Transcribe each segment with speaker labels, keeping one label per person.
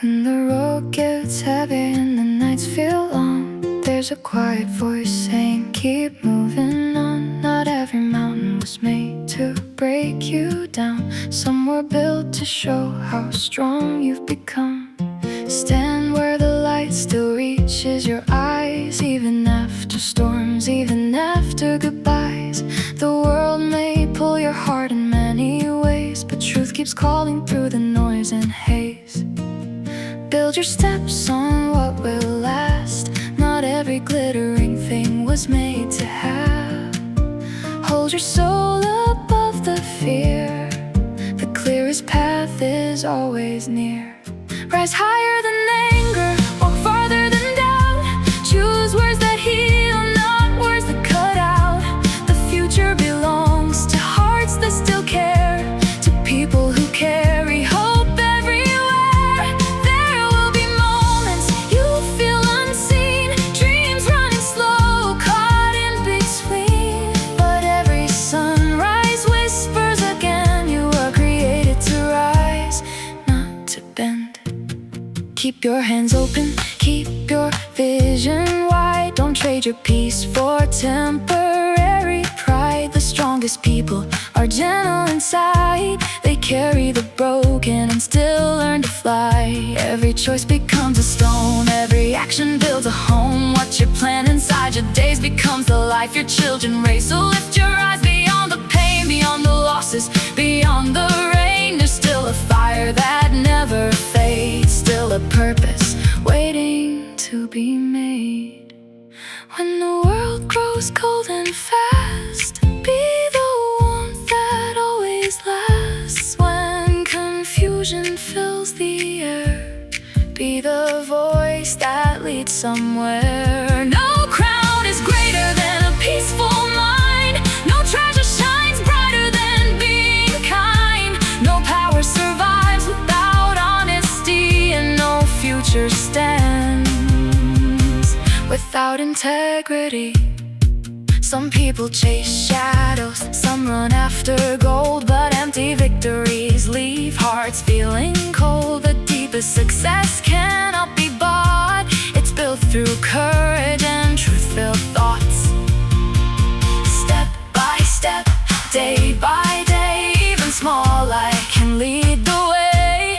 Speaker 1: When the road gets heavy and the nights feel long, there's a quiet voice saying keep moving on. Not every mountain was made to break you down. Some were built to show how strong you've become. Stand where the light still reaches your eyes, even after storms, even after goodbyes. The world may pull your heart in many ways, but truth keeps calling through the noise and haze. Build your steps on what will last. Not every glittering thing was made to have. Hold your soul above the fear. The clearest path is always near. Rise higher than anger, walk farther than doubt. Choose words that heal, not words that cut out. The future belongs to hearts that still care, to people who carry hope everywhere. There will be moments you feel unseen, dreams running slow, caught in between. But every sunrise whispers again, you are created to rise, not to bend. Keep your hands open, keep your vision wide. Don't trade your peace for temporary pride. The strongest people are gentle inside. They carry the broken and still learn to fly. Every choice becomes a stone, every action builds a home. What you plant inside your days becomes the life your children raise. So lift your eyes beyond the pain, beyond the losses, beyond the rain. There's still a fire that never fades, still a purpose waiting to be made. When the world grows cold and fast, be the warmth that always lasts. When confusion fills the air, be the voice that leads somewhere. No crown is greater than a peaceful mind. No treasure shines brighter than being kind. No power survives without honesty, and no future stands without integrity. Some people chase shadows, some run after gold, but empty victories leave hearts feeling cold. The deepest success cannot be bought. It's built through courage and truth-filled thoughts. Step by step, day by day, even small light can lead the way.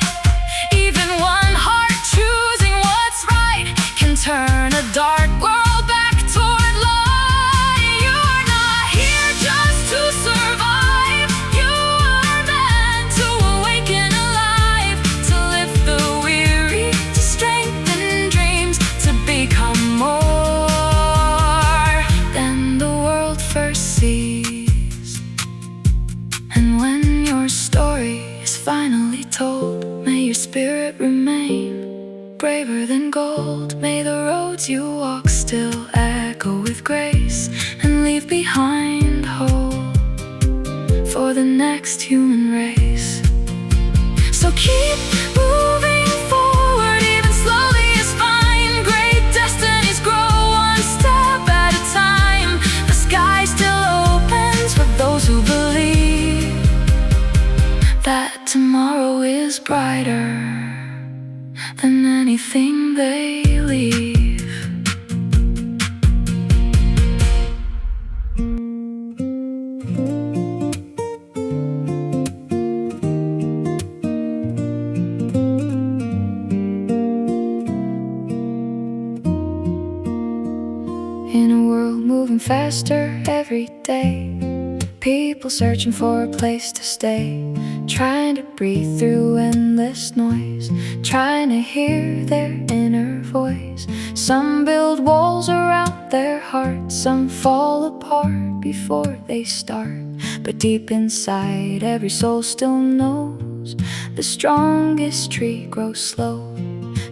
Speaker 1: Even one heart choosing what's right can turn a dark world back toward light. You are not here just to survive. You are meant to awaken alive, to lift the weary, to strengthen dreams, to become more than the world first sees. And when your story is finally told, may your spirit remain braver than gold. May the roads you walk still echo with grace, and leave behind hope for the next human race. So keep moving forward, even slowly is fine. Great destinies grow one step at a time. The sky still opens for those who believe that tomorrow is brighter than anything they leave. In a world moving faster every day, people searching for a place to stay, trying to breathe through endless noise, trying to hear their inner voice. Some build walls around their hearts, some fall apart before they start. But deep inside, every soul still knows the strongest tree grows slow.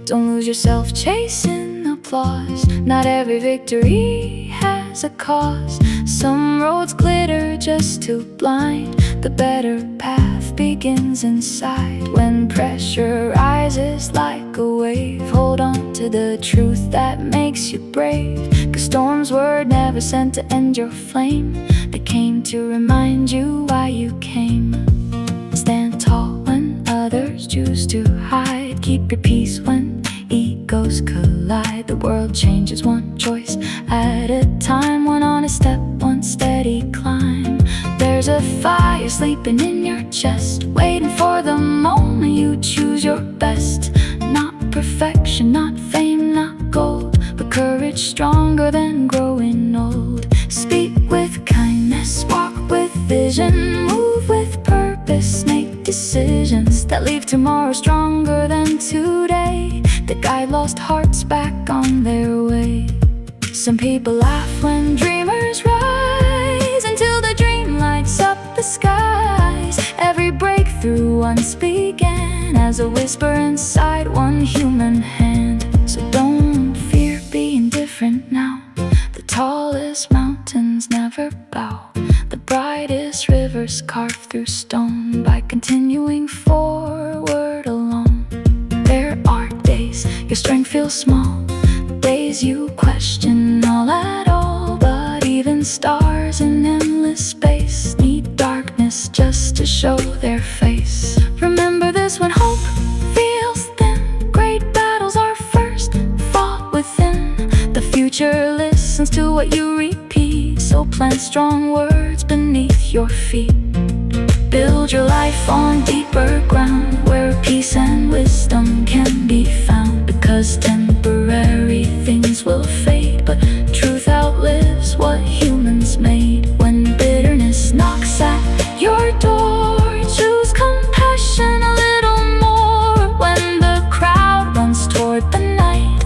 Speaker 1: Don't lose yourself chasing applause. Not every victory has a cause. Some roads glitter just to blind. The better path begins inside. When pressure rises like a wave, hold on to the truth that makes you brave. 'Cause storms were never sent to end your flame. They came to remind you why you came. Stand tall when others choose to hide. keep your peace when egos collide. The world changes one choice at a time, one honest step, one steady climb. There's a fire sleeping in your chest, waiting for the moment you choose your best. Not perfection, not fame, not gold, but courage stronger than growing old. Speak with kindness, walk with vision, move with purpose, make decisions that leave tomorrow stronger than today, that guide lost hearts back on their way. Some people laugh when dreamers rise, until the dream lights up the skies. Every breakthrough once began as a whisper inside one human hand. So don't fear being different now. The tallest mountains never bow, the brightest rivers carved through stone by continuing forward alone. There are days your strength feels small, days you question all at all, but even stars in endless space need darkness just to show their face. Remember this: when hope feels thin, great battles are first fought within. The future listens to what you repeat, so plant strong words beneath your feet. Build your life on deeper ground, where peace and wisdom can be found. Because temporary things will fade, but truth outlives what humans made. When bitterness knocks at your door, choose compassion a little more. When the crowd runs toward the night,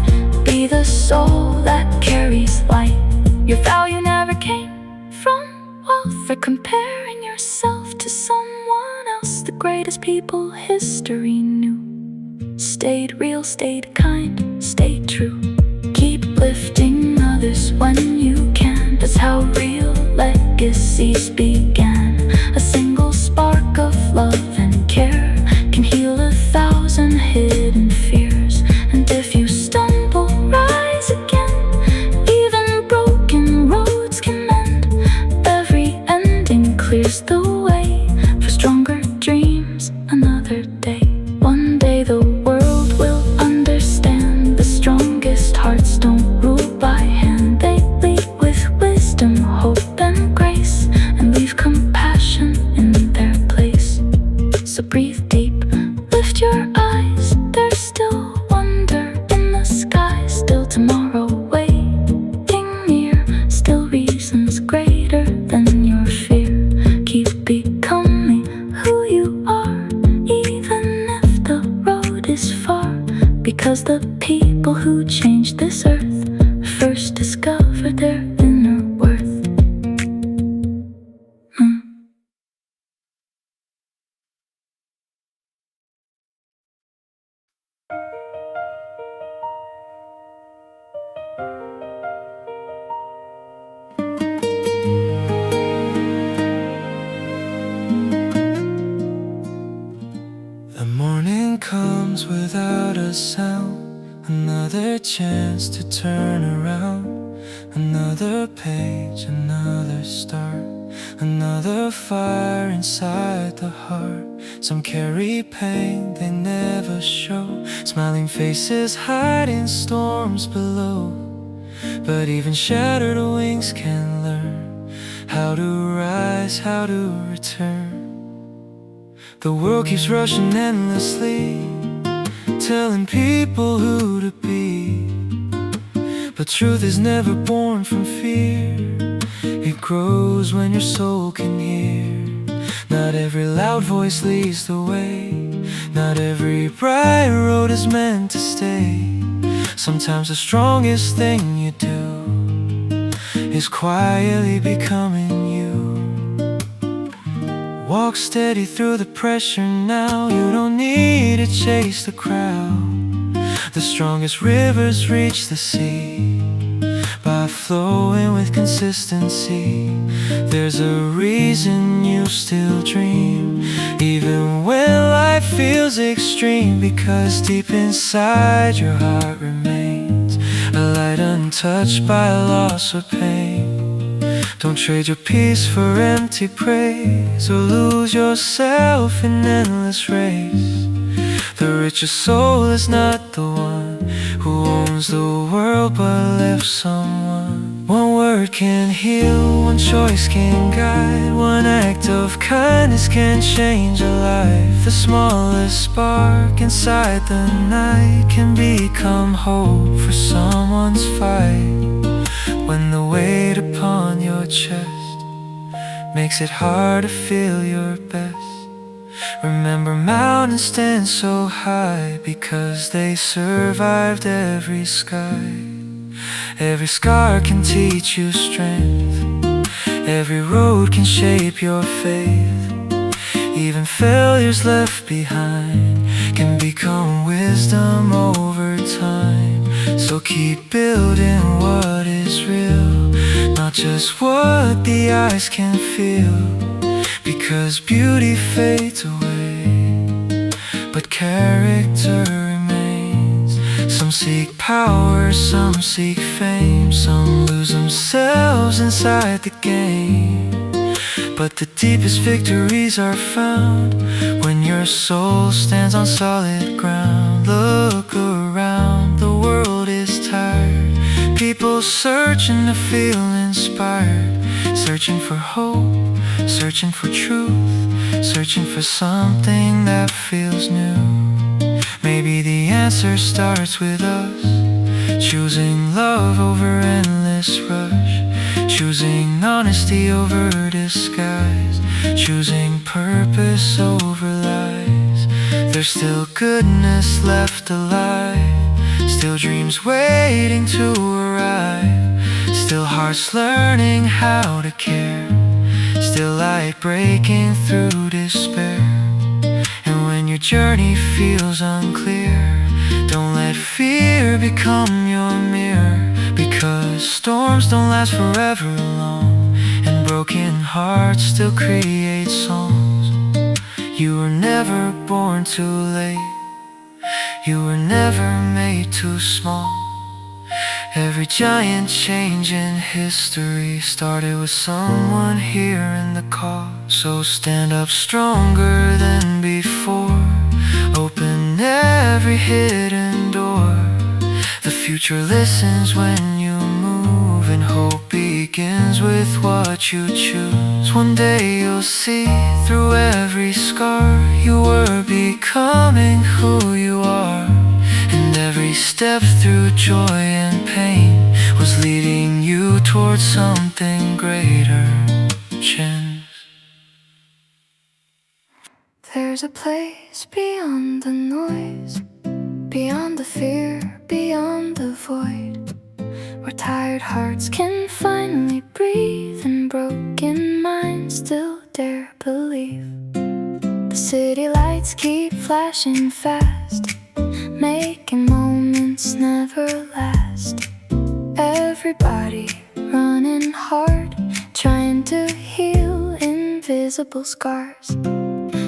Speaker 1: be the soul that carries light. Your value never came from wealth or comparing yourself to someone else. The greatest people history knew stayed real, stayed kind, stayed true. Keep lifting others when you can, that's how real legacies began. A single spark of love and care can heal 1,000 hidden fears. And if you stumble, rise again. Even broken roads can mend. Every ending clears the way for stronger dreams another day. One day the world will understand, the strongest hearts don't rule by hand. They lead with wisdom, hope and grace, and leave compassion in their place. So breathe deep, lift your eyes, there's still wonder in the sky. Still tomorrow waiting near, still reasons greater than your fear. Keep becoming who you are, even if the road is far. Because the people who changed this earth first discovered their inner worth.
Speaker 2: The morning comes without a sound, another chance to turn around. Another page, another start, another fire inside the heart. Some carry pain they never show, smiling faces hide in storms below. But even shattered wings can learn how to rise, how to return. The world keeps rushing endlessly, telling people who to be. But truth is never born from fear, it grows when your soul can hear. Not every loud voice leads the way, not every bright road is meant to stay. Sometimes the strongest thing you do is quietly becoming you. Walk steady through the pressure now, you don't need to chase the crowd. The strongest rivers reach the sea by flowing with consistency. There's a reason you still dream, even when life feels extreme. Because deep inside your heart remains a light untouched by loss or pain. Don't trade your peace for empty praise, or lose yourself in endless race. The richest soul is not the one who owns the world but lives someone. One word can heal, one choice can guide, one act of kindness can change a life. The smallest spark inside the night can become hope for someone's fight. When the weight upon your chest makes it hard to feel your best, remember mountains stand so high because they survived every sky. Every scar can teach you strength, every road can shape your faith. Even failures left behind can become wisdom over time. So keep building what is real, not just what the eyes can feel. Because beauty fades away, but character remains. Some seek power, some seek fame, some lose themselves inside the game. But the deepest victories are found when your soul stands on solid ground. Look around, the world is tired, people searching to feel inspired, searching for hope, searching for truth, searching for something that feels new. Maybe the answer starts with us, choosing love over endless rush, choosing honesty over disguise, choosing purpose over lies. There's still goodness left alive, still dreams waiting to arrive, still hearts learning how to care, still light breaking through despair. And when your journey feels unclear, don't let fear become your mirror. Because storms don't last forever long, and broken hearts still create songs. You were never born too late, you were never made too small. Every giant change in history started with someone hearing the call. So stand up stronger than before, open every hidden door. The future listens when you move, and hope begins with what you choose. One day you'll see through every scar, you were becoming who you are. And every step through joy and pain was leading you towards something greater. Chance.
Speaker 1: There's a place beyond the noise, beyond the fear, beyond the void, where tired hearts can finally breathe and broken minds still dare believe. The city lights keep flashing fast, making moments never last. Everybody running hard, trying to heal invisible scars.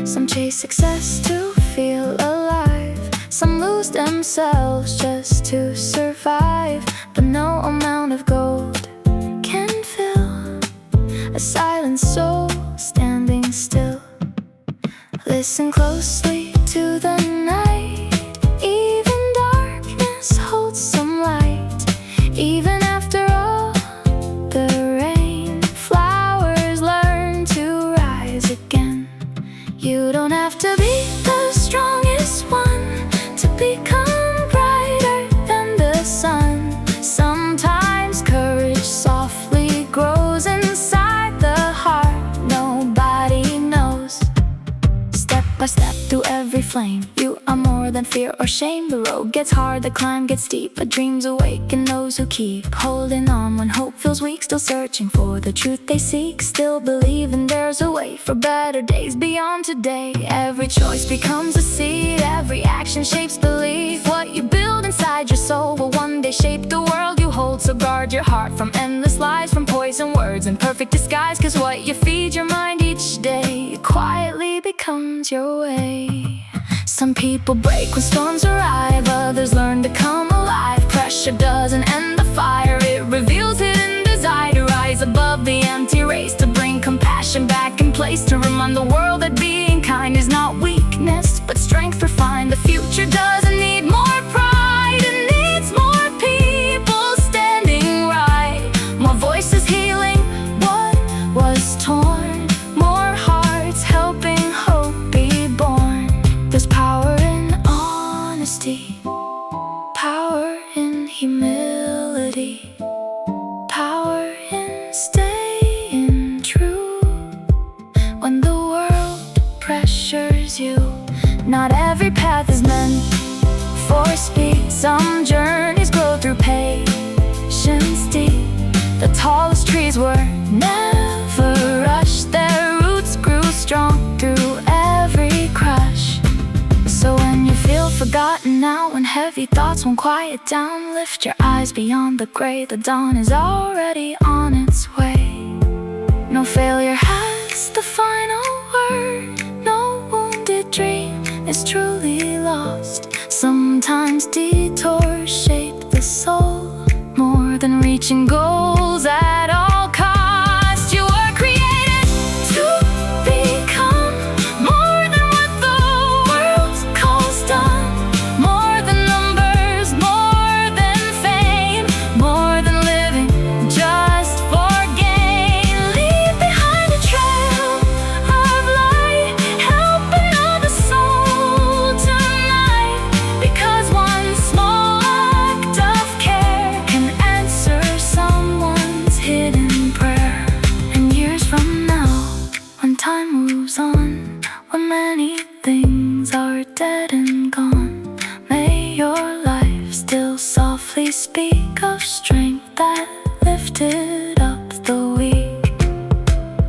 Speaker 1: Some chase success to feel alive, some lose themselves just to survive. But no amount of gold can fill a silent soul standing still. Listen closely to the night, even darkness holds some light. Even after all the rain, flowers learn to rise again. You don't have to be the strongest one to become brighter than the sun. Sometimes courage softly grows inside the heart nobody knows. Step by step through every flame, you are more than fear or shame. The road gets hard, the climb gets steep, but dreams awaken those who keep holding on when hope feels weak. Still searching for the truth they seek, still believing there's a way for better days beyond today. Every choice becomes a seed, every action shapes belief. What you build inside your soul will one day shape the world you hold. So guard your heart from endless lies, from poison words and perfect disguise. Cause what you feed your mind each day quietly becomes your way. Some people break when storms arrive, others learn to come alive. Pressure doesn't end the fire, it reveals hidden desire to rise above the empty race, to bring compassion back in place, to remind the world that being kind is not weakness but strength refined. The future future doesn't need more pride, it needs more people standing right. More voices healing what was torn, more hearts helping hope be born. There's power in honesty, power in humility, power in staying true. When the world pressures you, not every path is meant for speed. Some journeys grow through patience deep. The tallest trees were never rushed, their roots grew strong through every crush. So when you feel forgotten now, when heavy thoughts won't quiet down, lift your eyes beyond the gray, the dawn is already on its way. No failure has the final word, no wounded dream is truly lost. Sometimes detours shape the soul more than reaching goals at all costs. You were created to become more than what the world calls done, more than numbers, more than fame, more than living just for gain. Leave behind a trail of light, help another soul tonight, because one small act of care can answer someone's hidden prayer. And years from now, when time moves on, when many things are dead and gone, may your life still softly speak of strength that lifted up the weak.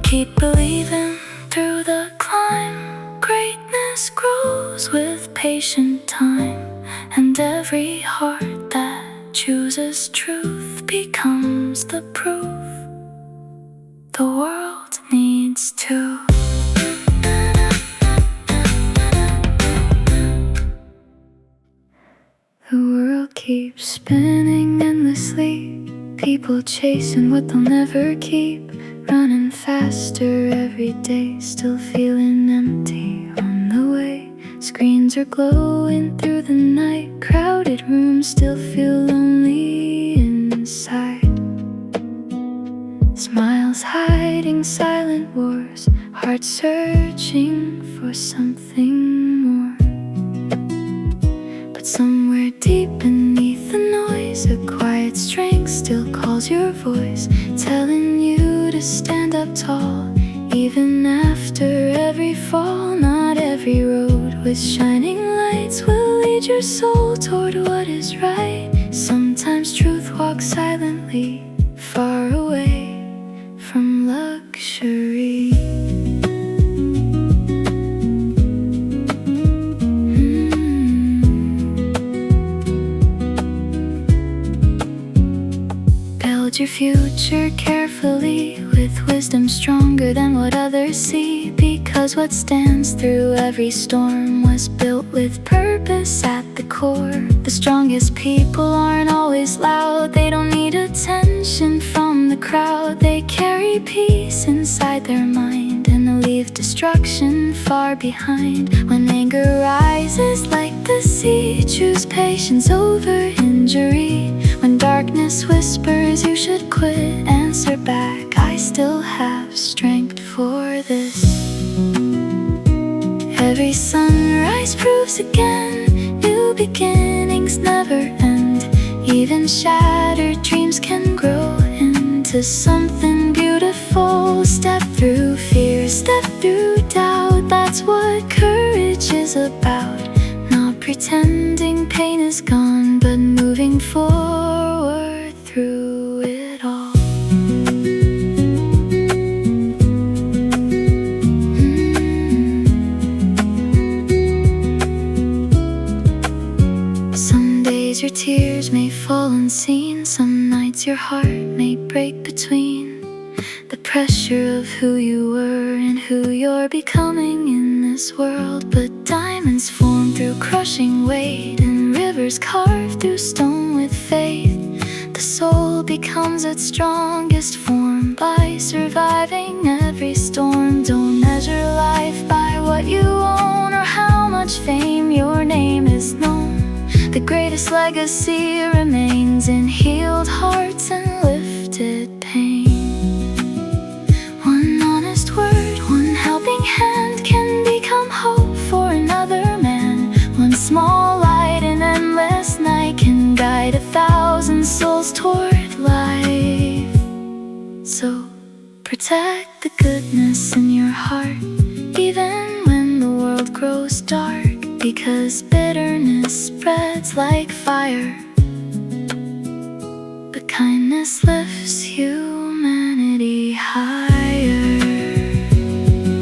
Speaker 1: Keep believing through the climb, greatness grows with patient time, and every heart that chooses truth becomes the proof the world needs to. The world keeps spinning endlessly, people chasing what they'll never keep, running faster every day, still feeling empty on the way. Screens are glowing through the night, crowded rooms still feel lonely inside. Smiles hiding silent wars, hearts searching for something more. But somewhere deep beneath the noise, a quiet strength still calls your voice, telling you to stand up tall, even after every fall. Not every road with shining lights will lead your soul toward what is right. Sometimes truth walks silently, far away from luxury. Build your future carefully, with wisdom stronger than what others see, because what stands through every storm was built with purpose at the core. The strongest people aren't always loud, they don't need attention from the crowd. They carry peace inside their mind and leave destruction far behind. When anger rises like the sea, choose patience over injury. When darkness whispers you should quit, answer back, I still have strength for this. Every sunrise proves again, new beginnings never end. Even shattered dreams can grow into something beautiful. Step through fear, step through doubt, that's what courage is about. Not pretending pain is gone, but moving forward through it all. Some days your tears may fall unseen, some nights your heart may break between the pressure of who you were and who you're becoming in this world. But diamonds form through crushing weight, and rivers carved through stone with faith. The soul becomes its strongest form by surviving every storm. Don't measure life by what you own or how much much fame your name is known, the greatest legacy remains in healed hearts and lifted pain. One honest word, one helping hand can become hope for another man. One small light in endless night can guide 1,000 souls toward life. So protect the goodness in your heart, even when the world grows dark, because bitterness spreads like fire, but kindness lifts humanity higher.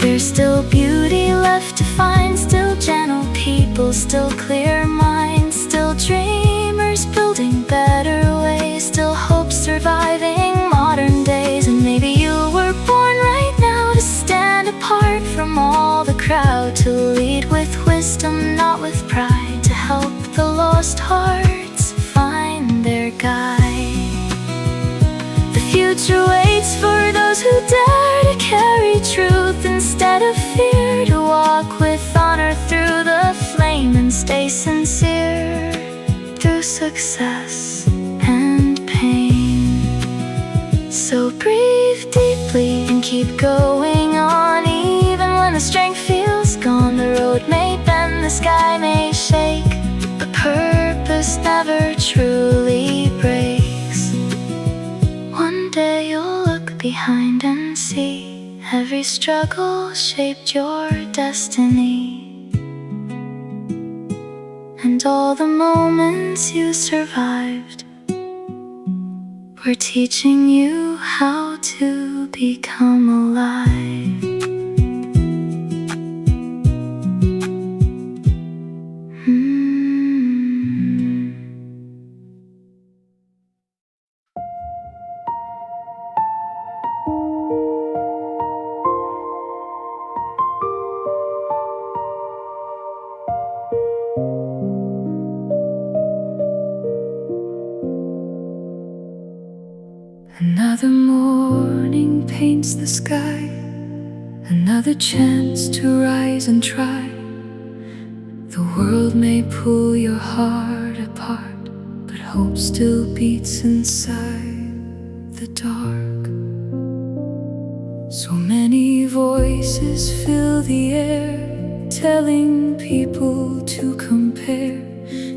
Speaker 1: There's still beauty left to find, still gentle people, still clear minds, still dreamers building better ways, still hope surviving modern days. And maybe you were born right now to stand apart from all the crowd, to lead with wisdom, not with pride, to help the lost hearts find their guide. The future waits for those who dare to carry truth instead of fear, to walk with honor through the flame and stay sincere through success and pain. So breathe deeply and keep going on, even when the strength feels gone. The road may bend, the sky may shake, but purpose never truly breaks. One day you'll look behind and see every struggle shaped your destiny, and all the moments you survived were teaching you how to become alive. Another morning paints the sky, another chance to rise and try. The world may pull your heart apart, but hope still beats inside the dark. So many voices fill the air, telling people to compare,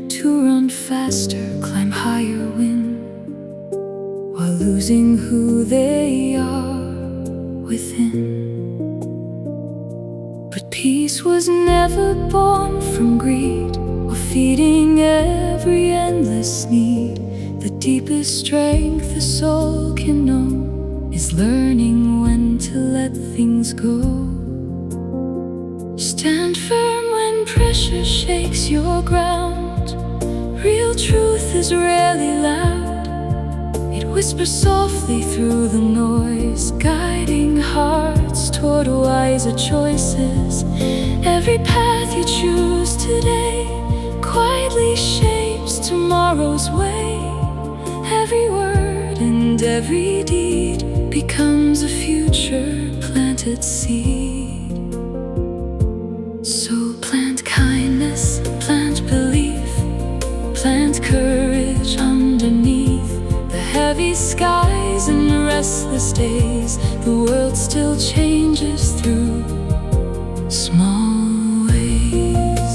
Speaker 1: to run faster, climb higher, win, while losing who they are within. But peace was never born from greed, or feeding every endless need. The deepest strength a soul can know is learning when to let things go. Stand firm when pressure shakes your ground. Real truth is rarely loud. It whispers softly through the noise, guiding hearts toward wiser choices. Every path you choose today quietly shapes tomorrow's way. Every word and every deed becomes a future planted seed. So plant kindness, plant belief, plant courage underneath the heavy skies and restless days. The world still changes through small ways.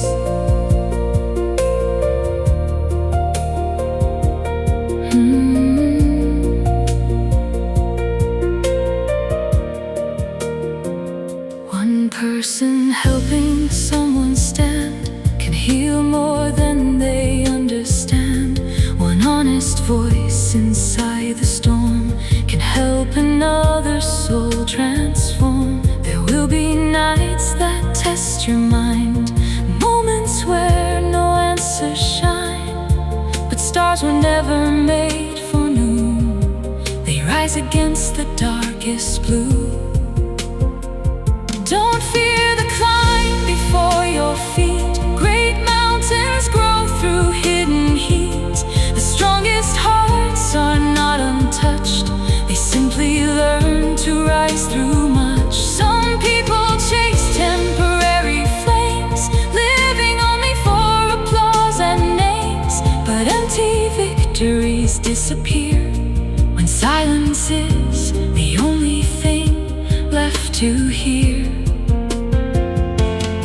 Speaker 1: One person helping someone stand can heal more than they understand. One honest voice inside the storm can help another soul transform. There will be nights that test your mind, moments where no answers shine, but stars were never made for noon. They rise against the darkest blue. Don't fear the climb before your feet. Great mountains grow through hidden heat. The strongest hearts are not untouched. They simply learn to rise through much. Some people chase temporary flames, live victories disappear, when silence is the only thing left to hear.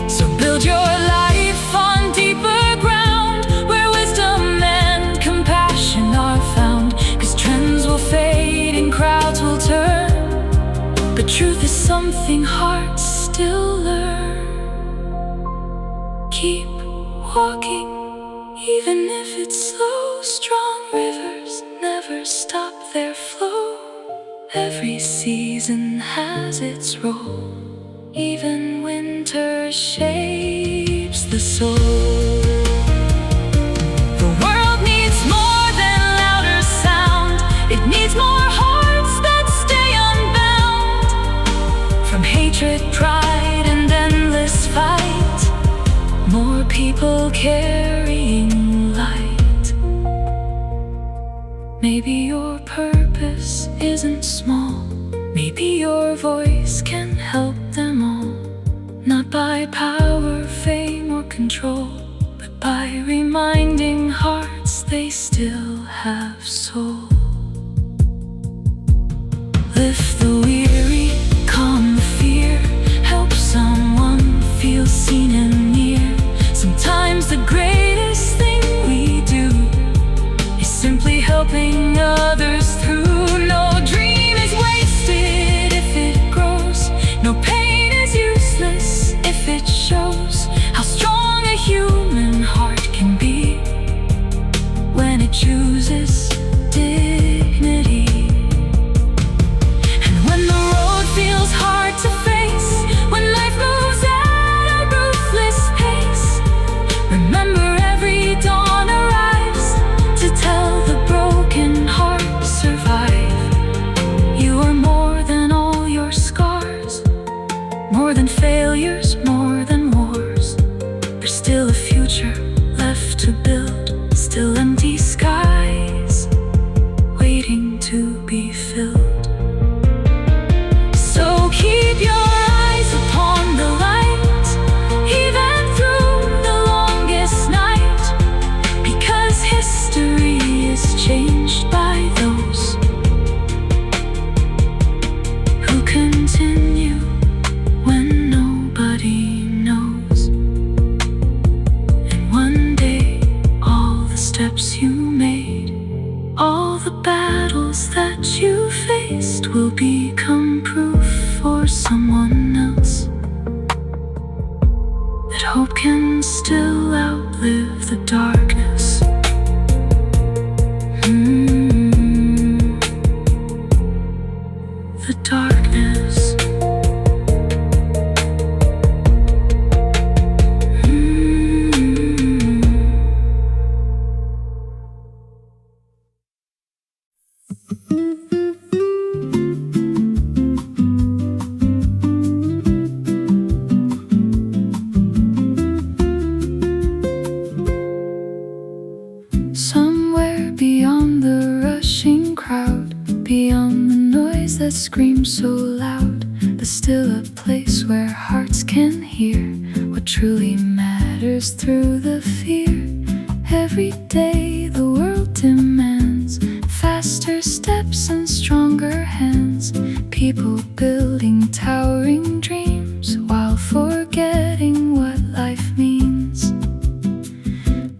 Speaker 1: So build your life on deeper ground, where wisdom and compassion are found. 'Cause trends will fade and crowds will turn, but truth is something hearts still learn. Keep walking, even if it's slow. Strong rivers never stop their flow. Every season has its role, even winter shapes the soul. The world needs more than louder sound. It needs more hearts that stay unbound. From hatred, pride, and endless fight, more people carrying light. Maybe your purpose isn't small. Maybe your voice can help them all. Not by power, fame, or control, but by reminding hearts they still have soul. Lift the weary, calm the fear, help someone feel seen and near. Sometimes the greatest thing we do is simply helping others through. No dream is wasted if it grows. No pain is useless if it shows how strong a human heart can be when it chooses dignity. And when the road feels hard to face, when life moves at a ruthless pace, remember every dawn arrives to tell the broken heart survive. You are more than all your scars, more than failures, more than wars. There's still a future left to build, still empty skies waiting to be filled. So keep your eyes upon the light, even through the longest night, because history is changed by those who continue when nobody knows. And one day, all the steps you made, all the battles that you faced will become proof for someone else that hope can still outlive the darkness. The darkness. Somewhere beyond the rushing crowd, beyond the noise that screams so loud, but still a place where hearts can hear what truly matters through the fear. Every day the world demands faster steps and stronger hands, people building towering dreams while forgetting what life means.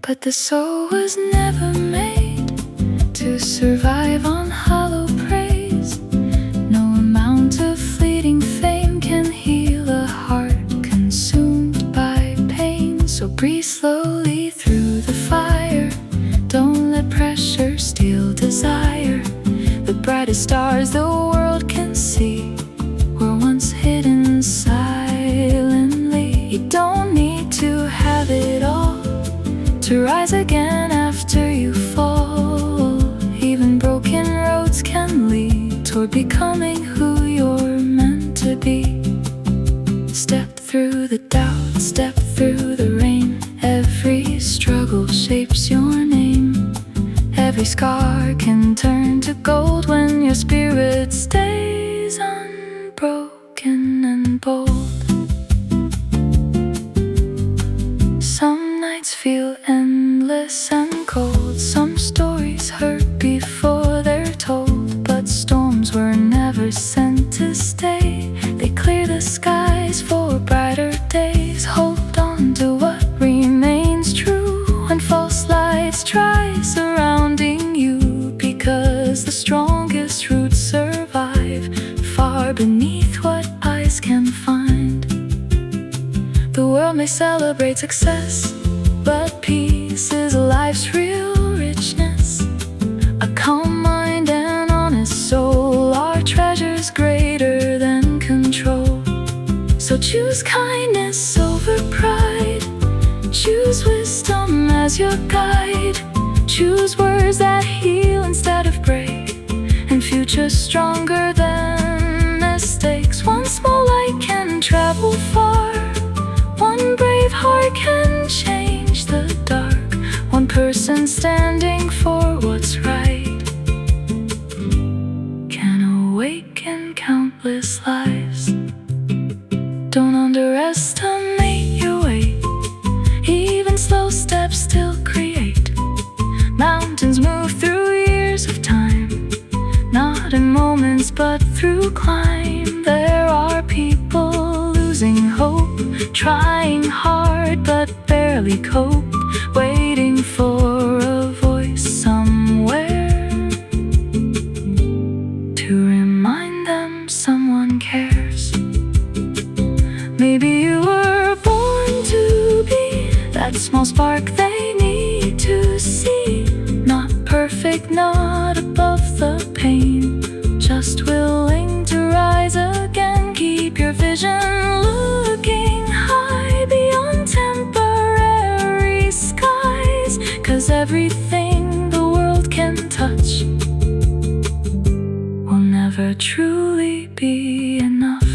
Speaker 1: But the soul was never made to survive on hollow praise. No amount of fleeting fame can heal a heart consumed by pain. So breathe slowly through the fire, don't let pressure steal desire. The brightest stars the world can see were once hidden silently. You don't need to have it all to rise again after you fall. Even broken roads can lead toward becoming who you're meant to be. Step through the doubt, step through the rain. Every struggle shapes your name. Every scar can turn to gold when your spirit stays unbroken and bold. Some nights feel endless and cold. Some stories hurt before they're told, but storms were never sent to stay. They clear the skies for brighter days. Hold on to what remains true when false lights try surrounding you, because the strongest roots survive far beneath what eyes can find. The world may celebrate success, but peace is life's real richness. A calm mind and honest soul are treasures greater than control. So choose kindness over pride, choose wisdom as your guide, choose words that heal instead of break, and futures stronger than mistakes. One small light can travel far, one brave heart can change the dark, one person standing for what's right can awaken countless lives. Don't underestimate your weight, even slow steps still create mountains. Move through years of time, not in moments but through climb. There are people losing hope, trying hard but barely cope, waiting for a voice somewhere to remind them someone cares. Maybe you were born to be that small spark they need to see. Not perfect, not above the pain, just willing to rise again. Keep your vision looking high beyond temporary skies, 'cause everything the world can touch will never truly be enough.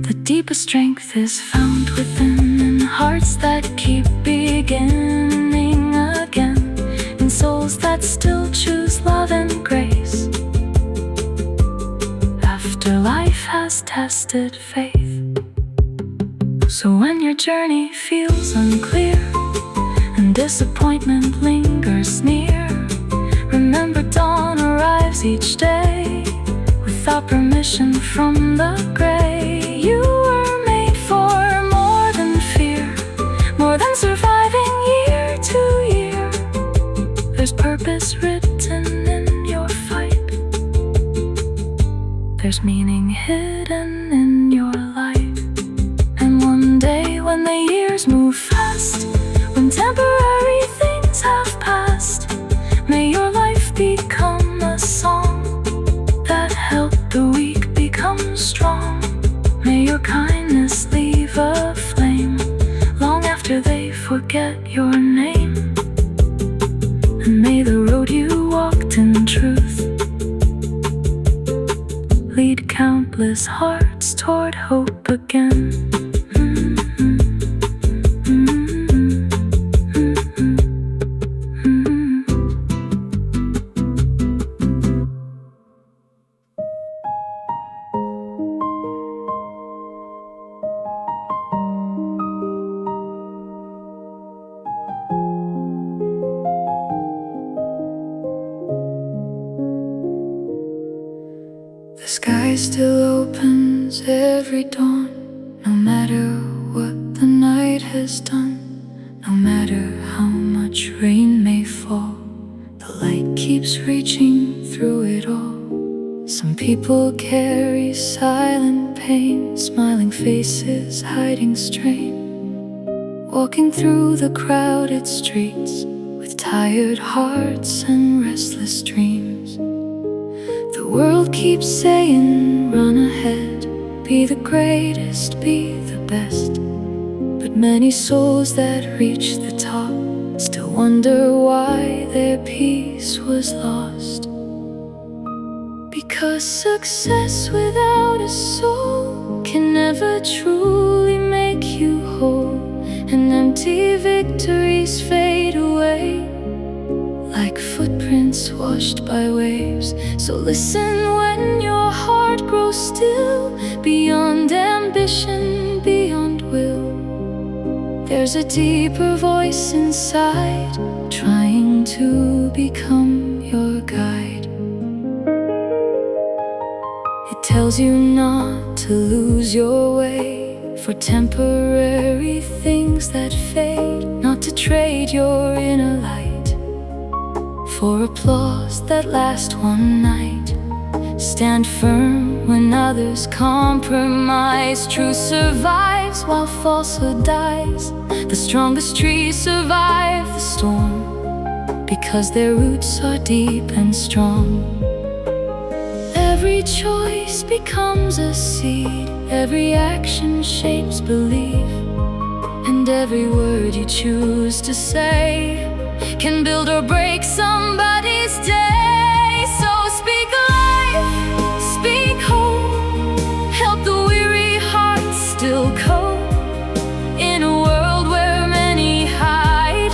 Speaker 1: The deepest strength is found within, in hearts that keep beginning again, in souls that still choose love and grace after life has tested faith. So when your journey feels unclear and disappointment lingers near, remember dawn arrives each day without permission from the gray. You were made for more than fear, more than surviving year to year. There's purpose written in your fight, there's meaning hidden in your life. And one day when the years move fast, when temporary things have passed, may your life become a song that helped the weak become strong. May your kindness leave a flame long after they forget your name. And may the road you walked in truth lead countless hearts toward hope again. The sky still opens every dawn, no matter what the night has done. No matter how much rain may fall, the light keeps reaching through it all. Some people carry silent pain, smiling faces hiding strain, walking through the crowded streets with tired hearts and restless dreams. The world keeps saying, run ahead, be the greatest, be the best. But many souls that reach the top still wonder why their peace was lost. Because success without a soul can never truly make you whole, and empty victories fade away like footprints washed by waves. So listen when your heart grows still, beyond ambition, beyond will. There's a deeper voice inside, trying to become your guide. It tells you not to lose your way for temporary things that fade, not to trade your inner light for applause that lasts one night. Stand firm when others compromise. Truth survives while falsehood dies. The strongest trees survive the storm because their roots are deep and strong. Every choice becomes a seed, every action shapes belief, and every word you choose to say can build or break somebody's day. So speak life, speak hope, help the weary heart still cope. In a world where many hide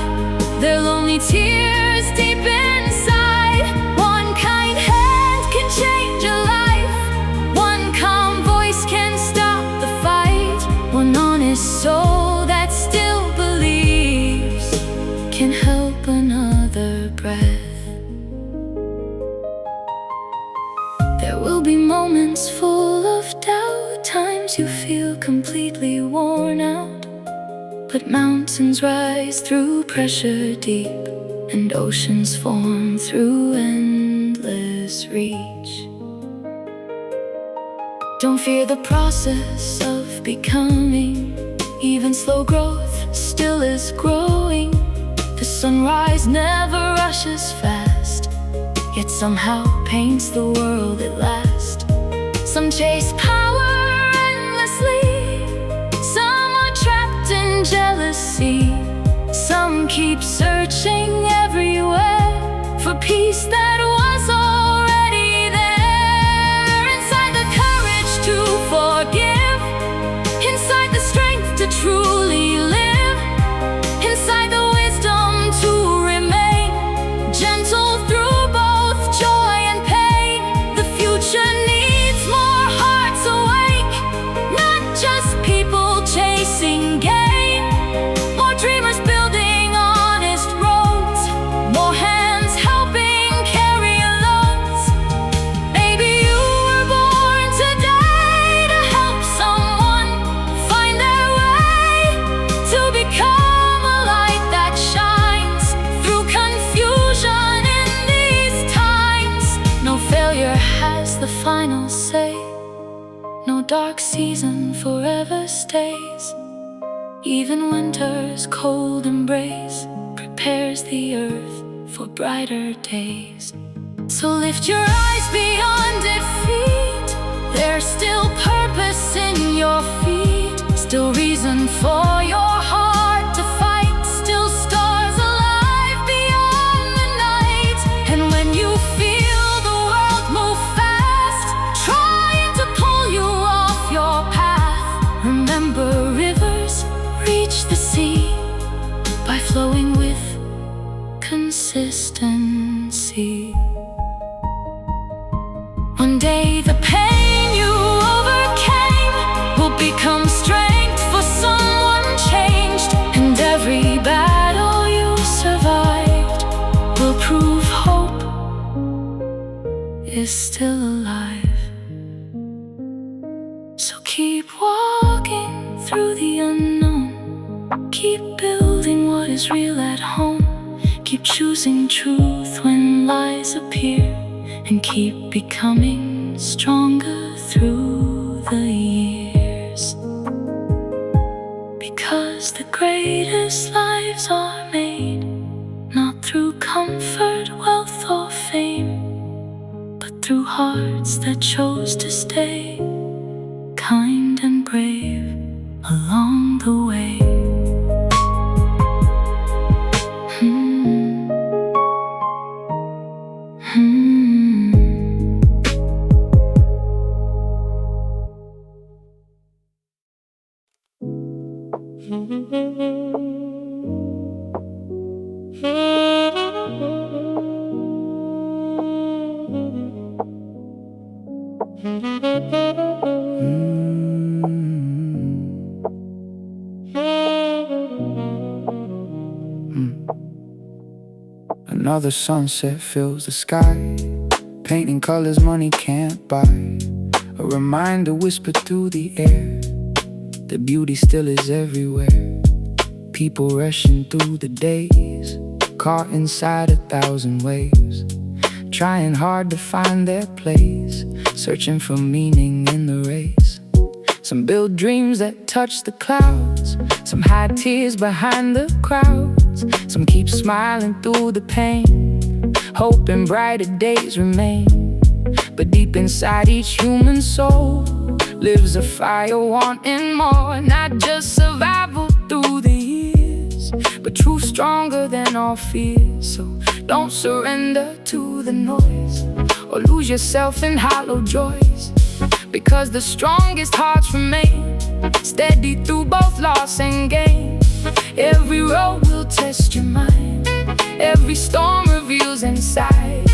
Speaker 1: their lonely tears deep inside, one kind hand can change a life, one calm voice can stop the fight, one honest soul that still believes can help another breath. There will be moments full of doubt, times you feel completely worn out, but mountains rise through pressure deep, and oceans form through endless reach. Don't fear the process of becoming, even slow growth still is growing. The sunrise never rushes fast, yet somehow paints the world at last. Some chase power endlessly, some are trapped in jealousy, some keep searching everywhere for peace that was already there. Inside the courage to forgive, inside the strength to truly live, inside the wisdom to remain gentle through both joy and pain. The future needs more hearts awake, not just people chasing gain. More dreamers building honest roads, more hands helping carry loads. Maybe you were born today to help someone find their way, to become a light that shines through confusion in these times. No failure has the final say, no dark season forever stays. Even winter's cold embrace prepares the earth for brighter days. So lift your eyes beyond defeat, there's still purpose in your feet, still reason for your heart to fight, still stars alive beyond the night. And when you feel the world move fast, trying to pull you off your path, remember rivers reach the sea by flowing with consistency. One day the pain you overcame will become strength for someone changed, and every battle you survived will prove hope is still alive. So keep walking through the unknown, keep building what is real at home, keep choosing truth when lies appear, and keep becoming stronger through the years. Because the greatest lives are made not through comfort, wealth, or fame, but through hearts that chose to stay kind and brave along the way.
Speaker 3: Another sunset fills the sky, painting colors money can't buy. A reminder whispered through the air, the beauty still is everywhere. People rushing through the days, caught inside 1,000 waves, trying hard to find their place, searching for meaning in the race. Some build dreams that touch the clouds, some hide tears behind the crowds, some keep smiling through the pain, hoping brighter days remain. But deep inside each human soul lives a fire wanting more, not just survival through the years, but truth stronger than all fears. So don't surrender to the noise, or lose yourself in hollow joys, because the strongest hearts remain steady through both loss and gain. Every road will test your mind, every storm reveals inside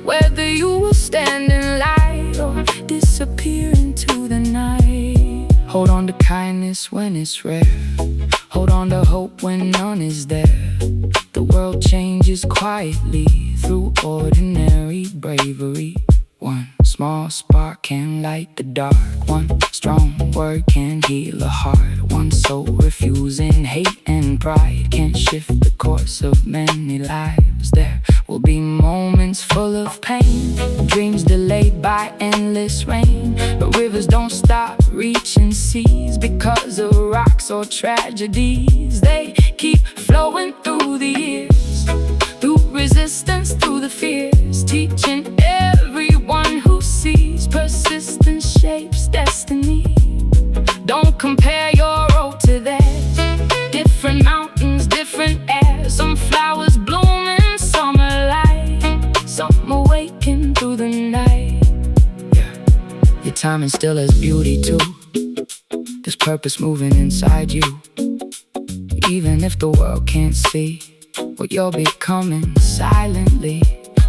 Speaker 3: whether you will stand in light or disappear into the night. Hold on to kindness when it's rare, hold on to hope when none is there. The world changes quietly through ordinary bravery. One small spark can light the dark, one strong word can heal a heart. One soul refusing hate and pride can shift the course of many lives. There will be moments full of pain, dreams delayed by endless rain, but rivers don't stop reaching seas because of rocks or tragedies. They keep flowing through the years, through resistance, through the fears, teaching everyone who sees persistence shapes destiny. Don't compare your road to theirs, different mountains, different air. Some flowers bloom in summer light, some awaken through the night. Your timing still has beauty too, there's purpose moving inside you. Even if the world can't see what you're becoming silently,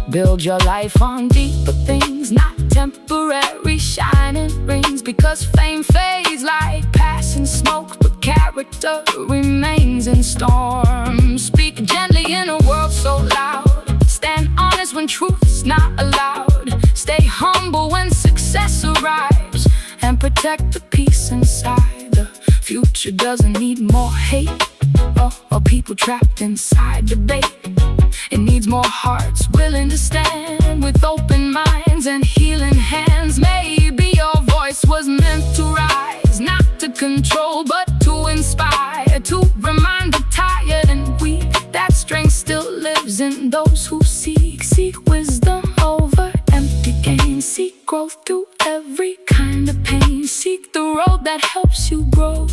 Speaker 3: build your life on deeper things, not temporary shining rings. Because fame fades like passing smoke, but character remains in storms. Speak gently in a world so loud, stand honest when truth's not allowed. Stay humble when success arrives, and protect the peace inside. The future doesn't need more hate or people trapped inside debate. It needs more hearts willing to stand with open minds and healing hands. Maybe your voice was meant to rise, not to control but to inspire, to remind the tired and weak that strength still lives in those who seek. Seek wisdom over empty gain, seek growth through every kind of pain. Seek the road that helps you grow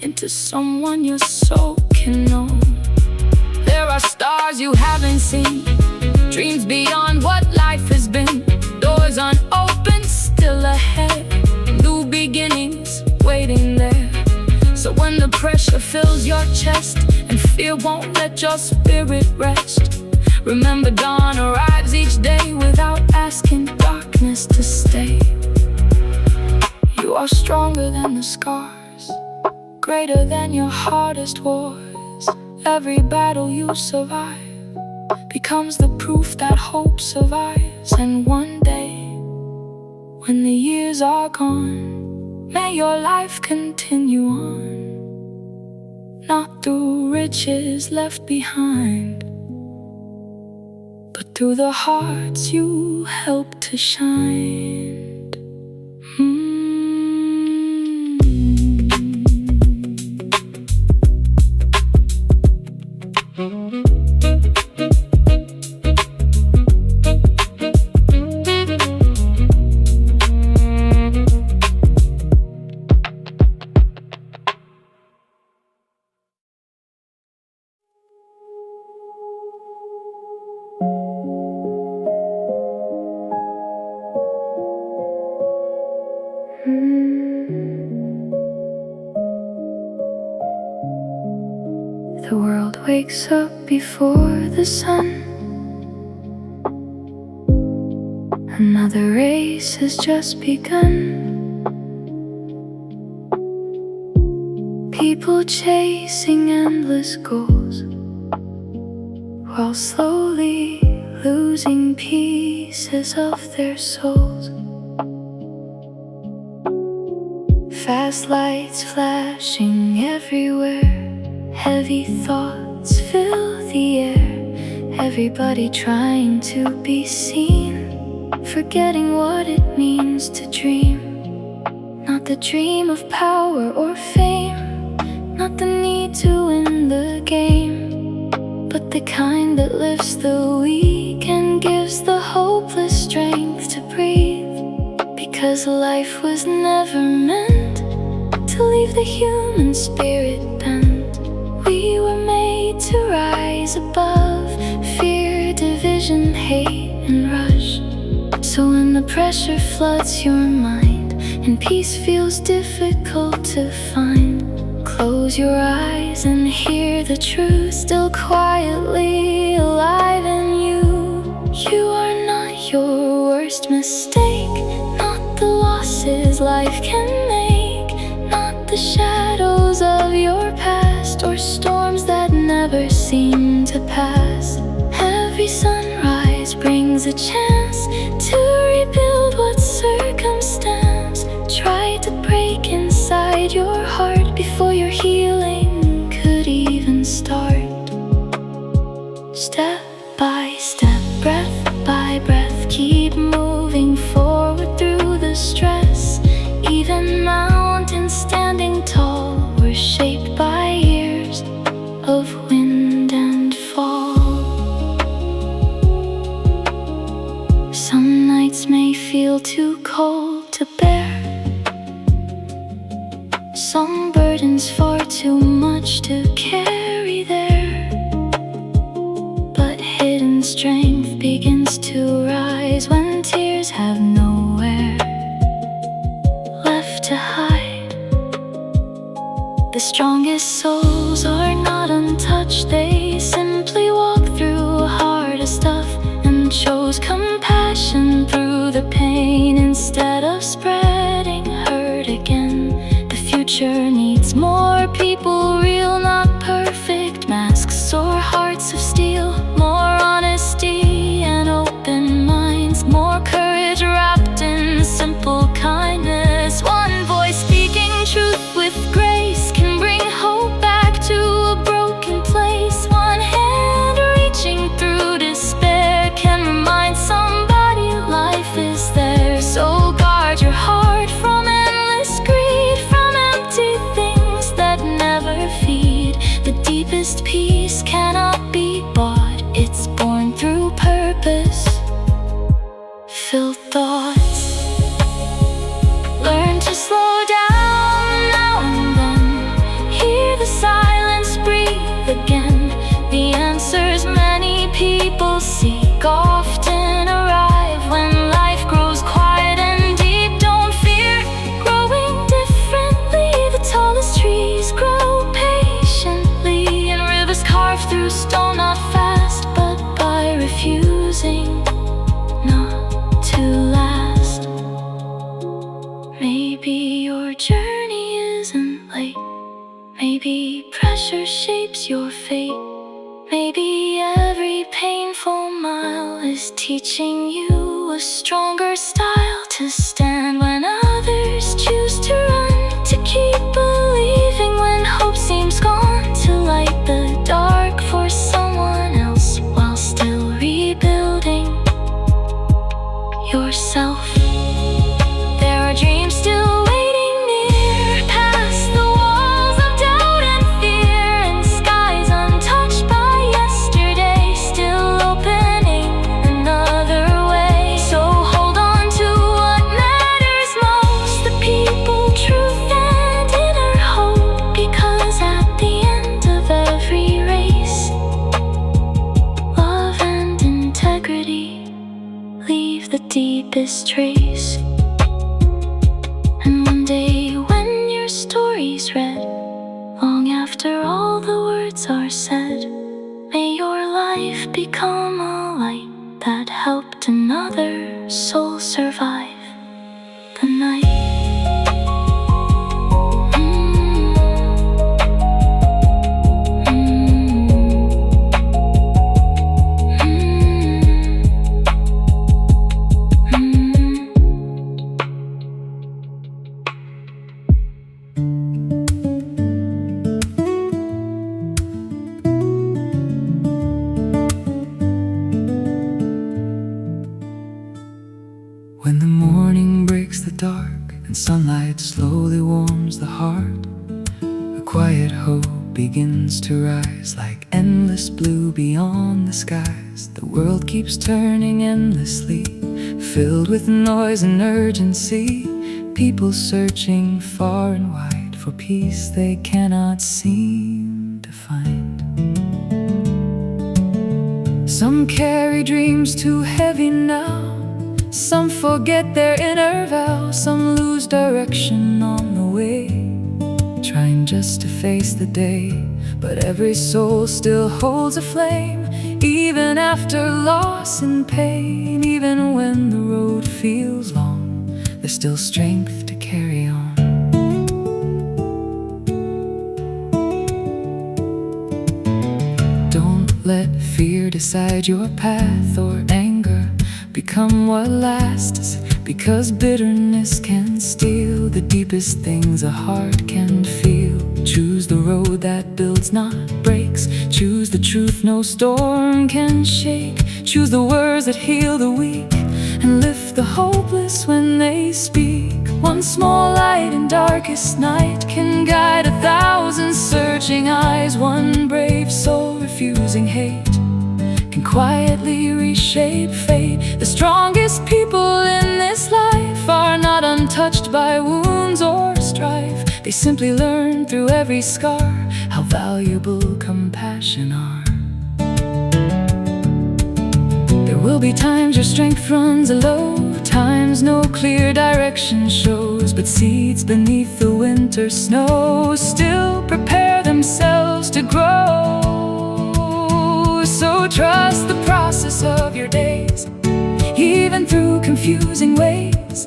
Speaker 3: into someone your soul can know. There are stars you haven't seen, dreams beyond what life has been, doors unopened still ahead, new beginnings waiting there. So when the pressure fills your chest and fear won't let your spirit rest, remember dawn arrives each day without asking darkness to stay. You are stronger than the scars, greater than your hardest wars. Every battle you survive becomes the proof that hope survives. And one day, when the years are gone, may your life continue on, not through riches left behind, but through the hearts you help to shine.
Speaker 1: The world wakes up before the sun. Another race has just begun. People chasing endless goals, while slowly losing pieces of their souls. Fast lights flashing everywhere, heavy thoughts fill the air. Everybody trying to be seen, forgetting what it means to dream. Not the dream of power or fame, not the need to win the game, but the kind that lifts the weak and gives the hopeless strength to breathe. Because life was never meant to leave the human spirit bent. We were made to rise above fear, division, hate, and rush. So when the pressure floods your mind and peace feels difficult to find, close your eyes and hear the truth still quietly alive in you. You are not your worst mistake, not the losses life can make, not the shadows of your past or storms that never seem to pass. Every sunrise brings a chance to rebuild what circumstance tried to break inside your heart before your healing could even start. Step by step, breath by breath, keep moving forward through the stress. Even mountains standing tall were shaped by years of wind and fall. Some nights may feel too cold to bear, some burdens far too much to carry there. But hidden strength begins to rise when tears have nowhere left to hide. The strongest souls are not untouched, they simply walk through harder stuff and chose compassion through the pain instead of spreading hurt again. The future needs more people real, not perfect masks or hearts of steel. More honesty and open minds, more courage wrapped in simple kindness. One voice speaking truth with grace can bring hope back to a broken place. One hand reaching through despair can remind somebody life is there. So guard your heart from endless greed, from empty things that never feed. The deepest peace cannot be bought, it's born through purpose filled thoughts. Learn to slow down now and then, hear the silence breathe again. The answers many people seek often arrive when life grows quiet and deep. Don't fear growing differently, the tallest trees grow patiently, and rivers carve through stone not fast, but by refusing not to last. Maybe your journey isn't late, maybe pressure shapes your fate. Maybe every painful mile is teaching you a stronger style to stand when others choose to run, to keep believing when hope seems gone, to light the dark for someone else while still rebuilding yourself. There are dreams still waiting near, past the walls of doubt and fear, and skies untouched by yesterday, still opening another way. So hold on to what matters most, the people, truth, and inner hope. Because at the end of every race, love and integrity leave the deepest trace. And one day when your story's read, long after all the words are said, may your life become a light that helped another soul survive the night.
Speaker 3: dark and sunlight slowly warms the heart. A quiet hope begins to rise like endless blue beyond the skies. The world keeps turning endlessly, filled with noise and urgency. People searching far and wide for peace they cannot seem to find. Some carry dreams too heavy now. Some forget their inner vow. Some lose direction on the way, trying just to face the day. But every soul still holds a flame, even after loss and pain. Even when the road feels long, there's still strength to carry on. Don't let fear decide your path, or anger become what lasts. Because bitterness can steal the deepest things a heart can feel. Choose the road that builds, not breaks. Choose the truth no storm can shake. Choose the words that heal the weak and lift the hopeless when they speak. One small light in darkest night can guide 1,000 searching eyes. One brave soul refusing hate can quietly reshape fate. The strongest people in this life are not untouched by wounds or strife. They simply learn through every scar how valuable compassion are. There will be times your strength runs low, times no clear direction shows. But seeds beneath the winter snow still prepare themselves to grow. So trust the process of your days, even through confusing ways.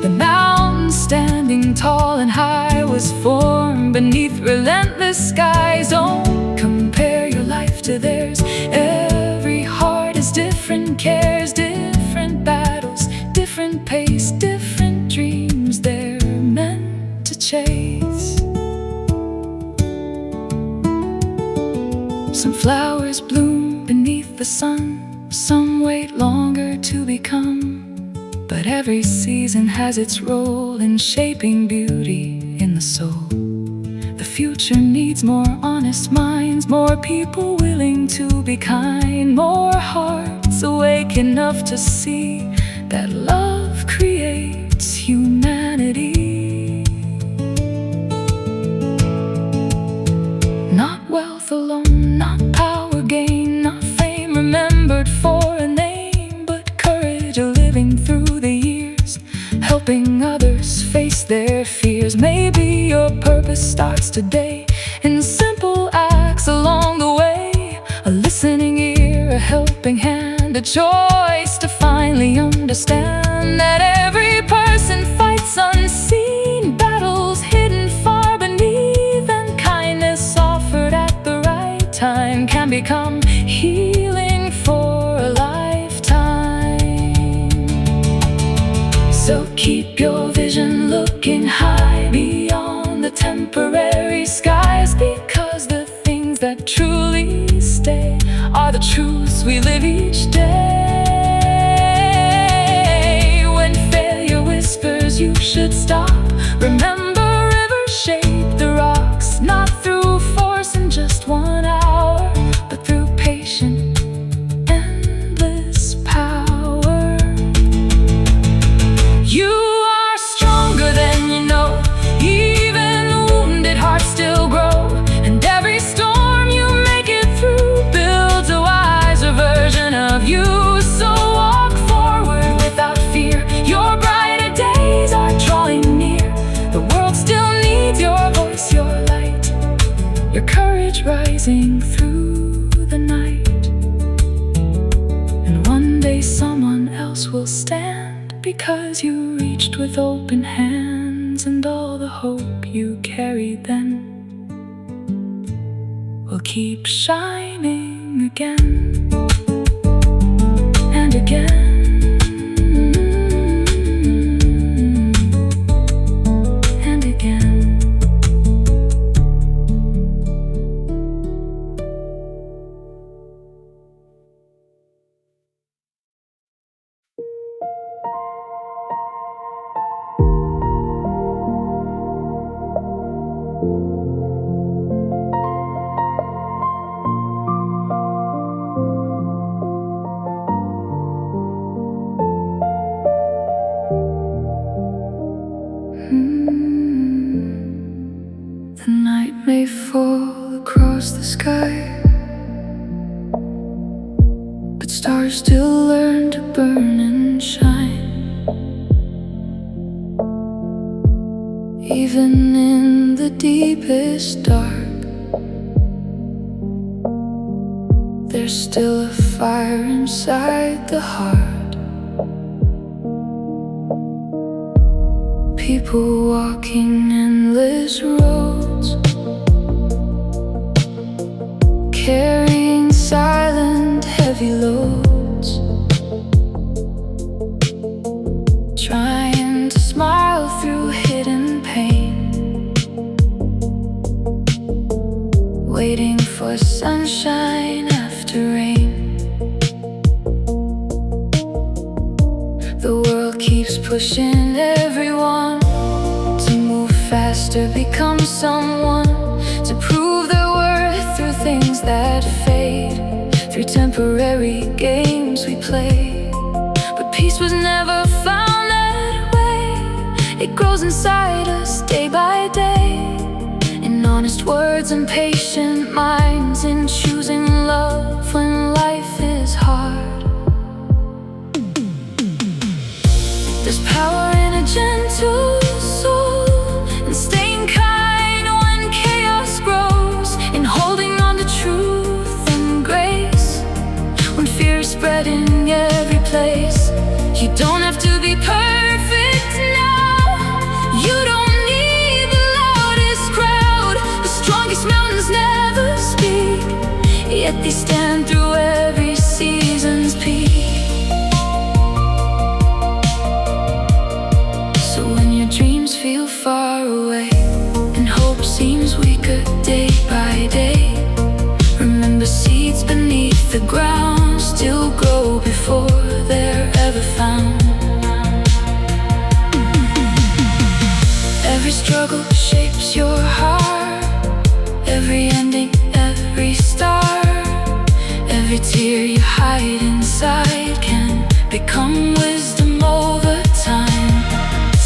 Speaker 3: The mountain standing tall and high was formed beneath relentless skies. Don't compare your life to theirs. Every heart is different, cares different battles, different pace, different dreams they're meant to chase. Some flowers bloom beneath the sun, some wait longer to become. But every season has its role in shaping beauty in the soul. The future needs more honest minds, more people willing to be kind, more hearts awake enough to see that love creates humanity. Not wealth alone, not power gain, not fame remembered for a name, but courage living through the years, helping others face their fears. Maybe your purpose starts today in simple acts along the way. A listening ear, a helping hand, a choice to finally understand that every person fights unseen battles hidden far beneath, and kindness offered at the right time can become healing for a lifetime. So keep your vision looking high beyond the temporary skies, because the things that truly stay are the truths we live each day. When failure whispers you should stop, remember rivers shape the rocks, not through force in just 1 hour, but through patient, endless power. You are stronger than you know, even wounded hearts still grow. And every storm you make it through builds a wiser version of you. So walk forward without fear, your brighter days are drawing near. The world still needs your voice, your light, your courage rising through the night. And one day someone else will stand, because you reached with open hands, and all the hope you carried then will keep shining again and again and again.
Speaker 1: Stars still learn to burn and shine, even in the deepest dark. There's still a fire inside the heart. People walking endless roads, carrying silent, heavy loads, trying to smile through hidden pain, waiting for sunshine after rain. The world keeps pushing everyone to move faster, become someone, to prove their worth through things that fade, through temporary games we play. But peace was never found that way. It grows inside us day by day, in honest words and patient minds, in choosing love when life is hard. There's power in a gentle soul, in staying kind when chaos grows, in holding on to truth and grace when fear is spreading every place. You don't have to be perfect now. You don't need the loudest crowd. The strongest mountains never speak, yet they stand through every season's peak. So when your dreams feel far away and hope seems weaker day by day, remember seeds beneath the ground still grow before they're ever found. Every struggle shapes your heart, every ending, every star, every tear you hide inside can become wisdom over time.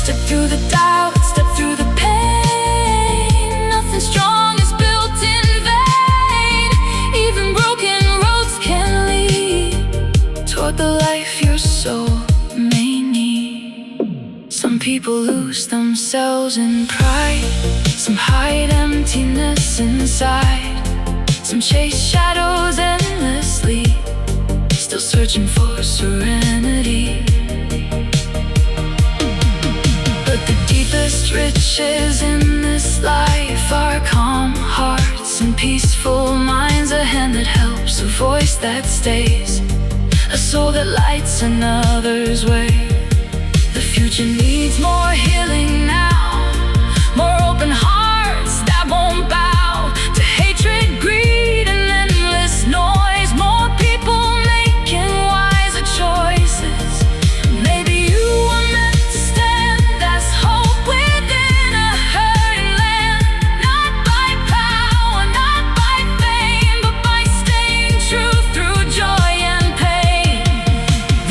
Speaker 1: Step through the doubt, step through the pain. Nothing strong is built in vain. Even broken roads can lead toward the life your soul may need. Some people lose themselves in pride, some hide emptiness inside, some chase shadows endlessly, still searching for serenity. But the deepest riches in this life are calm hearts and peaceful minds, a hand that helps, a voice that stays, a soul that lights another's way. The future needs more healing now, more open hearts that won't bow to hatred, greed, and endless noise. More people making wiser choices. Maybe you were meant to stand as hope within a hurting land, not by power, not by fame, but by staying true through joy and pain.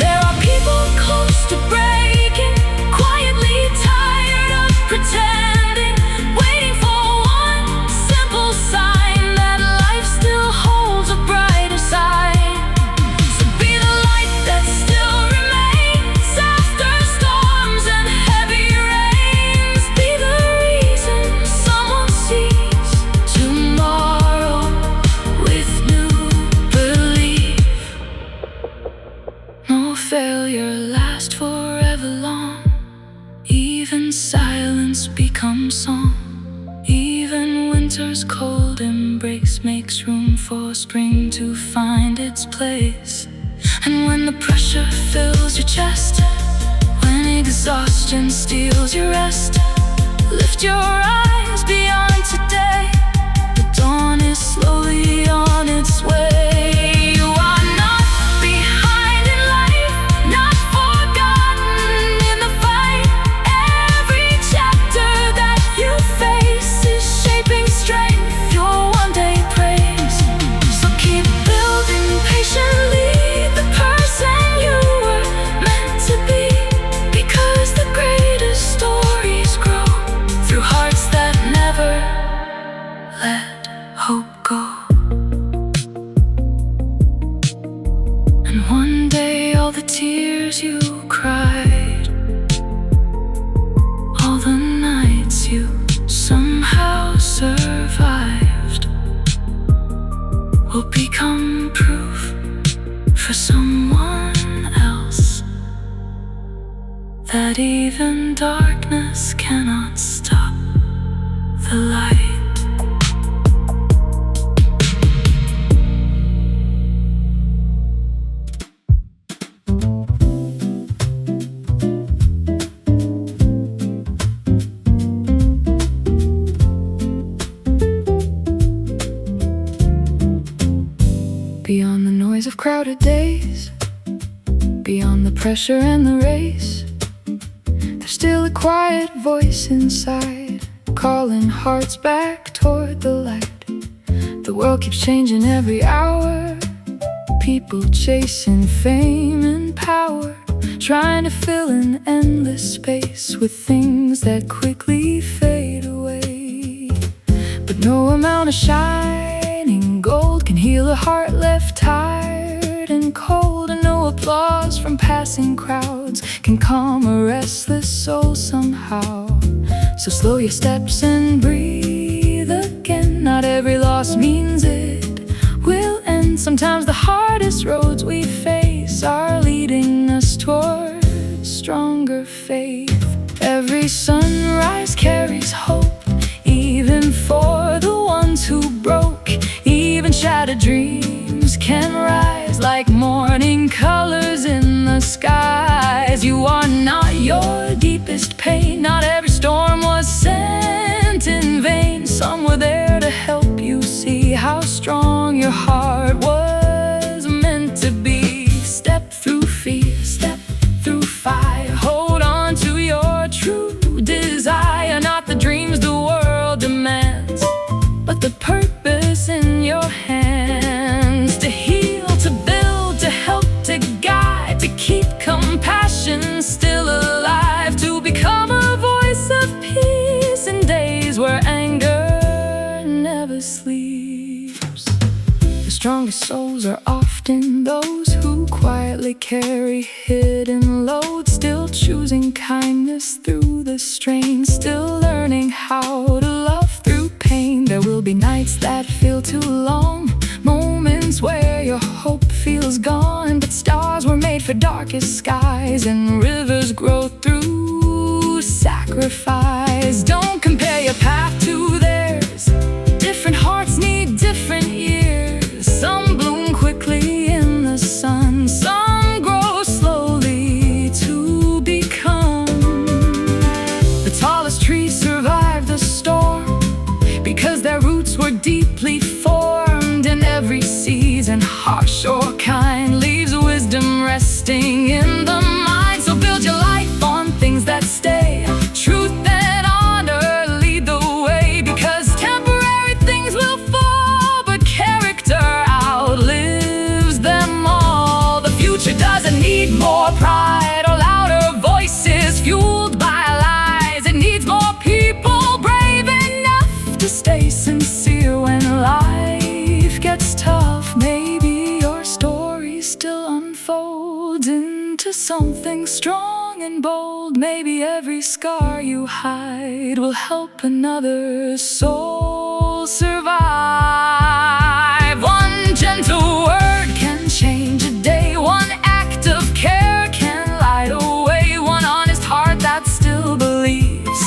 Speaker 1: There are people close to breaking, quietly tired of pretending, waiting for one simple sign that life still holds a brighter side. So be the light that still remains after storms and heavy rains. Be the reason someone sees tomorrow with new belief. No failure lasts forever long. Even silence becomes song. Even winter's cold embrace makes room for spring to find its place. And when the pressure fills your chest, when exhaustion steals your rest, lift your eyes beyond today. The dawn is slowly on its way. You are not behind in life, not forgotten in the fight. Every chapter that you face is shaping strength you'll one day praise. So keep building patiently the person you were meant to be, because the greatest stories grow through hearts that One day all the tears you cried, all the nights you somehow survived, will become proof for someone else that even darkness cannot stop the light. Beyond the noise of crowded days, beyond the pressure and the race, there's still a quiet voice inside, calling hearts back toward the light. The world keeps changing every hour, people chasing fame and power, trying to fill an endless space with things that quickly fade away. But no amount of shining gold can heal a heart left tired and cold, and no applause from passing crowds can calm a restless soul somehow. So slow your steps and breathe again. Not every loss means it will end. Sometimes the hardest roads we face are leading us toward stronger faith. Every sunrise carries hope, even for the ones who broke. Even shattered dreams can rise like morning colors in the skies. You are not your deepest pain. Not every storm was sent in vain. Some were there to help you see how strong your heart was meant to be. Step through fear, step through fire, hold on to your true desire. Not the dreams the world demands, but the purpose in your hands. To heal, to build, to help, to guide, to keep compassion still alive, to become a voice of peace in days where anger never sleeps. The strongest souls are often those who quietly carry hidden loads, still choosing kindness through the strain, still learning how to love through pain. There will be nights that feel too long, moments where your hope feels gone, but stars were made for darkest skies, and rivers grow through sacrifice. Don't compare your path to theirs. Different hearts need different years. Some bloom quickly in the sun, some grow slowly to become. The tallest trees survive the storm because their roots were deeply formed. In every season, harsh or kind, leaves wisdom resting in the mind. So build your life on things that stay. Truth and honor lead the way, because temporary things will fall, but character outlives them all. The future doesn't need more pride or louder voices fueled by lies. It needs more people brave enough to stay sincere when life gets tough. Maybe your story still unfolds into something strong and bold. Maybe every scar you hide will help another soul survive. One gentle word can change a day. One act of care can light a way. One honest heart that still believes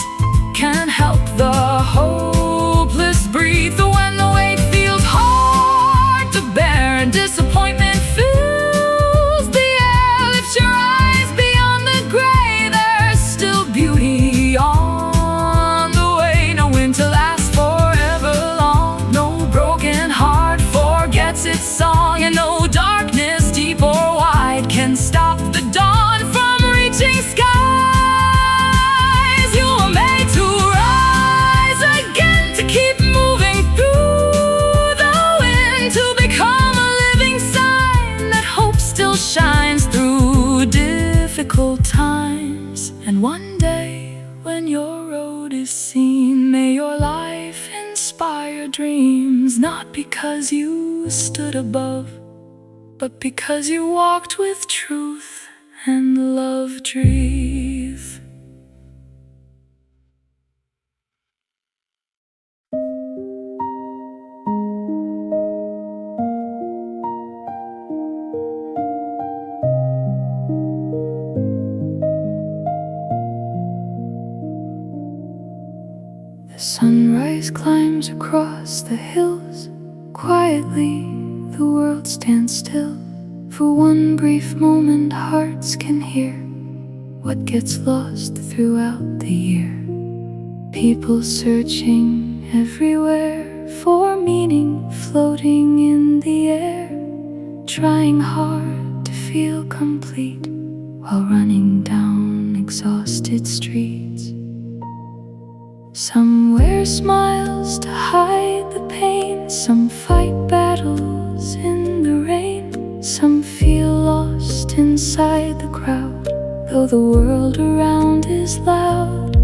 Speaker 1: can help the hopeless breathe. When the weight feels hard to bear and disappointment fills the air, lift your eyes beyond the gray. There's still beauty on the way. No winter lasts forever long. No broken heart forgets its song, and no darkness, deep or wide, can stop the dawn from reaching skies. You were made to rise again, to keep moving through the wind, to become a living sign that hope still shines through difficult times. And one day, when your road is seen, may your life inspire dreams, not because you stood above, but because you walked with truth and love drive. The sunrise climbs across the hills. Quietly, the world stands still. For one brief moment, hearts can hear what gets lost throughout the year. People searching everywhere for meaning, floating in the air, trying hard to feel complete while running down exhausted streets. Some wear smiles to hide the pain, some fight battles in the rain, some feel lost inside the crowd, though the world around is loud.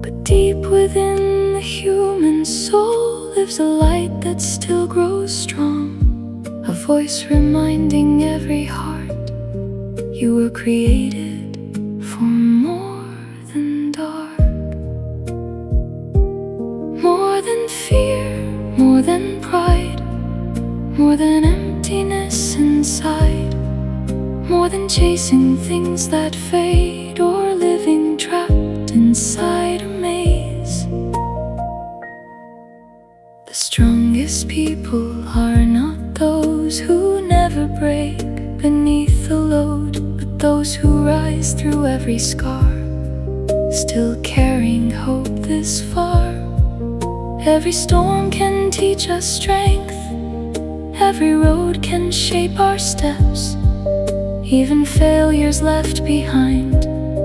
Speaker 1: But deep within the human soul lives a light that still grows strong, a voice reminding every heart you were created for more than dark. More than fear, more than pride, more than emptiness inside, more than chasing things that fade or living trapped inside a maze. The strongest people are not those who never break beneath the load, but those who rise through every scar, still carrying hope this far. Every storm can teach us strength, every road can shape our steps. Even failures left behind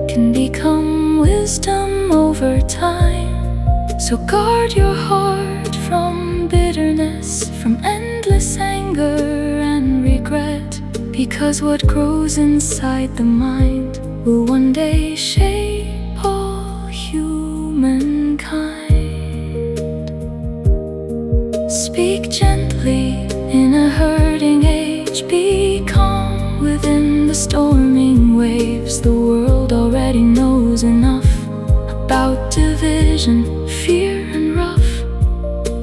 Speaker 1: can become wisdom over time. So guard your heart from bitterness, from endless anger and regret, because what grows inside the mind will one day shape all humankind. Speak gently in a hurting age, be calm within the storming waves. The world already knows enough about division, fear and rough.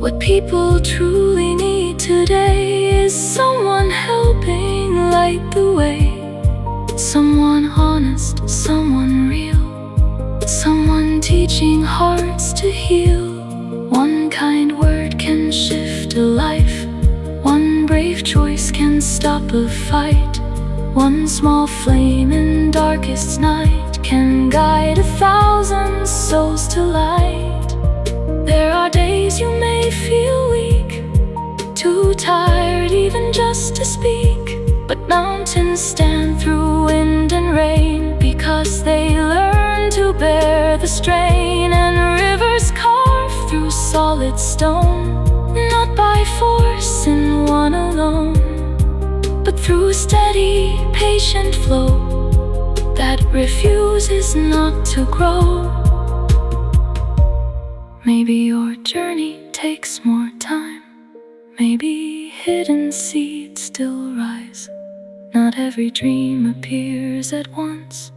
Speaker 1: What people truly need today is someone helping light the way, someone honest, someone real, someone teaching hearts to heal. One kind word can shift a life, one brave choice can stop a fight, one small flame in darkest night can guide 1,000 souls to light. There are days you may feel weak, too tired even just to speak, but mountains stand through wind and rain because they learn to bear the strain, and rivers carve through solid stone, not by force in one alone, but through steady, patient flow that refuses not to grow. Maybe your journey takes more time, maybe hidden seeds still rise. Not every dream appears at once,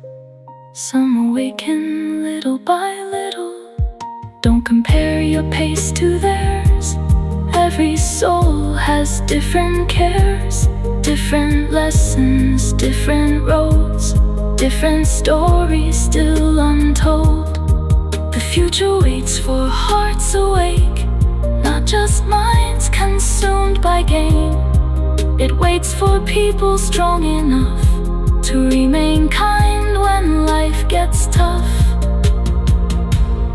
Speaker 1: some awaken little by little. Don't compare your pace to theirs. Every soul has different cares, different lessons, different roads, different stories still untold. The future waits for hearts awake, not just minds consumed by gain. It waits for people strong enough to remain kind when life gets tough.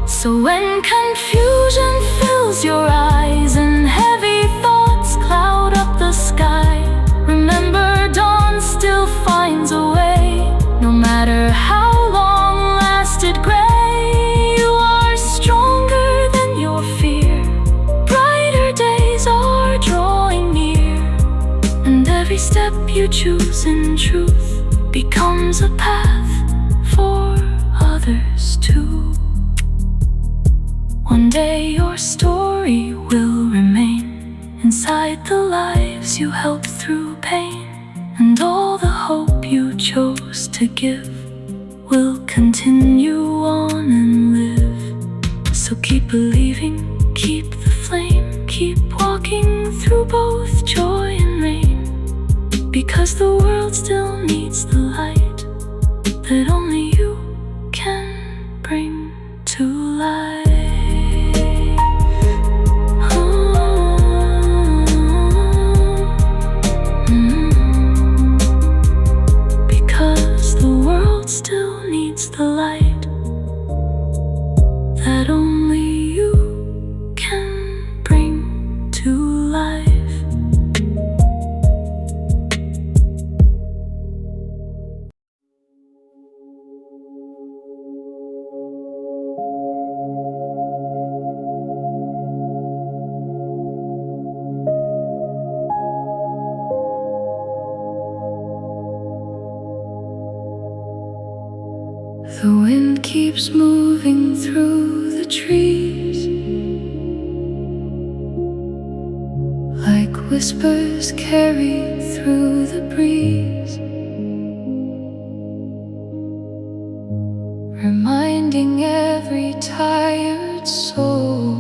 Speaker 1: So when confusion fills your eyes and heavy thoughts cloud up the sky, remember dawn still finds a way. No matter how long lasted gray, you are stronger than your fear. Brighter days are drawing near, and every step you choose in truth becomes a path for others too. One day your story will remain inside the lives you helped through pain. And all the hope you chose to give will continue on and live. So keep believing, keep the flame, keep walking through both joy and rain, because the world still needs the light that only you can bring to life. Because the world still needs the light that only you can bring to life. The wind keeps moving through the trees, like whispers carried through the breeze, reminding every tired soul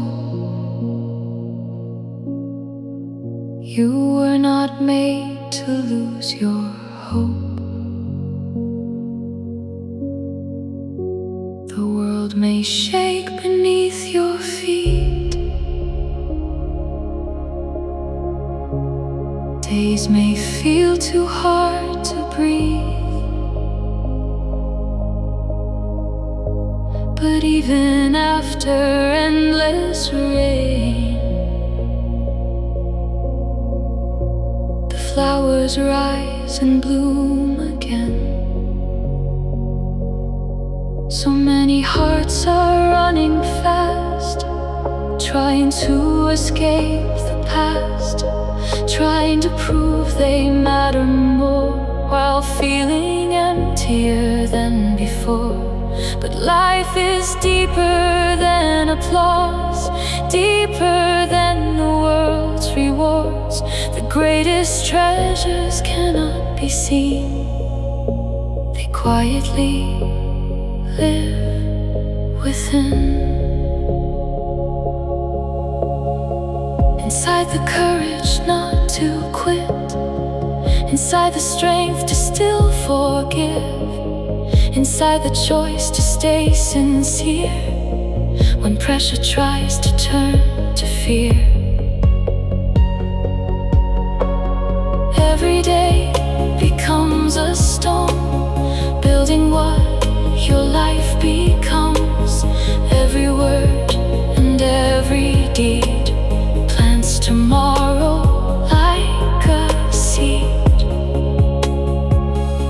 Speaker 1: you were not made to lose your hope. The world may shake beneath your feet, days may feel too hard to breathe, but even after endless rain, the flowers rise and bloom again. So many hearts are running fast, trying to escape the past, trying to prove they matter more, while feeling emptier than before. But life is deeper than applause, deeper than the world's rewards. The greatest treasures cannot be seen, they quietly live within. Inside the courage not to quit, inside the strength to still forgive, inside the choice to stay sincere when pressure tries to turn to fear. Every day becomes a stone, building what your life becomes. Every word and every deed plants tomorrow like a seed.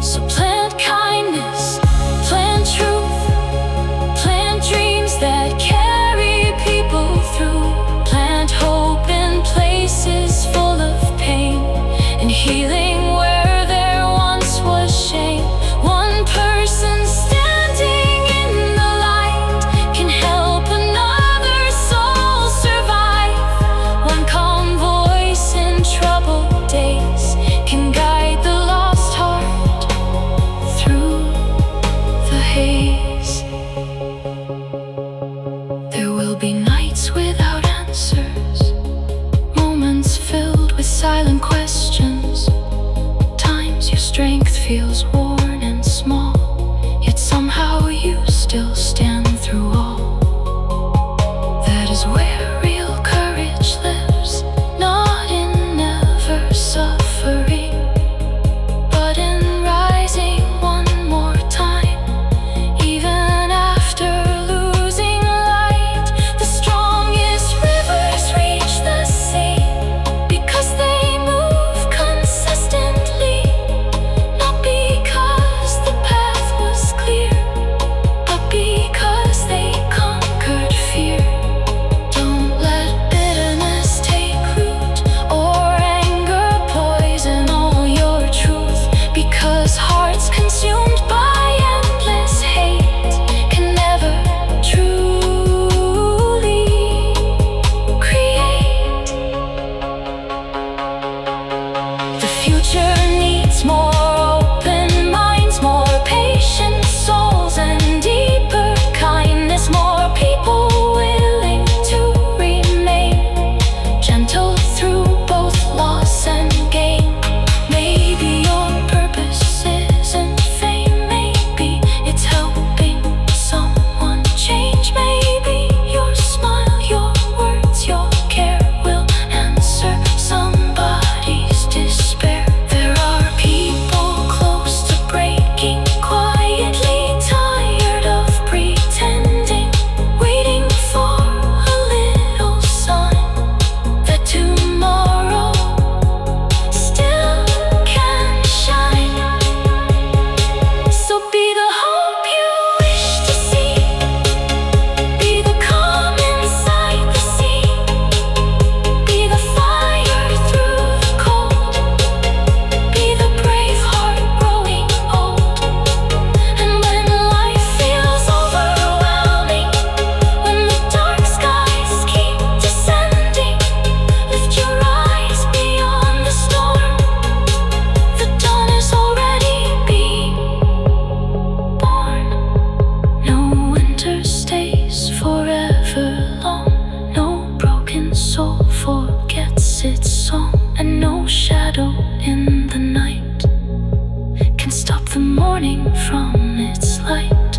Speaker 1: So plant kindness, plant truth, plant dreams that carry people through, plant hope morning from its light.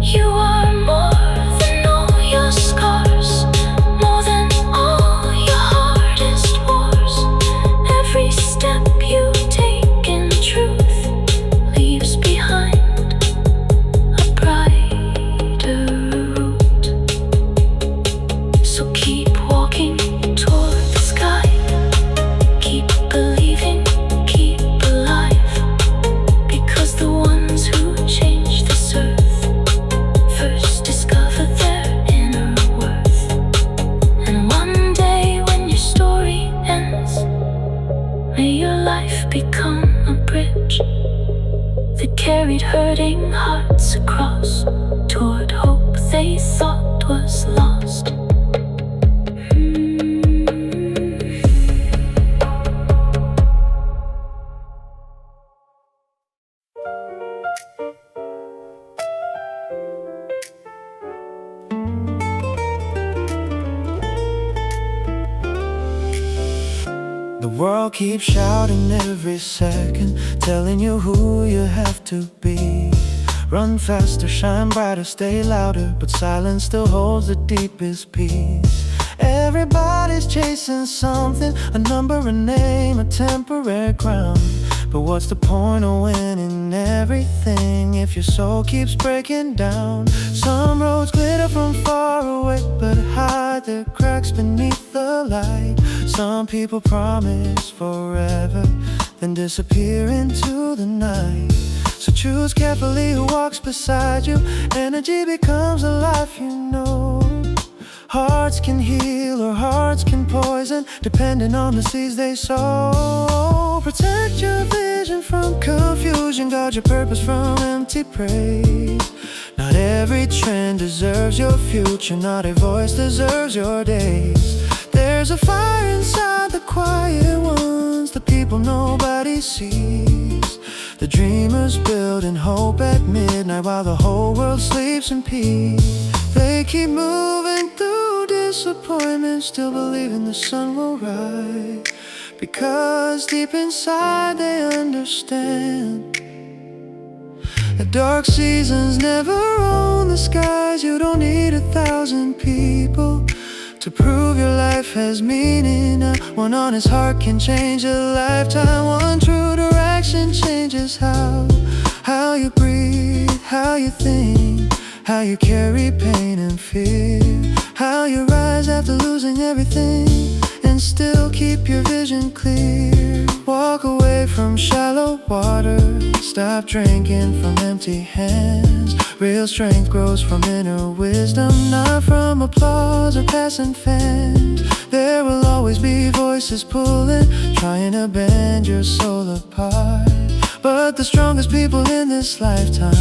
Speaker 1: You are more than all your scars, more than all your hardest wars. Every step you take in truth leaves behind a brighter route. So keep walking toward the sky, keep believing, keep alive, because the ones who change this earth first discover their inner worth. And one day when your story ends, may your life become a bridge that carried hurting hearts across toward hope they thought was lost.
Speaker 2: The world keeps shouting every second, telling you who you have to be. Run faster, shine brighter, stay louder, but silence still holds the deepest peace. Everybody's chasing something, a number, a name, a temporary crown. But what's the point of winning everything if your soul keeps breaking down? Some roads glitter from far away, but hide their cracks beneath the light. Some people promise forever, then disappear into the night. So choose carefully who walks beside you. Energy becomes a life you know. Hearts can heal or hearts can poison, depending on the seeds they sow. Protect your vision from confusion, guard your purpose from empty praise. Not every trend deserves your future, not a voice deserves your days. There's a fire inside the quiet ones, the people nobody sees. The dreamers building hope at midnight while the whole world sleeps in peace. They keep moving through disappointment, still believing the sun will rise, because deep inside they understand that dark seasons never own the skies. You don't need 1,000 people to prove your life has meaning. One honest heart can change a lifetime. One true direction changes how you breathe, how you think, how you carry pain and fear, how you rise after losing everything and still keep your vision clear. Walk away from shallow water, stop drinking from empty hands. Real strength grows from inner wisdom, not from applause or passing fans. There will always be voices pulling, trying to bend your soul apart. But the strongest people in this lifetime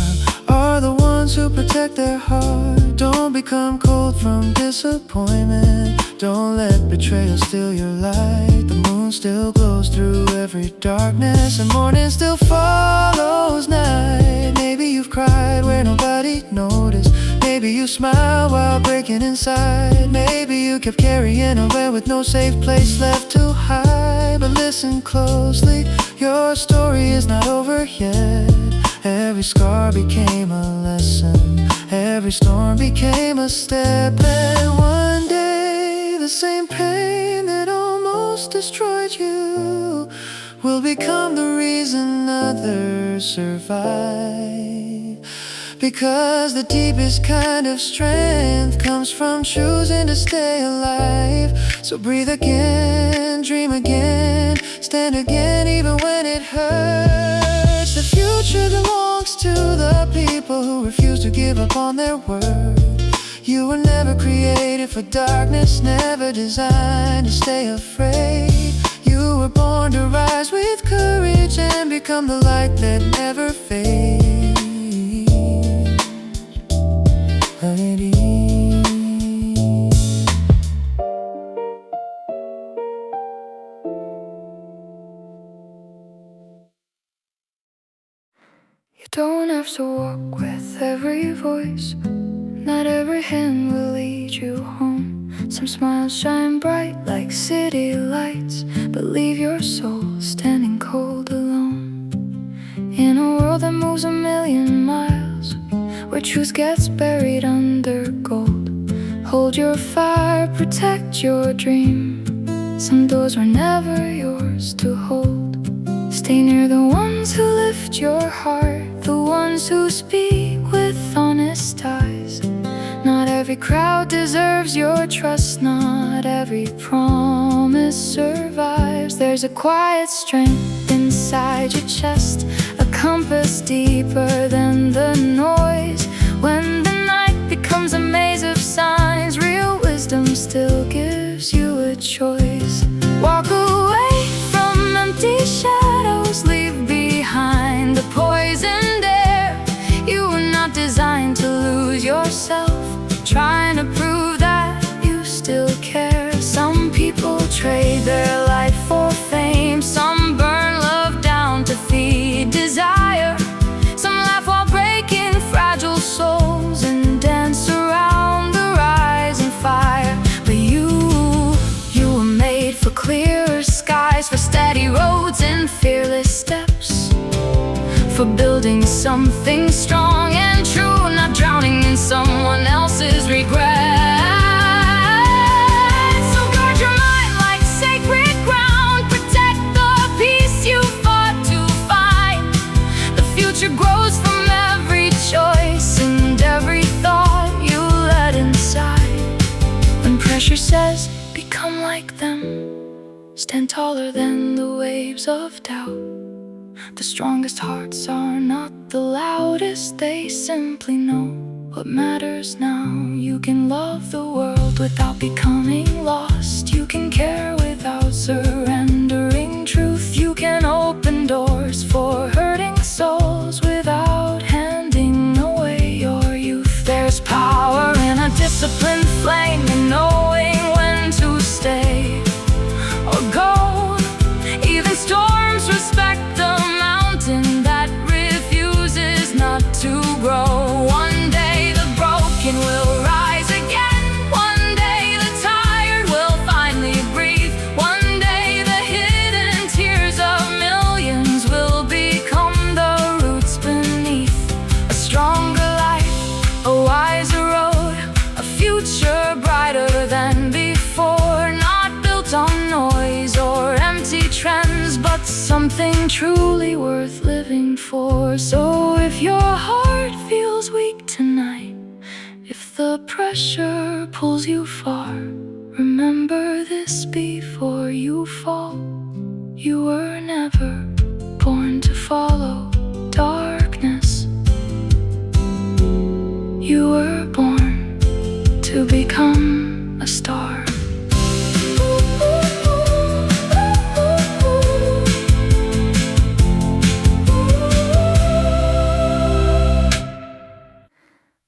Speaker 2: are the ones who protect their heart. Don't become cold from disappointment, don't let betrayal steal your light. The moon still glows through every darkness, and morning still follows night. Maybe you've cried where nobody noticed, maybe you smiled while breaking inside. Maybe you kept carrying away with no safe place left to hide. But listen closely, your story is not over yet. Every scar became a lesson, every storm became a step. And one day the same pain that almost destroyed you will become the reason others survive. Because the deepest kind of strength comes from choosing to stay alive. So breathe again, dream again, stand again even when it hurts. The future belongs to the people who refuse to give up on their word. You were never created for darkness, never designed to stay afraid. You were born to rise with courage and become the light that never fades.
Speaker 1: You don't have to walk with every voice, not every hand will lead you home. Some smiles shine bright like city lights, but leave your soul standing cold alone In a world that moves a million miles, where truth gets buried under gold, hold your fire, protect your dream. Some doors were never yours to hold. Stay near the ones who lift your heart, the ones who speak with honest eyes. Not every crowd deserves your trust, not every promise survives. There's a quiet strength inside your chest, a compass deeper than the noise. When the night becomes a maze of signs, real wisdom still gives you a choice. Walk away from empty shadows, leave behind the poisoned air. You were not designed to lose yourself, trying to prove that you still care. Some people trade their life for fame, some burn love down to feed desire. Some laugh while breaking fragile souls and dance around the rising fire. But you were made for clearer skies, for steady roads and fearless steps, for building something strong and true, not drowning in someone else's regret. So guard your mind like sacred ground, protect the peace you fought to find. The future grows from every choice and every thought you let inside. When pressure says, become like them, stand taller than the waves of doubt. The strongest hearts are not the loudest, they simply know what matters now. You can love the world without becoming lost. You can care without surrendering truth. You can open doors for hurting souls without handing away your youth. There's power in a disciplined flame, and knowing when to stay or go. Even storms respect the mountain that refuses not to grow. One day the broken will rise again. One day the tired will finally breathe. One day the hidden tears of millions will become the roots beneath. A stronger life, a wiser road, a future brighter than before. Not built on noise or empty trends, but something truly worth living for. So if your heart feels weak tonight, if the pressure pulls you far, remember this before you fall. You were never born to follow darkness. You were born to become a star.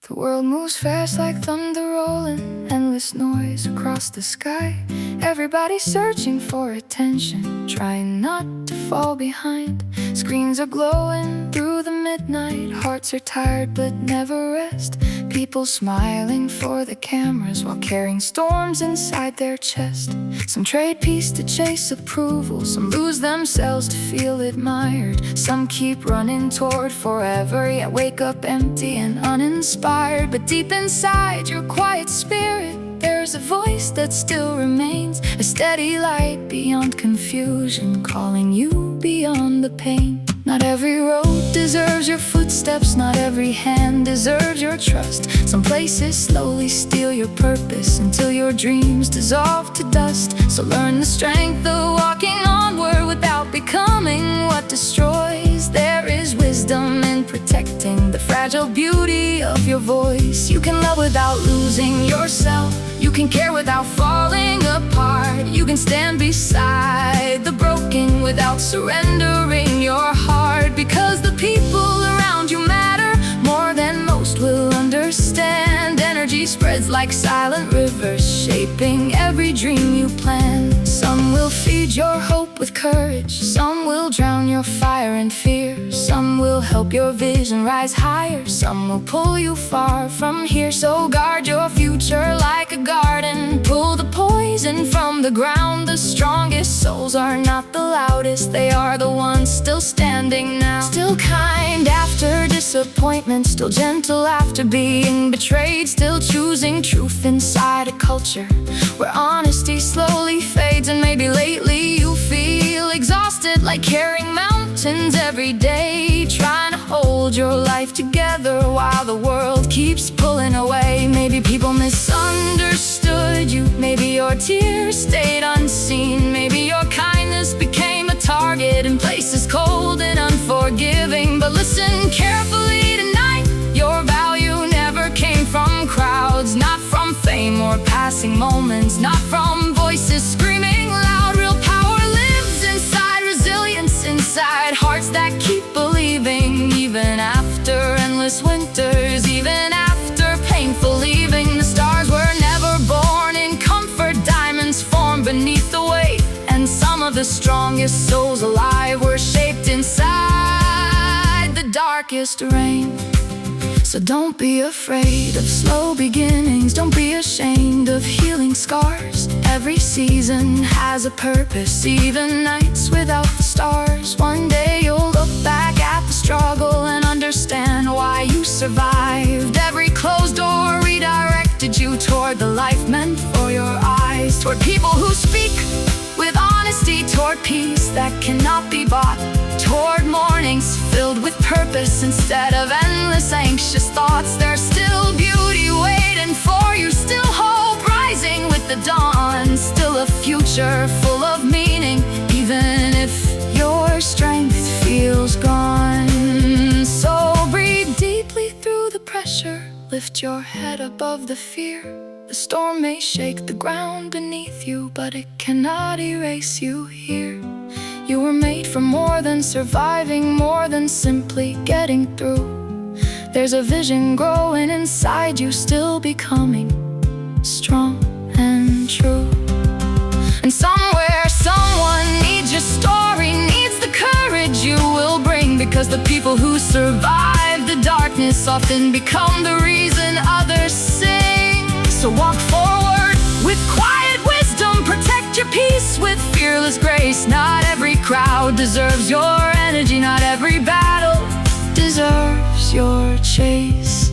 Speaker 1: The world moves fast like thunder rolling, endless noise across the sky. Everybody's searching for attention, trying not to fall behind. Screens are glowing through the midnight, hearts are tired but never rest. People smiling for the cameras while carrying storms inside their chest. Some trade peace to chase approval, some lose themselves to feel admired. Some keep running toward forever, yet wake up empty and uninspired. But deep inside your quiet spirit, there's a voice that still remains, a steady light beyond confusion, calling you beyond the pain. Not every road deserves your footsteps, not every hand deserves your trust. Some places slowly steal your purpose until your dreams dissolve to dust. So learn the strength of walking onward without becoming what destroys. There is wisdom in protecting the fragile beauty of your voice. You can love without losing yourself. You can care without falling apart. You can stand beside the broken without surrendering your heart. Because the people around you matter more than most will understand. Energy spreads like silent rivers, shaping every dream you plan. Some will feed your hope with courage, some will drown your fire and fear. Some will help your vision rise higher, some will pull you far from here. So guard your future like a garden, pull the poison from the ground. The strongest souls are not the loudest, they are the ones still standing now. Still kind after disappointment, still gentle after being betrayed. Still choosing truth inside a culture where honesty slowly fades. And maybe lately you feel exhausted, like carrying mountains every day, trying to hold your life together while the world keeps pulling away. Maybe people misunderstood you, maybe your tears stayed unseen. Maybe your kindness became a target in places cold and unforgiving. But listen carefully tonight, your value never came from crowds, not from fame or passing moments, not from voices screaming loud. Real power lives inside resilience, inside hearts that keep believing. Even after endless winters, even after painful leaving. The stars were never born in comfort, diamonds form beneath the weight. And some of the strongest souls alive were shaped inside the darkest rain. So don't be afraid of slow beginnings, don't be ashamed of healing scars. Every season has a purpose, even nights without the stars. One day you'll look back at the struggle and understand why you survived. Every closed door redirected you toward the life meant for your eyes, toward people who speak with honesty, toward peace that cannot be bought, toward mornings filled with purpose instead of endless anxious thoughts. There's still beauty waiting for you, still hope rising with the dawn, still a future full of meaning, even if your strength feels gone. So breathe deeply through the pressure, lift your head above the fear. The storm may shake the ground beneath you, but it cannot erase you here. You were made for more than surviving, more than simply getting through. There's a vision growing inside you, still becoming strong and true. And somewhere someone needs your story, needs the courage you will bring. Because the people who survive the darkness often become the reason others sing. So walk forward with quiet wisdom, protect your peace with fearless grace. Not every crowd deserves your energy, not every battle deserves your chase.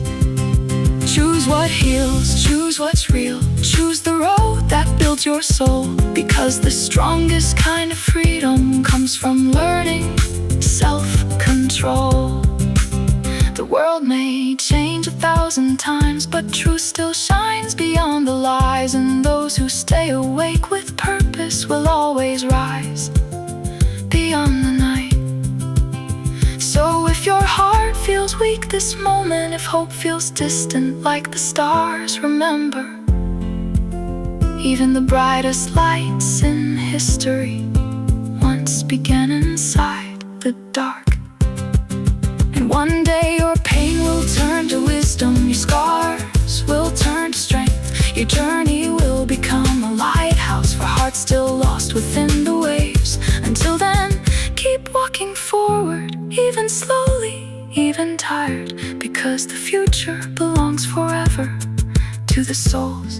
Speaker 1: Choose what heals, choose what's real, choose the road that builds your soul. Because the strongest kind of freedom comes from learning self-control. The world may change 1,000 times, but truth still shines beyond the lies. And those who stay awake with purpose will always rise beyond the night. So if your heart feels weak this moment, if hope feels distant like the stars, remember, even the brightest lights in history once began inside the dark. And one day your pain will turn to wisdom, your scars will turn to strength. Your journey will become a lighthouse for hearts still lost within the waves. Until then, keep walking forward, even slowly, even tired. Because the future belongs forever to the souls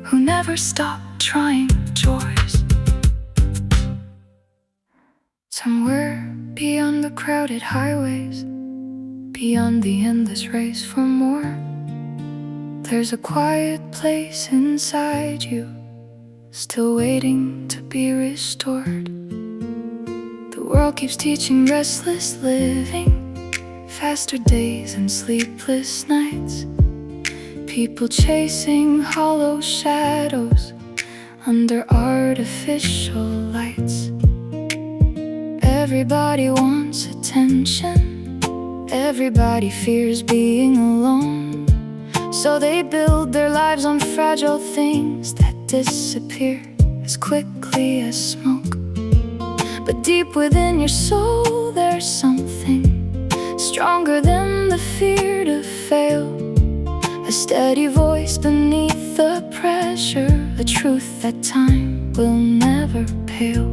Speaker 1: who never stop trying joys. Somewhere beyond the crowded highways, beyond the endless race for more, there's a quiet place inside you, still waiting to be restored. The world keeps teaching restless living, faster days and sleepless nights. People chasing hollow shadows under artificial lights. Everybody wants attention, everybody fears being alone. So they build their lives on fragile things that disappear as quickly as smoke. But deep within your soul there's something stronger than the fear to fail. A steady voice beneath the pressure, a truth that time will never pale.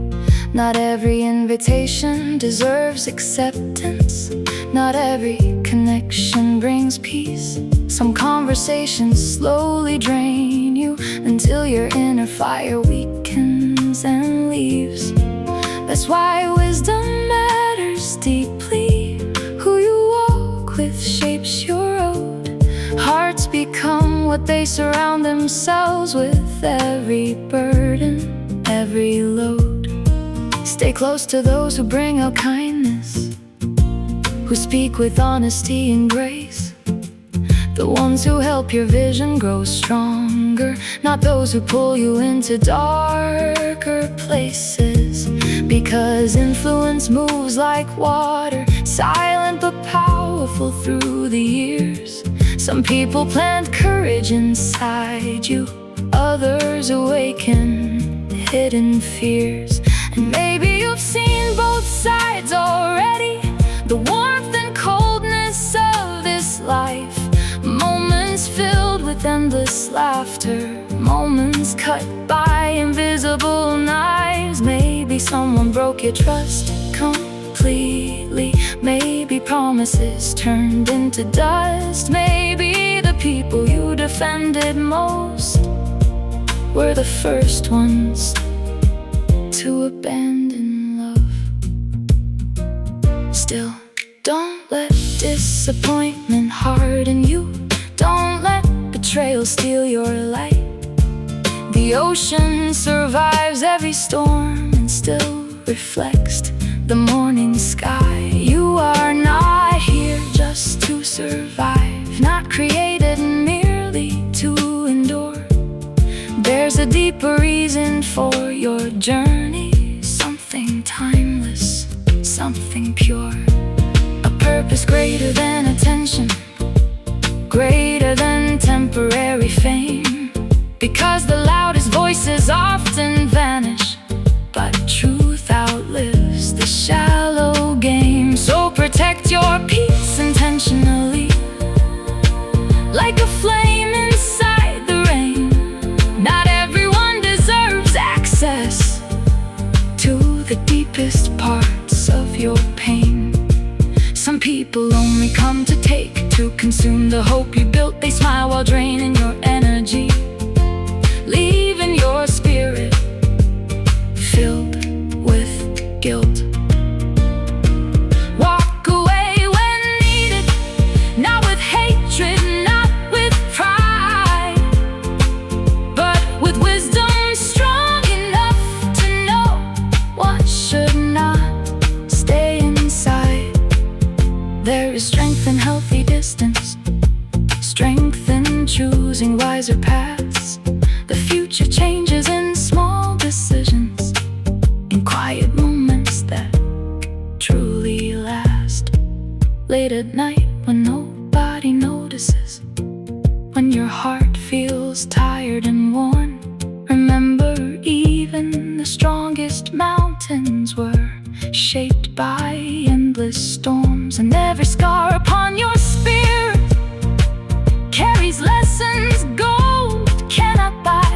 Speaker 1: Not every invitation deserves acceptance. Not every connection brings peace. Some conversations slowly drain you until your inner fire weakens and leaves. That's why wisdom matters deeply. Who you walk with shapes your road. Hearts become what they surround themselves with. Every burden, every load. Stay close to those who bring out kindness, who speak with honesty and grace. The ones who help your vision grow stronger, not those who pull you into darker places. Because influence moves like water, silent but powerful through the years. Some people plant courage inside you, others awaken hidden fears. And maybe you've seen both sides already, the warmth and coldness of this life. Moments filled with endless laughter, moments cut by invisible knives. Maybe someone broke your trust completely. Maybe promises turned into dust. Maybe the people you defended most were the first ones to abandon love. Still, don't let disappointment harden you. Don't let betrayal steal your light. The ocean survives every storm and still reflects the morning sky. You are not here just to survive, not created merely to endure. There's a deeper reason for your journey, something timeless, something pure. A purpose greater than attention, greater than temporary fame. Because the loudest voices often vanish, but truth outlives the shallow game. So protect your peace intentionally, like a flame inside the rain. Not everyone deserves access to the deepest parts of your pain. Some people only come to take, to consume the hope you built. They smile while draining your energy, leaving your spirit filled with guilt. Walk away when needed, not with hatred, not with pride, but with wisdom strong enough to know what should not stay inside. There is strength in healthy distance, strength in choosing wiser paths. The future changes in small decisions, in quiet moments that truly last. Late at night when nobody notices, when your heart feels tired and worn, remember even the strongest mountains were shaped by endless storms. And every scar upon your spirit carries lessons gold cannot buy.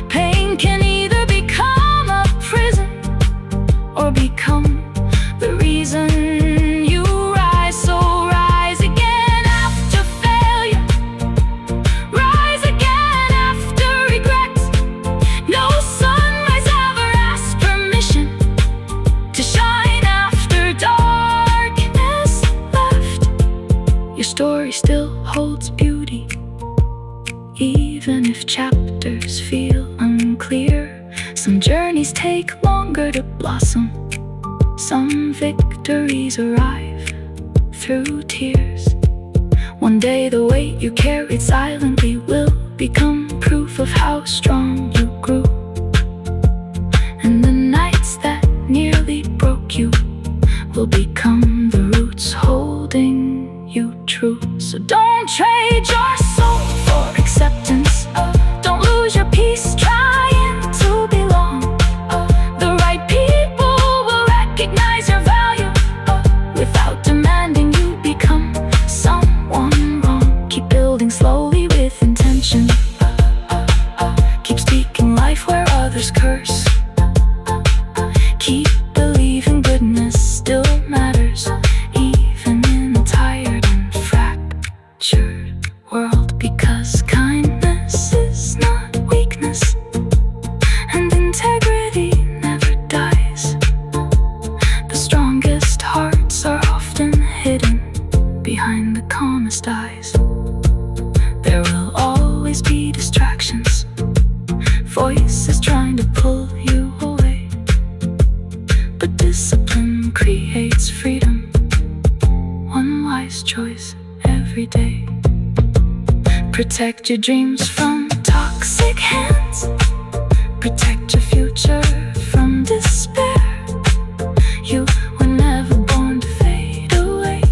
Speaker 1: Pain can either become a prison or become the reason you rise. So rise again after failure, rise again after regret. No sunrise ever asks permission to shine after darkness left. Your story still holds beauty, even if chapters feel unclear. Some journeys take longer to blossom, some victories arrive through tears. One day the weight you carried silently will become proof of how strong you grew. And the nights that nearly broke you will become the roots holding you true. So don't trade your soul for acceptance. Don't lose your peace trying to belong. The right people will recognize your value without demanding you become someone wrong. Keep building slowly with intention. Keep speaking life where others behind the calmest eyes. There will always be distractions, voices trying to pull you away. But discipline creates freedom, one wise choice every day. Protect your dreams from toxic hands, protect your future from despair. You were never born to fade away.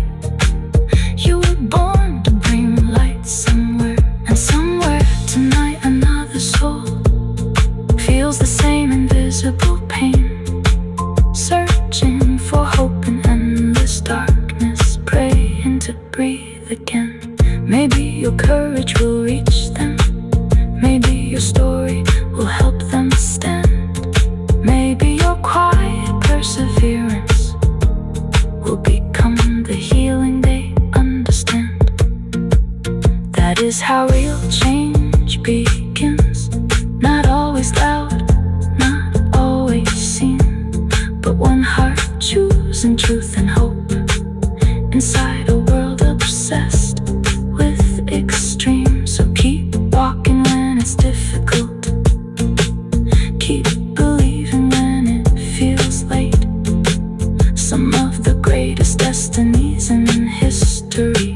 Speaker 1: You were born to bring light somewhere. And somewhere tonight another soul feels the same invisible pain, searching for hope in endless darkness, praying to breathe again. Maybe your courage will reach them, maybe your story will help them stand. Maybe your quiet perseverance will become the healing they understand. That is how real change begins. Not always loud, not always seen, but one heart choosing truth and hope inside a world obsessed with extreme. So keep walking when it's difficult, keep believing when it feels late. Some of the greatest destinies in history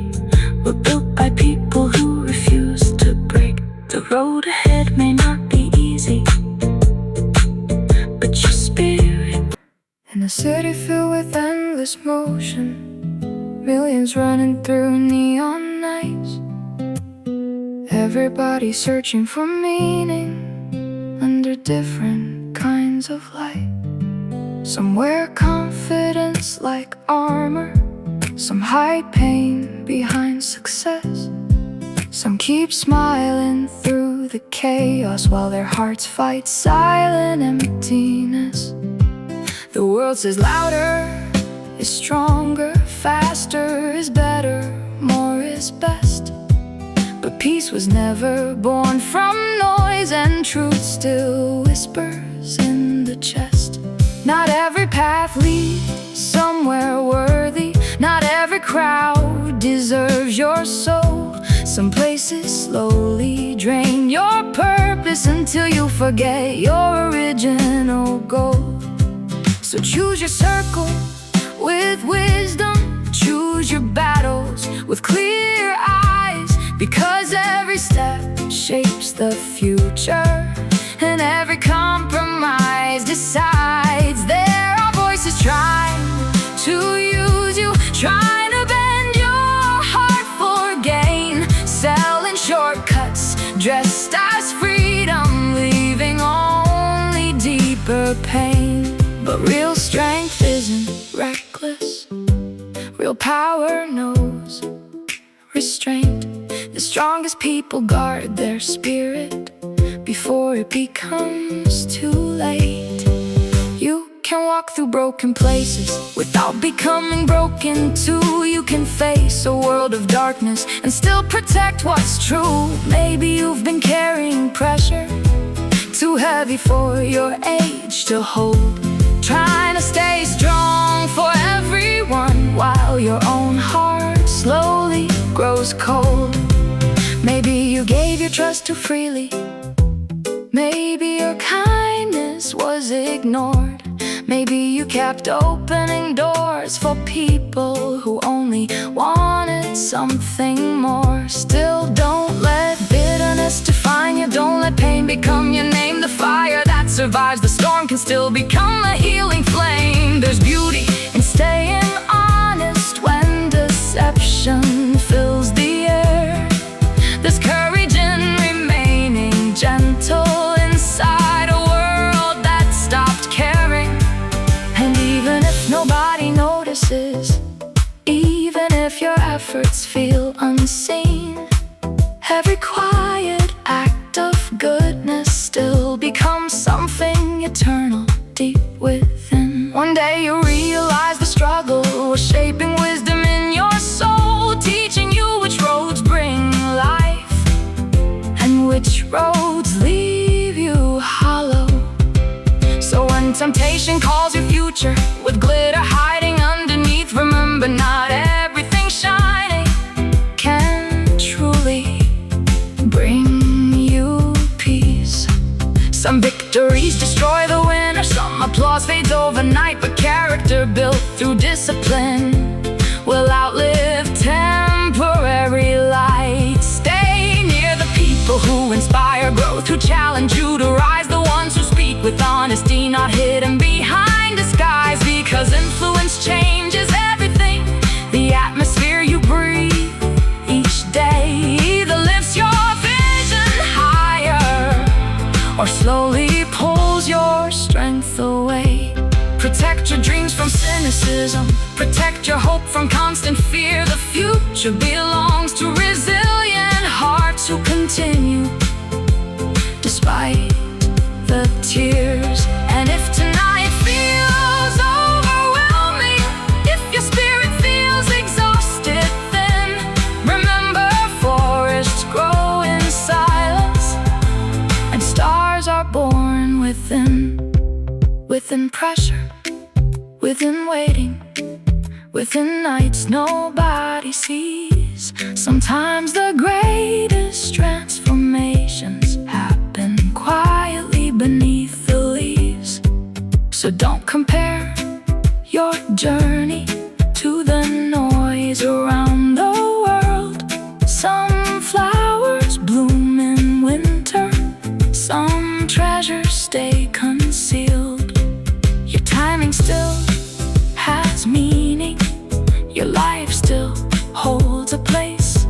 Speaker 1: were built by people who refused to break. The road ahead may not be easy, but your spirit. In a city filled with endless motion, millions running through neon nights, everybody searching for meaning under different kinds of light. Some wear confidence like armor, some hide pain behind success. Some keep smiling through the chaos while their hearts fight silent emptiness. The world says louder is stronger, faster is better, more is best. But peace was never born from noise, and truth still whispers in the chest. Not every path leads somewhere worthy, not every crowd deserves your soul. Some places slowly drain your purpose until you forget your original goal. So choose your circle with wisdom, choose your battles with clear eyes, because every step shapes the future, and every compromise decides. There are voices trying to use you, trying to bend your heart for gain, selling shortcuts dressed as freedom, leaving only deeper pain. But real strength isn't reckless, real power knows restraint. The strongest people guard their spirit before it becomes too late. You can walk through broken places without becoming broken too. You can face a world of darkness and still protect what's true. Maybe you've been carrying pressure too heavy for your age to hold, trying to stay strong for everyone while your own heart slowly grows cold. Maybe you gave your trust too freely, maybe your kindness was ignored. Maybe you kept opening doors for people who only wanted something more. Still, don't let bitterness define you, don't let pain become your name. The fire that survives the storm can still become a healing flame. There's beauty in staying honest when deception fills the air. There's courage in remaining gentle inside a world that stopped caring. And even if nobody notices, even if your efforts feel unseen, every quiet act of goodness still becomes something eternal deep within. One day you'll realize the struggle was shaping wisdom in your soul, teaching you which roads bring life and which roads leave you hollow. So when temptation calls your future with glitter hiding underneath, remember not everything shining applause fades overnight, but character built through discipline will outlive temporary light. Stay near the people who inspire growth, who challenge you to rise, the ones who speak with honesty, not hidden behind disguise. Because influence changes everything. The atmosphere you breathe each day either lifts your vision higher or slowly pulls your strength away. Protect your dreams from cynicism, protect your hope from constant fear. The future belongs to resilient hearts who continue despite the tears. And if tonight feels overwhelming, if your spirit feels exhausted, then remember forests grow in silence and stars are born within pressure, within waiting, within nights nobody sees. Sometimes the greatest transformations happen quietly beneath the leaves. So don't compare your journey to the noise around the world. Some flowers bloom in winter, some treasures stay concealed. Your timing still has meaning, your life still holds a place,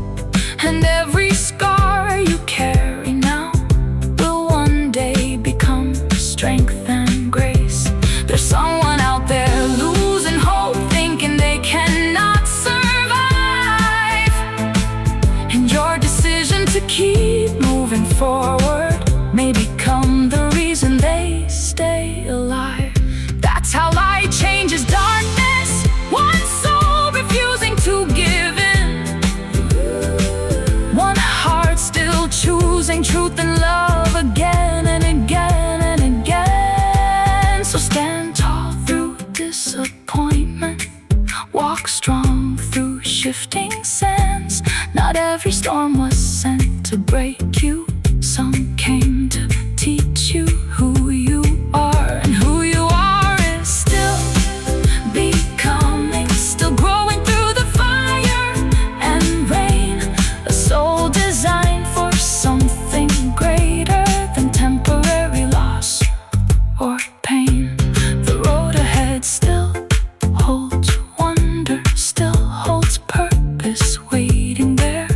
Speaker 1: and every scar you carry now will one day become strength and grace. There's someone out there losing hope, thinking they cannot survive, and your decision to keep moving forward may become the reason they stay alive. That's how light changes darkness, one soul refusing to give in, one heart still choosing truth and love again and again and again. So stand tall through disappointment, walk strong through shifting sands. Not every storm was sent to break you, some came to teach you who you are. And who you are is still becoming, still growing through the fire and rain. A soul designed for something greater than temporary loss or pain. The road ahead still holds wonder, still holds purpose waiting there.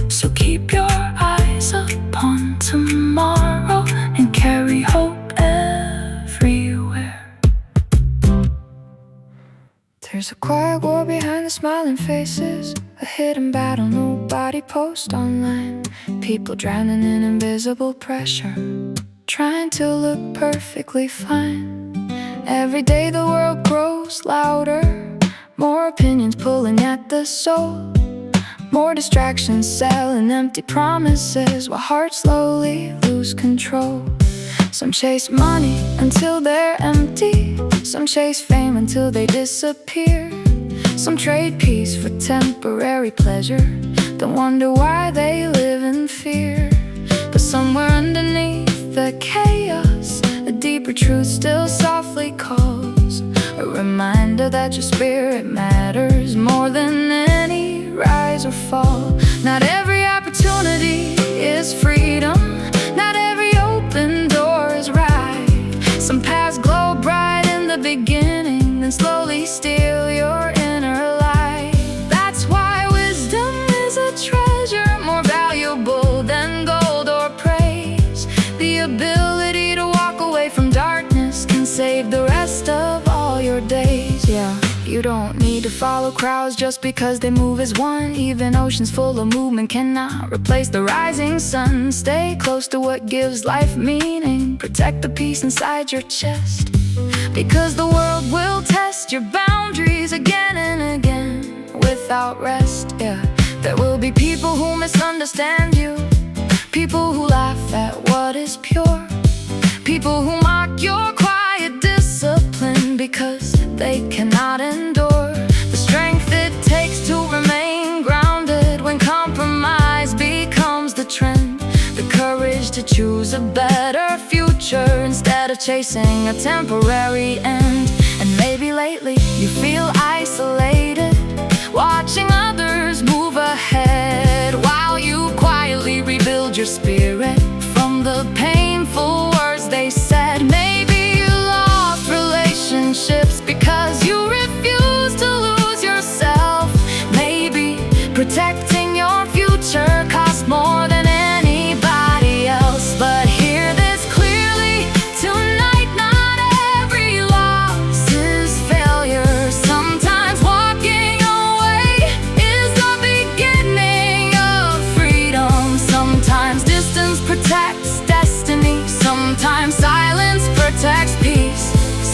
Speaker 1: So keep your eyes upon tomorrow and carry hope everywhere. There's a quiet war behind the smiling faces, a hidden battle nobody posts online. People drowning in invisible pressure, trying to look perfectly fine. Every day the world grows louder, more opinions pulling at the soul, more distractions selling empty promises, while hearts slowly lose control. Some chase money until they're empty, some chase fame until they disappear. Some trade peace for temporary pleasure, then wonder why they live in fear. But somewhere underneath the chaos, a deeper truth still softly calls, a reminder that your spirit matters more than any rise or fall. Not every opportunity is freedom, not every open door is right. Some paths glow bright in the beginning, then slowly steal your inner light. That's why wisdom is a treasure more valuable than gold or praise. The ability to walk away from darkness can save the rest of all your days. Yeah, you don't need to follow crowds just because they move as one. Even oceans full of movement cannot replace the rising sun. Stay close to what gives life meaning, protect the peace inside your chest, because the world will test your boundaries again and again without rest. Yeah, there will be people who misunderstand you, people who laugh at what is pure, people who mock your quiet discipline because they cannot endure the strength it takes to remain grounded when compromise becomes the trend. The courage to choose a better future instead of chasing a temporary end. And maybe lately you feel isolated, watching others move ahead while you quietly rebuild your spirit from the painful words they said. Maybe you lost relationships because you refuse to lose yourself. Maybe protecting your future costs more than anybody else. But hear this clearly tonight, not every loss is failure. Sometimes walking away is the beginning of freedom. Sometimes distance protects destiny. Sometimes silence protects peace.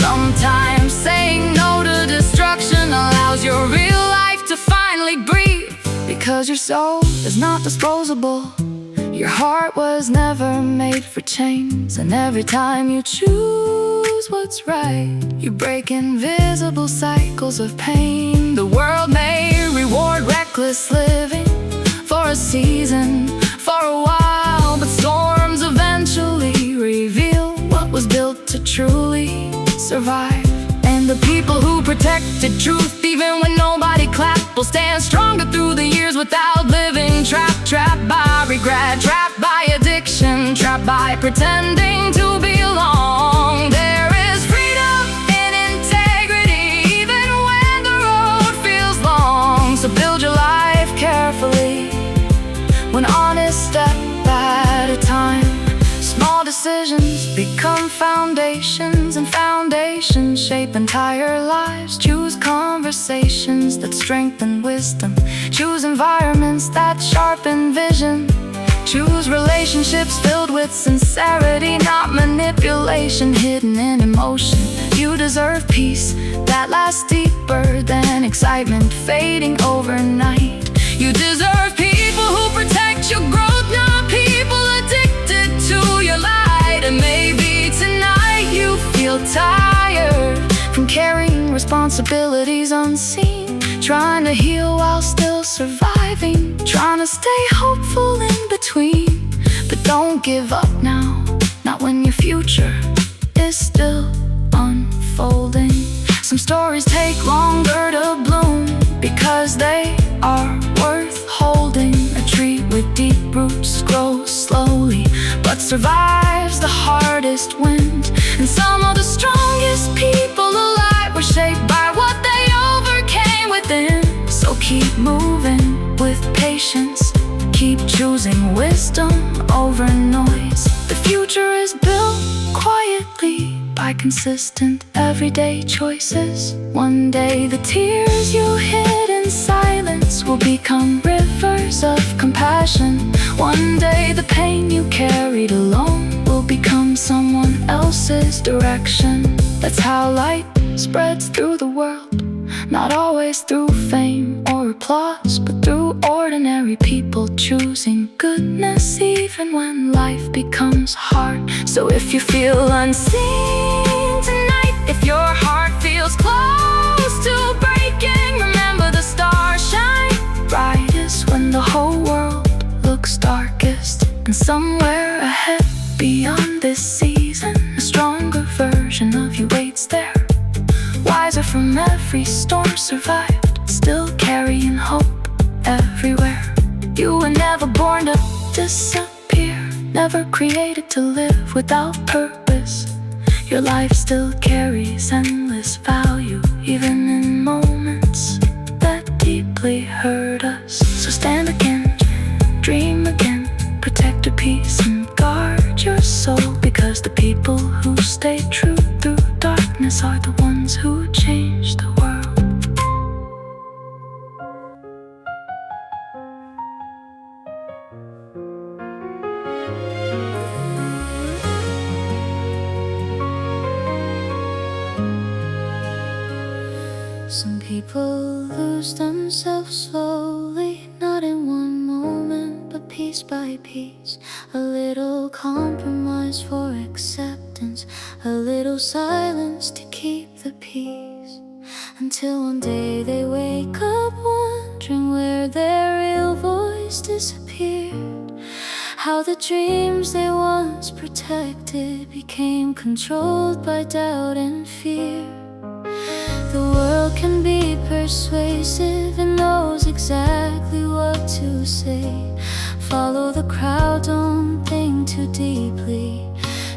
Speaker 1: Sometimes saying no to destruction allows your real life to finally breathe. Because your soul is not disposable, your heart was never made for chains. And every time you choose what's right, you break invisible cycles of pain. The world may reward reckless living for a season, for a while, but storms eventually reveal what was built to truly survive. And the people who protected truth, even when nobody clapped, will stand stronger through the years without living trapped. Trapped by regret, trapped by addiction, trapped by pretending to belong. There is freedom in integrity, even when the road feels long. So build your life carefully, one honest step at a time. Small decisions become foundations, and foundations shape entire lives. Choose conversations that strengthen wisdom. Choose environments that sharpen vision. Choose relationships filled with sincerity, not manipulation hidden in emotion. You deserve peace that lasts deeper than excitement fading overnight. You deserve people who protect your growth, not people addicted to your light. And maybe tonight you feel tired from carrying responsibilities unseen, trying to heal while still surviving, trying to stay hopeful in between. But don't give up now, not when your future is still unfolding. Some stories take longer to bloom because they are worth holding. A tree with deep roots grows slowly, but survives the hardest wind. And some of the strongest people alive were shaped by what they overcame within. So keep moving with patience, keep choosing wisdom over noise. The future is built quietly by consistent everyday choices. One day the tears you hid in silence will become rivers of compassion. One day the pain you carried alone will become someone else's direction. That's how light spreads through the world, not always through fame or applause, but through ordinary people choosing goodness even when life becomes hard. So if you feel unseen tonight, if your heart feels close to breaking, remember the stars shine brightest when the whole world looks darkest. And somewhere ahead, beyond this season, a stronger version of you waits there, wiser from every storm survived, still carrying hope everywhere. You were never born to disappear, never created to live without purpose. Your life still carries endless value, even in moments that deeply hurt us. So stand again, dream again, protect your peace and guard your soul, because the people who stay true through darkness are the ones who change the world. Some people lose themselves slowly, not in one moment, but piece by piece. A little compromise for acceptance, a little silence to keep the peace. Until one day they wake up wondering where their real voice disappeared. How the dreams they once protected became controlled by doubt and fear. The world can be persuasive and knows exactly what to say. Follow the crowd, don't think too deeply,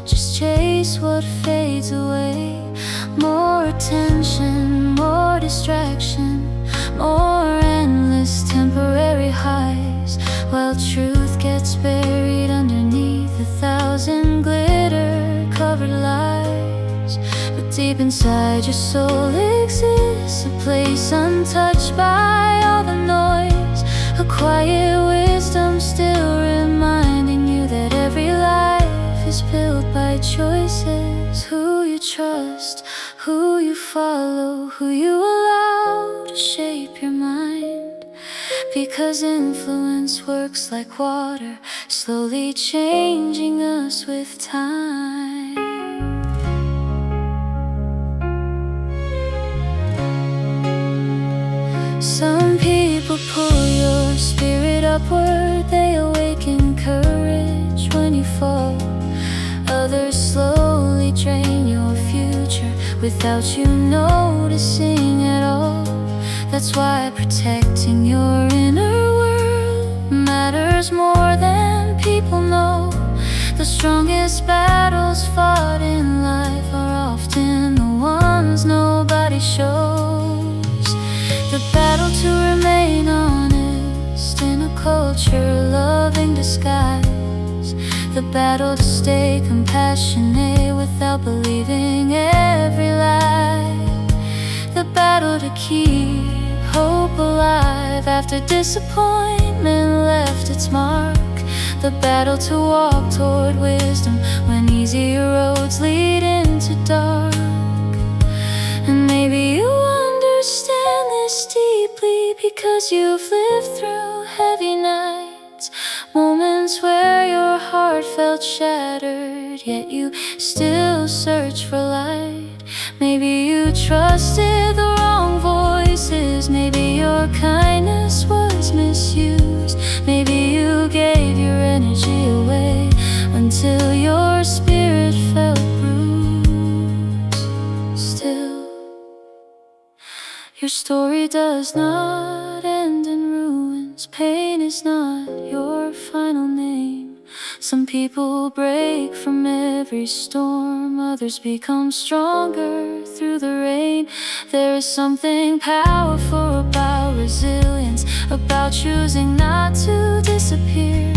Speaker 1: just chase what fades away. More attention, more distraction, more endless temporary highs, while truth gets buried underneath 1,000 glitter-covered lies. But deep inside your soul exists a place untouched by all the noise, a quiet wisdom still reminding you that every life is built by choices. Who you trust, who you follow, who you allow to shape your mind. Because influence works like water, slowly changing us with time. Some people pull your spirit upward, they awaken courage when you fall. Others slowly drain your future without you noticing at all. That's why protecting your inner world matters more than people know. The strongest battles fought in life are often the ones nobody shows. The battle to remain honest in a culture loving disguise. The battle to stay compassionate without believing every lie. The battle to keep hope alive after disappointment left its mark. The battle to walk toward wisdom when easier roads lead into dark. And maybe you understand this deeply because you've lived through heavy nights, moments where your heart felt shattered, yet you still search for light. Maybe you trusted the wrong voices, maybe your kindness was misused, maybe you gave your energy away until your spirit felt bruised. Still, your story does not end in ruins. Pain is not your final name. Some people break from every storm, others become stronger through the rain. There is something powerful about resilience, about choosing not to disappear.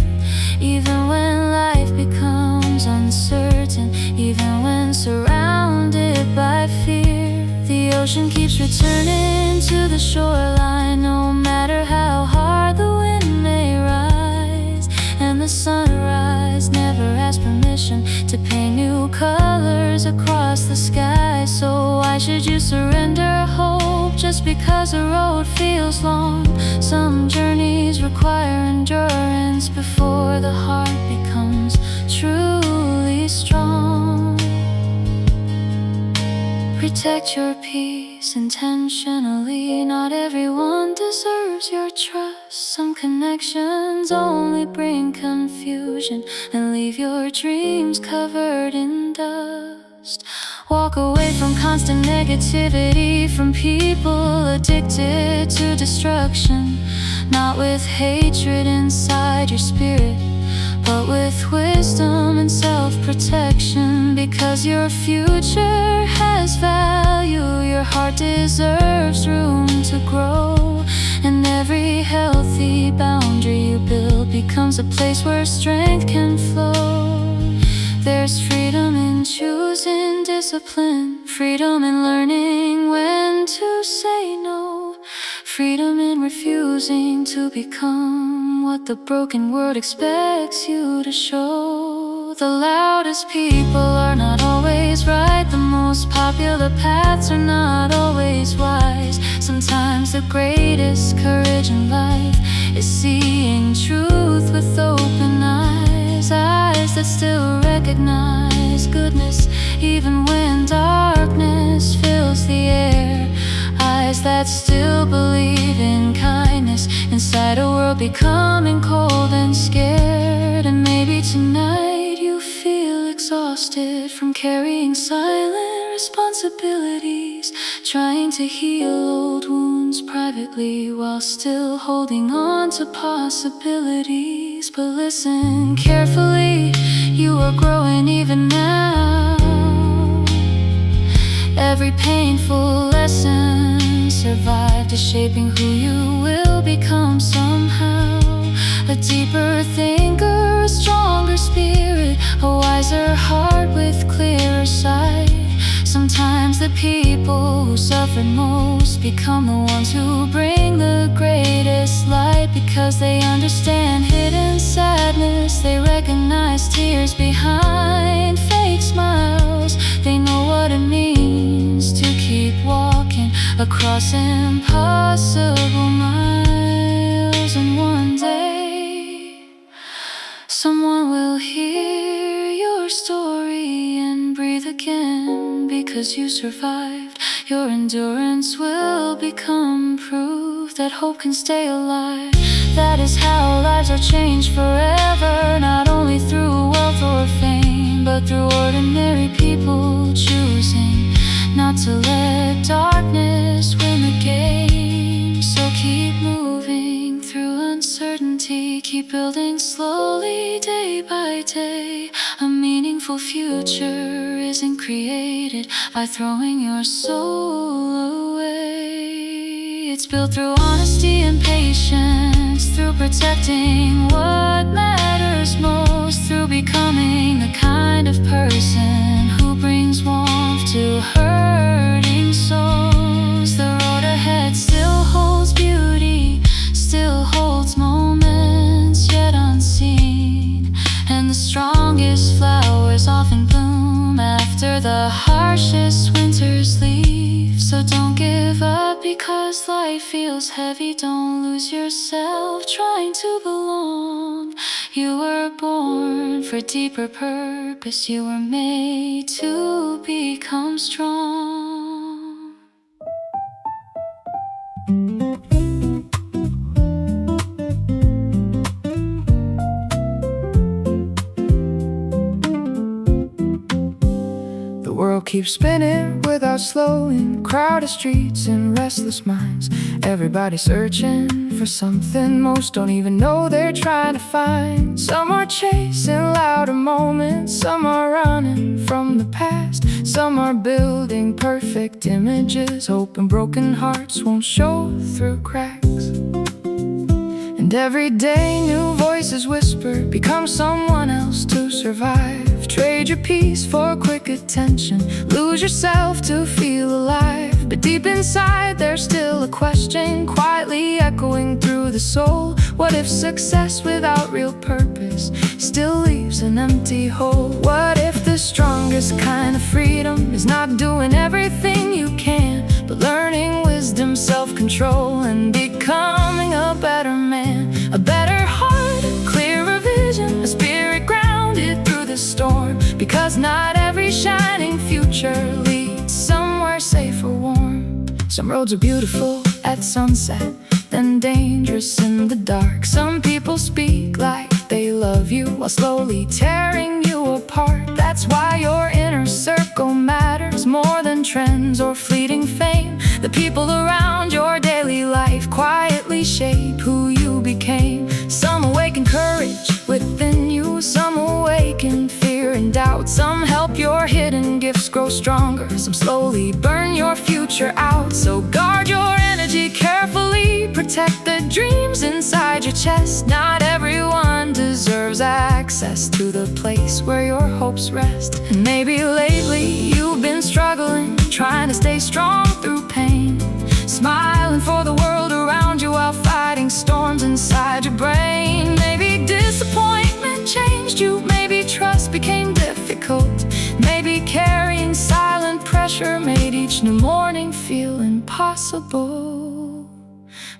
Speaker 1: Even when life becomes uncertain, even when surrounded by fear, the ocean keeps returning to the shoreline, no matter how hard the wind may rise. And the sunrise never asks permission to paint new colors across the sky. So why should you surrender hope just because the road feels long? Some journeys require endurance before the heart becomes truly strong. Protect your peace intentionally. Not everyone deserves your trust. Some connections only bring confusion and leave your dreams covered in dust. Walk away from constant negativity, from people addicted to destruction. Not with hatred inside your spirit, but with wisdom and self-protection. Because your future has value, your heart deserves room to grow. And every healthy boundary you build becomes a place where strength can flow. There's freedom in choosing discipline, freedom in learning when to say no, freedom in refusing to become what the broken world expects you to show. The loudest people are not always right, the most popular paths are not always wise. Sometimes the greatest courage in life is seeing truth with open eyes, eyes that still recognize goodness even when darkness fills the air, eyes that still believe in kindness inside a world becoming cold and scared. And maybe Maybe tonight you feel exhausted from carrying silent responsibilities, trying to heal old wounds privately while still holding on to possibilities. But listen carefully, you are growing even now. Every painful lesson survived is shaping who you will become somehow. A deeper thinker, a stronger spirit, a wiser heart with clearer sight. Sometimes the people who suffer most become the ones who bring the greatest light, because they understand hidden sadness, they recognize tears behind fake smiles. They know what it means to keep walking across impossible miles. And one day someone will hear your story and breathe again, because you survived. Your endurance will become proof that hope can stay alive. That is how lives are changed forever, not only through wealth or fame, but through ordinary people choosing not to let darkness win the game. So keep moving through uncertainty, keep building slowly day by day. A meaningful future isn't created by throwing your soul away. It's built through honesty and patience, through protecting what matters most, through becoming the kind of person who brings warmth to hurting souls. The road ahead still holds beauty, still holds moments yet unseen, and the strongest flowers often bloom after the harshest winters leave. So don't give up because life feels heavy. Don't lose yourself trying to belong. You were born for deeper purpose. You were made to become strong.
Speaker 3: The world keeps spinning without slowing, crowded streets and restless minds. Everybody searching for something most don't even know they're trying to find. Some are chasing louder moments, some are running from the past, some are building perfect images, hoping broken hearts won't show through cracks. And every day new voices whisper, become someone else to survive. Trade your peace for quick attention, lose yourself to feel alive. But deep inside there's still a question, quietly echoing through the soul. What if success without real purpose still leaves an empty hole? What if the strongest kind of freedom is not doing everything you can, but learning wisdom, self-control, and becoming a better man? A better heart, a clearer vision, a spirit grounded through the storm. Because not every shining future leads somewhere safe or warm. Some roads are beautiful at sunset, then dangerous in the dark. Some people speak like they love you while slowly tearing you apart. That's why your inner circle matters more than trends or fleeting fame. The people around your daily life quietly shape who you became. Some awaken courage within you, some awaken fear and doubt. Some help your hidden gifts grow stronger, some slowly burn your future out. So guard your energy carefully, protect the dreams inside your chest. Not everyone deserves access to the place where your hopes rest. And maybe lately you've been struggling, trying to stay strong through pain, smiling for the world around you while fighting storms inside your brain. Maybe disappointment changed you, maybe trust became difficult, maybe carrying silent pressure made each new morning feel impossible.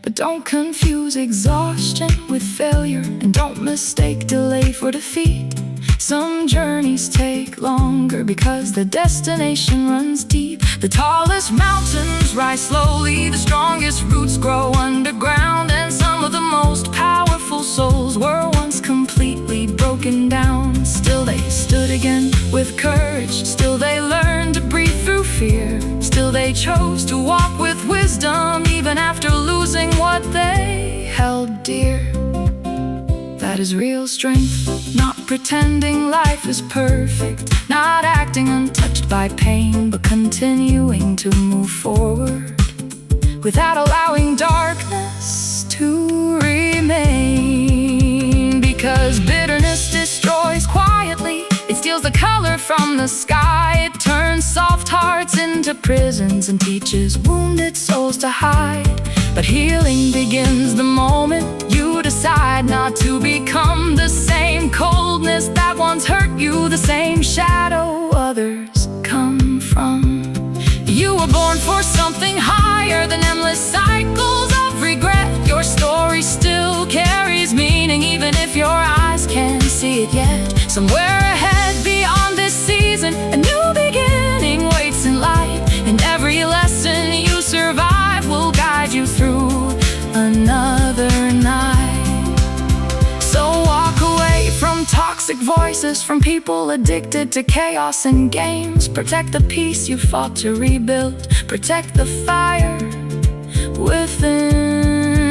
Speaker 3: But don't confuse exhaustion with failure, and don't mistake delay for defeat. Some journeys take longer because the destination runs deep. The tallest mountains rise slowly, the strongest roots grow underground, and some of the most powerful souls were once completely broken down.
Speaker 1: chose to walk with wisdom even after losing what they held dear. That is real strength, not pretending life is perfect, not acting untouched by pain, but continuing to move forward without allowing darkness to remain. Because bitterness destroys quietly, it steals the color from the sky. It turns soft hearts into prisons and teaches wounded souls to hide. But healing begins the moment you decide not to become the same coldness that once hurt you, the same shadow others come from. You were born for something higher than endless cycles of regret. Your story still carries meaning, even if your eyes can't see it yet. Somewhere ahead beyond this season, a new beginning waits in light, and every lesson you survive will guide you through another night. So walk away from toxic voices, from people addicted to chaos and games. Protect the peace you fought to rebuild. Protect the fire within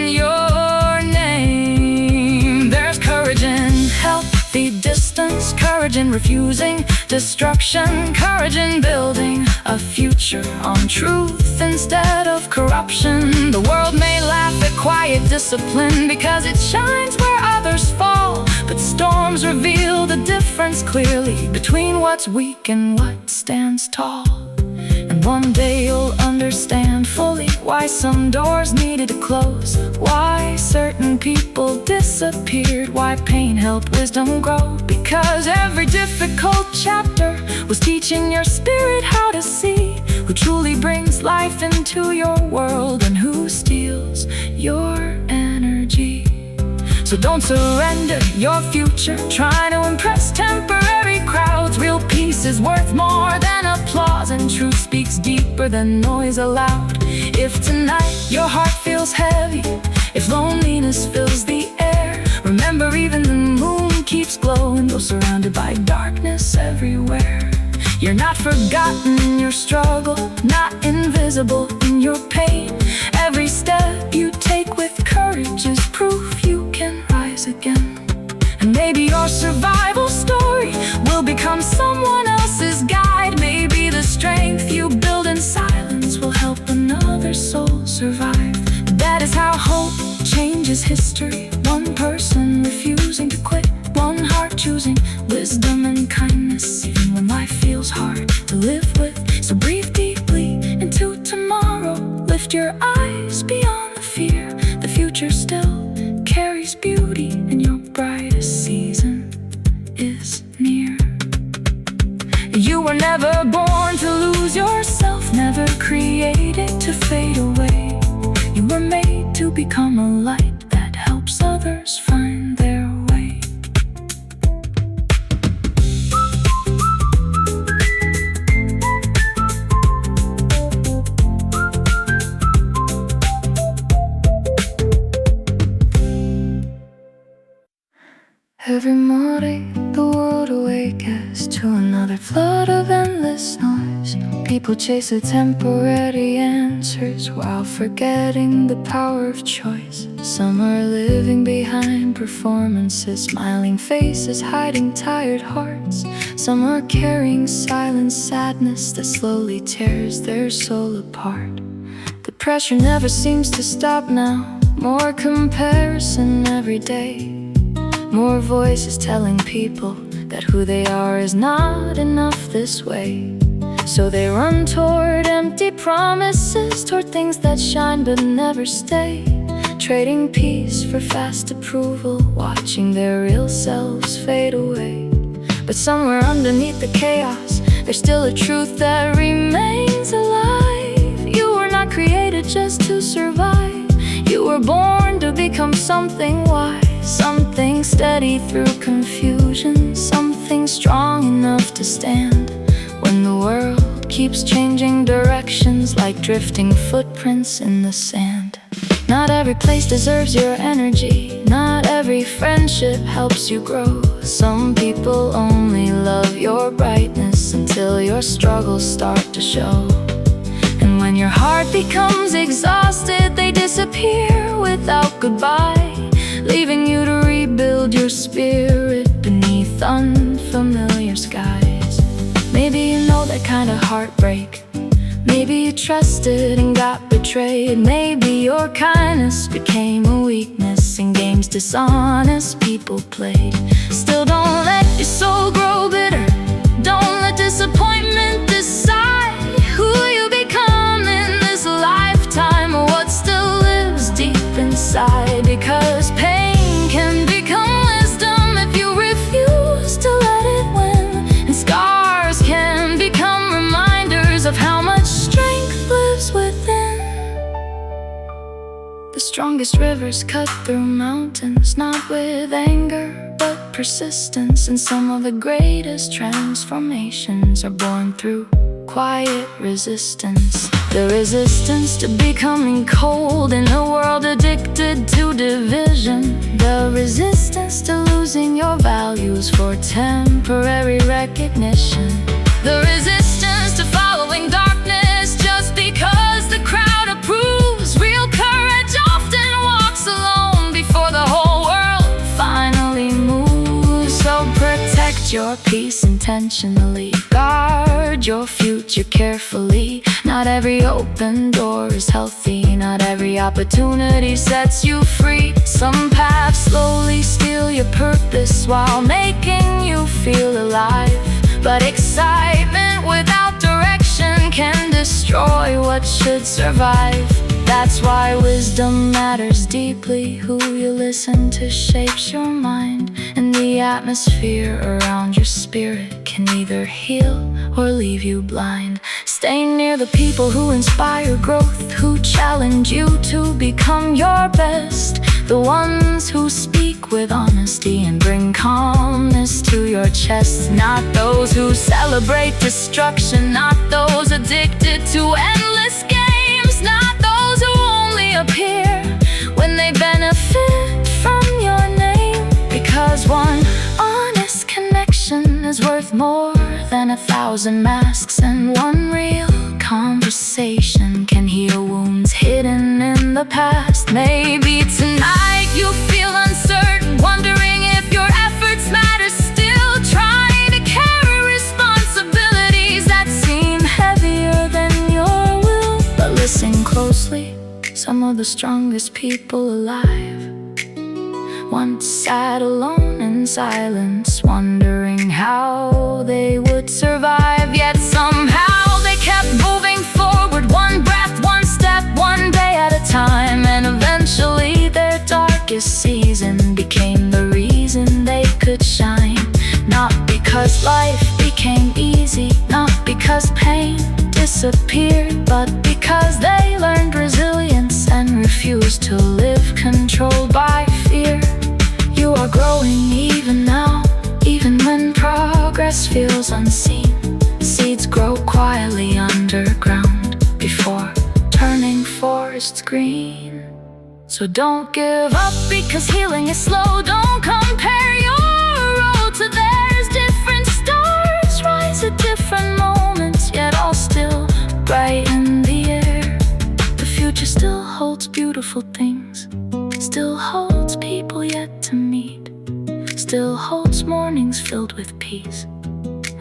Speaker 1: your name. There's courage in healthy distance, courage in refusing destruction, courage in building a future on truth instead of corruption. The world may laugh at quiet discipline because it shines where others fall, but storms reveal the difference clearly between what's weak and what stands tall. And one day you'll understand fully why some doors needed to close, why certain people disappeared, why pain helped wisdom grow. Because every difficult chapter was teaching your spirit how to see who truly brings life into your world and who steals your energy. So don't surrender your future trying to impress temporary crowds. Real peace is worth more than applause, and truth speaks deeper than noise aloud. If tonight your heart feels heavy, if loneliness fills the air, remember even the moon keeps glowing, though surrounded by darkness everywhere. You're not forgotten in your struggle, not invisible in your pain. Every step you take with courage is proof you can rise again. And maybe your survival story will become someone else's guide. Maybe the strength you build in silence will help another soul survive. That is how hope changes history. One person refusing to quit, one heart choosing wisdom and kindness, even when life feels hard to live with. So breathe deeply into tomorrow. Lift your eyes beyond the fear. The future still carries beauty, and your brightest season is near. You were never born to lose yourself, never created to fade away. You were made to become a light that helps others find their way. Every morning the world awakens to another flood of endless noise. People chase the temporary answers while forgetting the power of choice. Some are living behind performances, smiling faces hiding tired hearts. Some are carrying silent sadness that slowly tears their soul apart. The pressure never seems to stop now, more comparison every day. More voices telling people that who they are is not enough this way. So they run toward empty promises, toward things that shine but never stay, trading peace for fast approval, watching their real selves fade away. But somewhere underneath the chaos, there's still a truth that remains alive. You were not created just to survive. You were born to become something wise, something steady through confusion, something strong enough to stand when the world keeps changing directions like drifting footprints in the sand. Not every place deserves your energy, not every friendship helps you grow. Some people only love your brightness until your struggles start to show. When your heart becomes exhausted, they disappear without goodbye, leaving you to rebuild your spirit beneath unfamiliar skies. Maybe you know that kind of heartbreak. Maybe you trusted and got betrayed. Maybe your kindness became a weakness in games dishonest people played. Still, don't let your soul grow bitter. Don't let disappointment decide who you become in this lifetime, or what still lives deep inside. Because pain can become wisdom if you refuse to let it win, and scars can become reminders of how much strength lives within. The strongest rivers cut through mountains, not with anger but persistence. And some of the greatest transformations are born through quiet resistance. The resistance to becoming cold in a world addicted to division. The resistance to losing your values for temporary recognition. The resistance to following darkness just because the crowd approves. Real courage often walks alone before the whole world finally moves. So protect your peace intentionally. Guard your future carefully. Not every open door is healthy. Not every opportunity sets you free. Some paths slowly steal your purpose while making you feel alive. But excitement without direction can destroy what should survive. That's why wisdom matters deeply. Who you listen to shapes your mind, and the atmosphere around your spirit can either heal or leave you blind. Stay near the people who inspire growth, who challenge you to become your best. The ones who speak with honesty and bring calmness to your chest. Not those who celebrate destruction, not those addicted to endless games. Not those who only appear when they benefit from your name. Because one honest connection is worth more than 1,000 masks, and one real conversation can heal wounds hidden in the past. Maybe tonight you feel uncertain, wondering if your efforts matter still. Trying to carry responsibilities that seem heavier than your will. But listen closely, some of the strongest people alive once sat alone in silence, wondering how they would survive. Yet somehow they kept moving forward, one breath, one step, one day at a time. And eventually their darkest season became the reason they could shine. Not because life became easy, not because pain disappeared, but because they learned resilience and refused to live controlled by fear. You are growing even now, even when progress feels unseen. Seeds grow quietly underground before turning forests green. So don't give up because healing is slow. Don't compare your road to theirs. Different stars rise at different moments, yet all still bright in the air. The future still holds beautiful things, still holds people yet to meet, still holds mornings filled with peace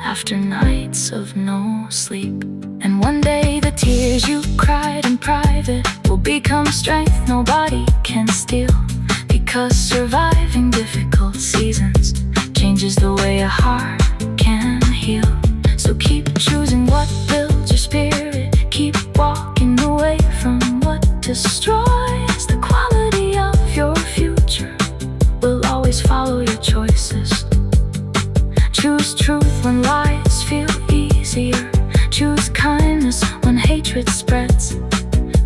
Speaker 1: after nights of no sleep. And one day the tears you cried in private will become strength nobody can steal. Because surviving difficult seasons changes the way a heart can heal. So keep choosing what builds your spirit. Keep walking away from what destroys. The quality of your future will always follow your choices. Choose truth when lies feel easier. Choose kindness when hatred spreads.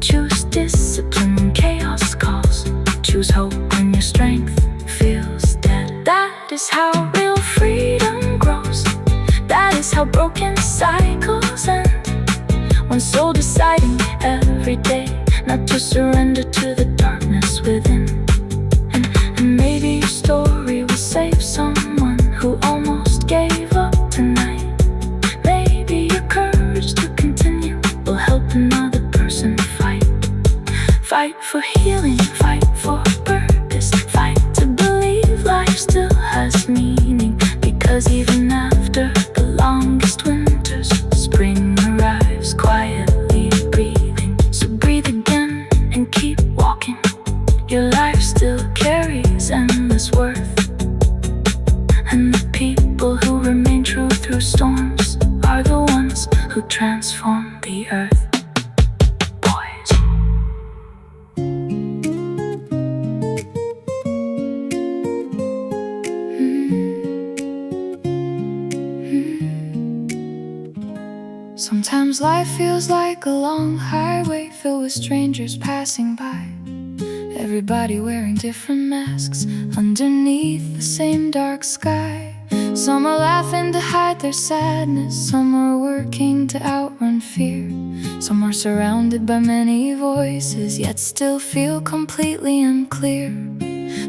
Speaker 1: Choose discipline when chaos calls. Choose hope when your strength feels dead. That is how real freedom grows. That is how broken cycles end. One soul deciding every day not to surrender to the darkness within. And maybe your story will save someone who almost gave up tonight. Maybe your courage to continue will help another person. still has meaning, because even after the longest winters, spring arrives quietly breathing. So breathe again and keep walking. Your life still carries endless worth, and the people who remain true through storms are the ones who transform the earth. Boys. Sometimes life feels like a long highway filled with strangers passing by, everybody wearing different masks underneath the same dark sky. Some are laughing to hide their sadness, some are working to outrun fear. Some are surrounded by many voices, yet still feel completely unclear.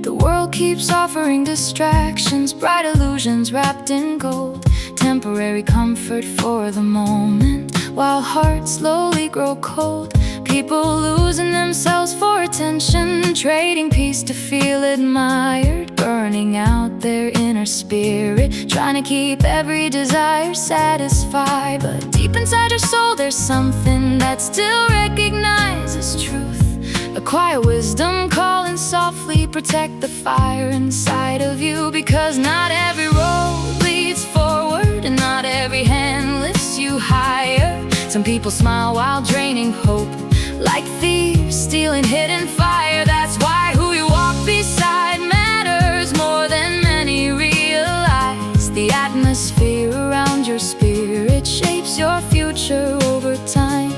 Speaker 1: The world keeps offering distractions, bright illusions wrapped in gold, temporary comfort for the moment, while hearts slowly grow cold. People losing themselves for attention, trading peace to feel admired, burning out their inner spirit, trying to keep every desire satisfied. But deep inside your soul there's something that still recognizes truth, a quiet wisdom calling softly, protect the fire inside of you. Because not every road leads forward, and not every hand lifts you higher. Some people smile while draining hope, like thieves stealing hidden fire. That's why who you walk beside matters more than many realize. The atmosphere around your spirit shapes your future over time.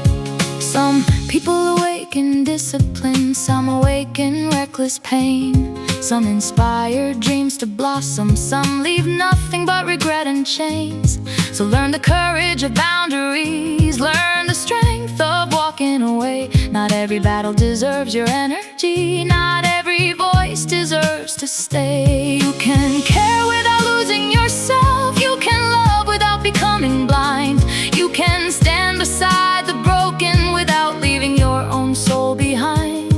Speaker 1: Some people awake in discipline, some awake in reckless pain. Some inspire dreams to blossom, some leave nothing but regret and chains. So learn the courage of boundaries, learn the strength of walking away. Not every battle deserves your energy, not every voice deserves to stay. You can care without losing yourself, you can love without becoming blind. You can stand beside the broken without leaving your own soul behind.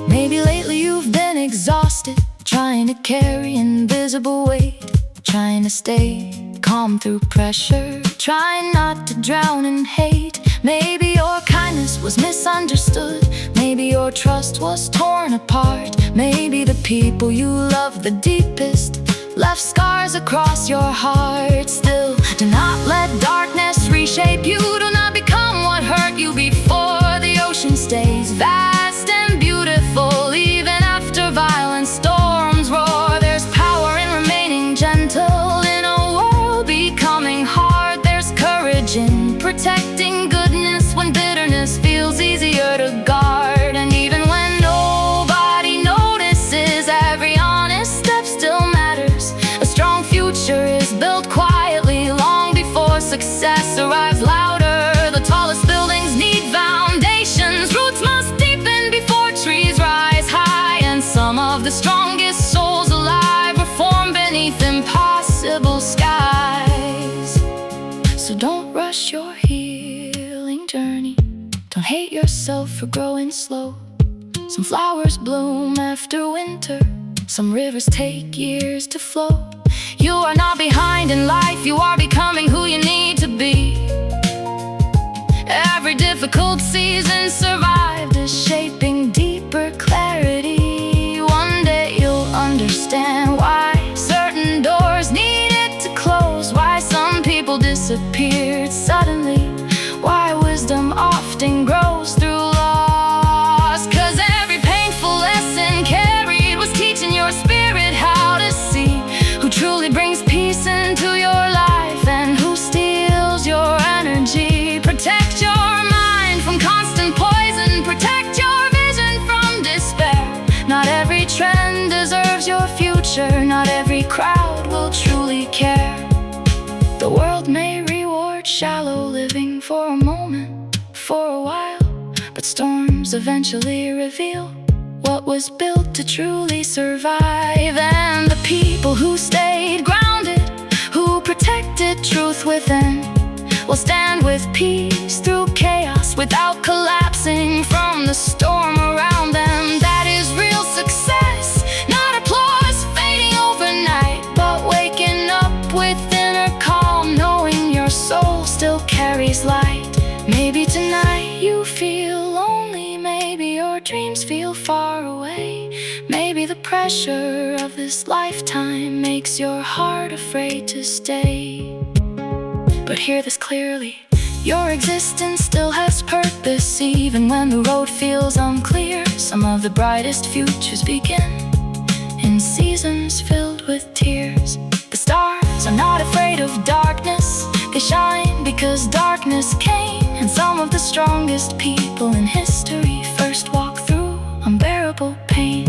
Speaker 1: Maybe lately you've been exhausted, trying to carry invisible weight, trying to stay calm through pressure, trying not to drown in hate. Maybe your kindness was misunderstood, maybe your trust was torn apart. Maybe the people you love the deepest left scars across your heart. Still, do not let darkness reshape you, do not become what hurt you before. The ocean stays vast and beautiful even after violent storms roar. There's power in remaining gentle in a world becoming hard. There's courage in protecting goodness when bitterness feels easier to guard. And even when nobody notices, every honest step still matters. A strong future is built quietly long before success arrives louder. The tallest buildings need foundations, roots must deepen before trees rise high. And some of the strongest souls alive were formed beneath impossible skies. So don't rush your healing journey, don't hate yourself for growing slow. Some flowers bloom after winter, some rivers take years to flow. You are not behind in life, you are becoming who you need to be. Every difficult season survived is shaping deeper clarity. One day you'll understand why certain doors needed to close, why some people disappeared suddenly, why wisdom often grows through loss. 'Cause every painful lesson carried was teaching your spirit how to see who truly brings peace into your life and who steals your energy. Protect your mind from constant poison, protect your vision from despair. Not every trend deserves your future, not every crowd will truly care. The world may reward shallow living for a moment, for a while, but storms eventually reveal what was built to truly survive. And the people who stayed grounded, who protected truth within, will stand with peace through chaos without collapsing from the storm around them. That is real success, not applause fading overnight. pressure of this lifetime makes your heart afraid to stay. But hear this clearly, your existence still has purpose. Even when the road feels unclear, some of the brightest futures begin in seasons filled with tears. The stars are not afraid of darkness, they shine because darkness came. And some of the strongest people in history first walk through unbearable pain.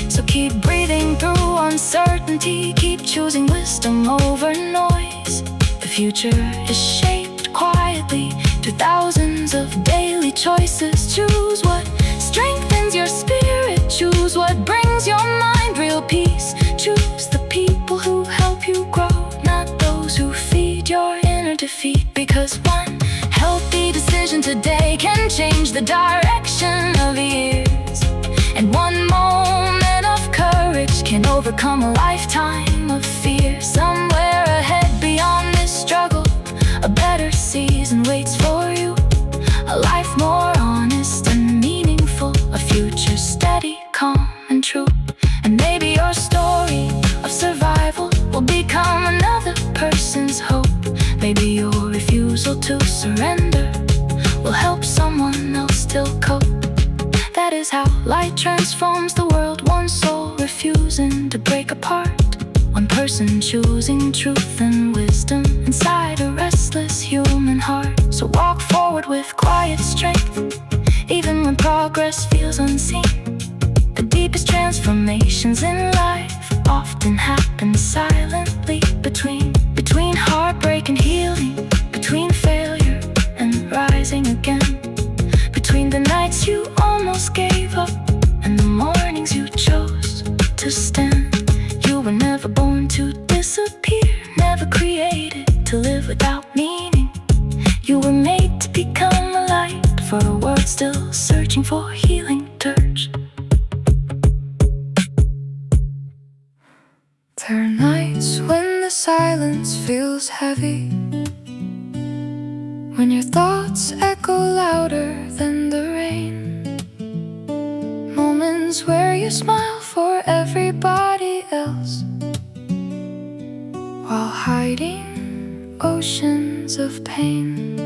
Speaker 1: So keep breathing through uncertainty, keep choosing wisdom over noise. The future is shaped quietly through thousands of daily choices. Choose what strengthens your spirit, choose what brings your mind real peace. Choose the people who help you grow, not those who feed your inner defeat. Because one healthy decision today can change the direction of years, and one moment of courage can overcome a lifetime of fear. Somewhere ahead beyond this struggle, a better season waits for you. A life more honest and meaningful, a future steady, calm and true. And maybe your story of survival will become another person's hope. Maybe your refusal to surrender will help someone else still cope. That is how light transforms the world, one soul refusing to break apart, one person choosing truth and wisdom inside a restless human heart. So walk forward with quiet strength, even when progress feels unseen. The deepest transformations in life often happen silently, between heartbreak and healing, between failure and rising again, between the nights you almost gave up and the mornings you chose to stand. You were never born to disappear, never created to live without meaning. You were made to become a light for a world still searching for healing touch. There are nights when the silence feels heavy, when your thoughts echo louder than the rain. Moments where you smile for everybody else, while hiding oceans of pain.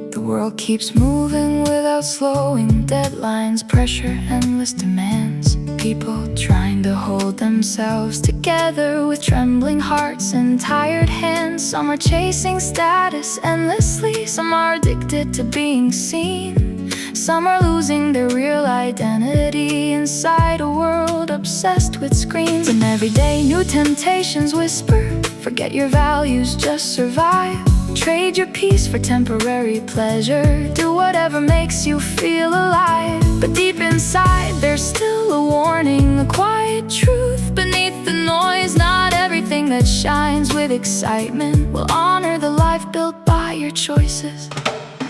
Speaker 1: The world keeps moving without slowing, deadlines, pressure, endless demands. People trying to hold themselves together with trembling hearts and tired hands. Some are chasing status endlessly, some are addicted to being seen. Some are losing their real identity inside a world obsessed with screens. And every day new temptations whisper, forget your values, just survive. Trade your peace for temporary pleasure, do whatever makes you feel alive. But deep inside there's still a warning, a quiet truth beneath the noise. Not everything that shines with excitement will honor the life built by your choices.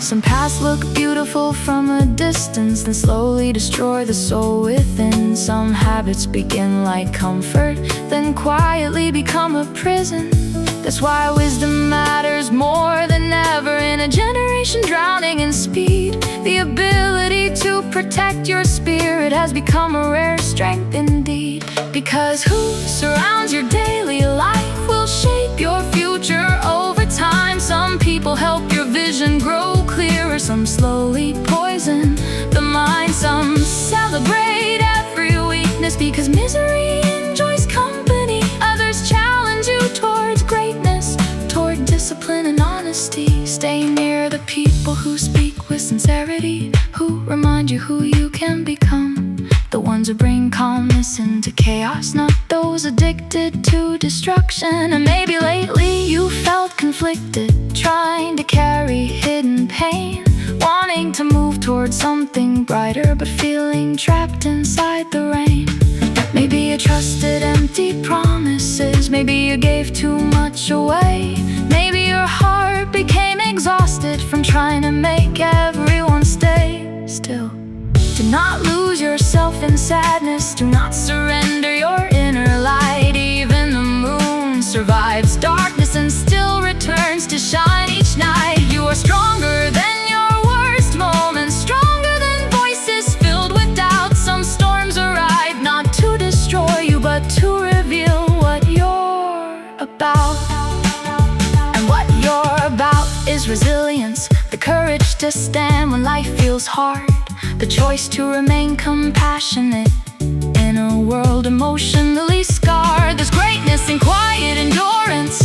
Speaker 1: Some paths look beautiful from a distance, then slowly destroy the soul within. Some habits begin like comfort, then quietly become a prison. That's why wisdom matters more than ever in a generation drowning in speed. The ability to protect your spirit has become a rare strength indeed. Because who surrounds your daily life will shape your future over time. Some people help your vision grow clearer, some slowly poison the mind. Some celebrate every weakness because misery enjoys company. Others challenge you towards greatness, toward discipline and honesty. Stay near the people who speak with sincerity, who remind you who you can become. The ones who bring calmness into chaos, not those addicted to destruction. And maybe lately you felt conflicted, trying to carry hidden pain, wanting to move towards something brighter, but feeling trapped inside the rain. Maybe you trusted empty promises, maybe you gave too much away. Maybe your heart became exhausted from trying to make everyone stay still. Do not lose yourself in sadness, do not surrender your inner light. Even the moon survives darkness and still returns to shine each night. You are stronger than your worst moments, stronger than voices filled with doubt. Some storms arrive not to destroy is resilience, the courage to stand when life feels hard, the choice to remain compassionate in a world emotionally scarred. There's greatness in quiet endurance,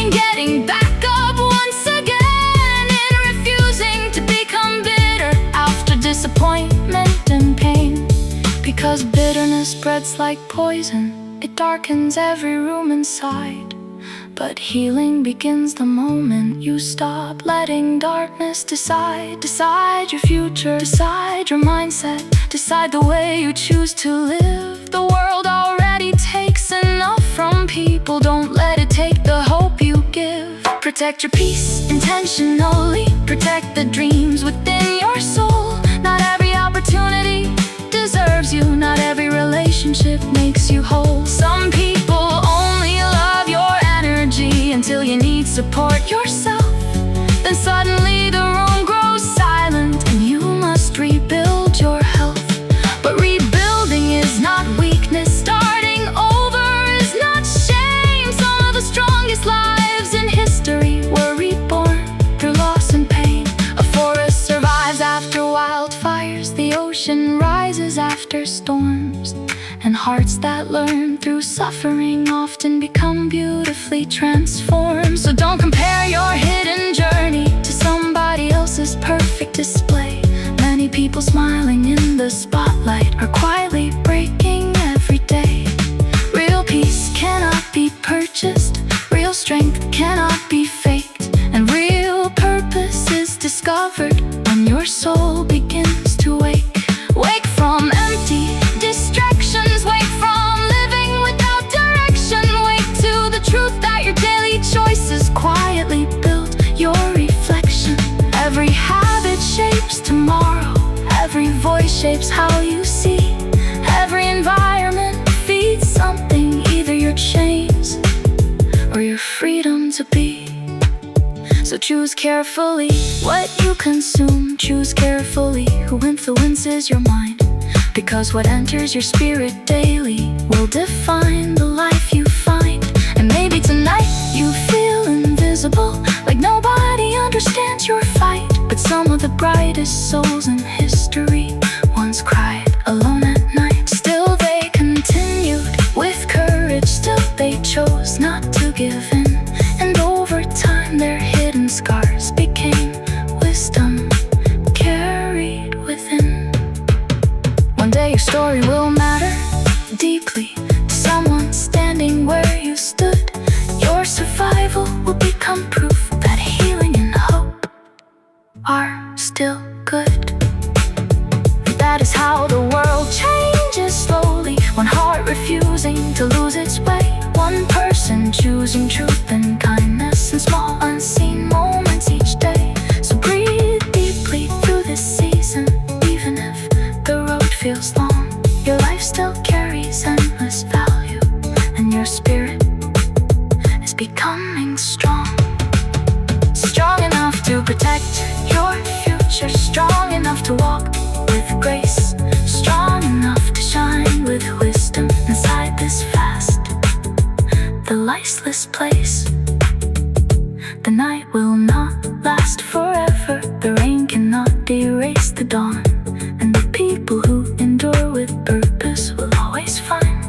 Speaker 1: in getting back up once again, in refusing to become bitter after disappointment and pain. Because bitterness spreads like poison, it darkens every room inside. But healing begins the moment you stop letting darkness decide. Decide your future, decide your mindset, decide the way you choose to live. The world already takes enough from people, don't let it take the hope you give. Protect your peace intentionally, protect the dreams within your soul. Not every opportunity deserves you, not every relationship makes you whole. Some people only love your energy until you need support yourself. Then suddenly the room grows silent and you must rebuild your health. But rebuilding is not weakness, starting over is not shame. Some of the strongest lives in history were reborn through loss and pain. A forest survives after wildfires, the ocean rises after storms, and hearts that learn through suffering often become beautifully transformed. So don't compare your hidden journey to somebody else's perfect display. Many people smiling in the spotlight are quietly breaking every day. Real peace cannot be purchased, real strength cannot be faked, and real purpose is discovered when your soul begins to wake. Wake from empty distractions, wake from living without direction. Wake to the truth that your daily choices quietly build your reflection. Every habit shapes tomorrow, every voice shapes how you see. Every environment feeds something, either your chains or your freedom to be. So choose carefully what you consume, choose carefully who influences your mind. Because what enters your spirit daily will define the life you find. And maybe tonight you feel invisible, like nobody understands your fight. But some of the brightest souls in history once cried alone at night. Still they continued with courage, still they chose not to give in. And over time their hidden scars became wisdom carried within. One day your story will matter deeply to someone standing where you stood. Your survival will become proof that healing and hope are still good. That is how the world changes slowly, one heart refusing to lose its way, one person choosing truth and kindness in small unseen moments each day. So breathe deeply through this season, even if the road feels long. Your life still carries endless value, and your spirit is becoming strong. Strong enough to protect your future, strong enough to walk with grace, strong enough to shine with wisdom inside this vast, the lifeless place. The night will not last forever, the rain cannot erase the dawn, and the people who endure with purpose will always find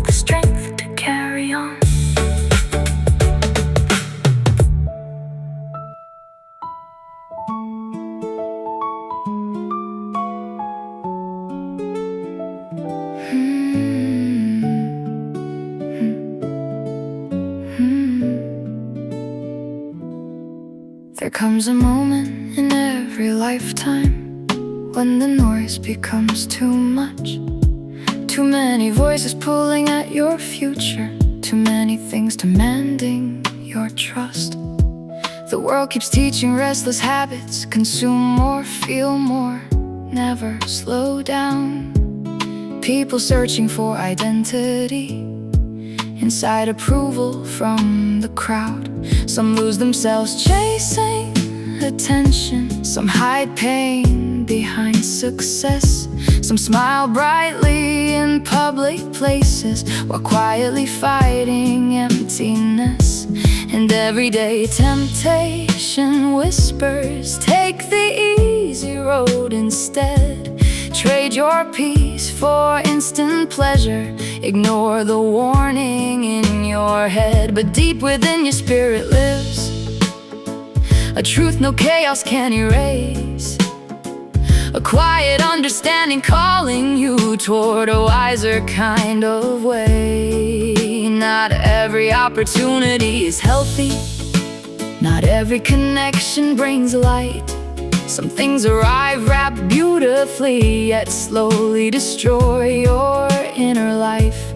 Speaker 1: the strength to carry on. There comes a moment in every lifetime when the noise becomes too much. Too many voices pulling at your future, too many things demanding your trust. The world keeps teaching restless habits, consume more, feel more, never slow down. People searching for identity inside approval from the crowd. Some lose themselves chasing attention, some hide pain behind success. Some smile brightly in public places while quietly fighting emptiness. And everyday temptation whispers, take the easy road instead. Trade your peace for instant pleasure. Ignore the warning in your head, but deep within your spirit lives a truth no chaos can erase, a quiet understanding calling you toward a wiser kind of way. Not every opportunity is healthy, not every connection brings light. Some things arrive wrapped beautifully, yet slowly destroy your inner life.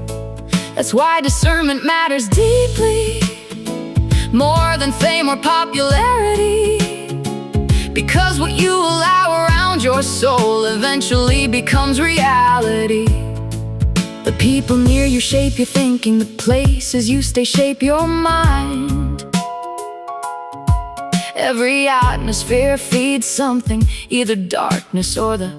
Speaker 1: That's why discernment matters deeply, more than fame or popularity. Because what you allow around your soul eventually becomes reality. The people near you shape your thinking, the places you stay shape your mind. Every atmosphere feeds something, either darkness or the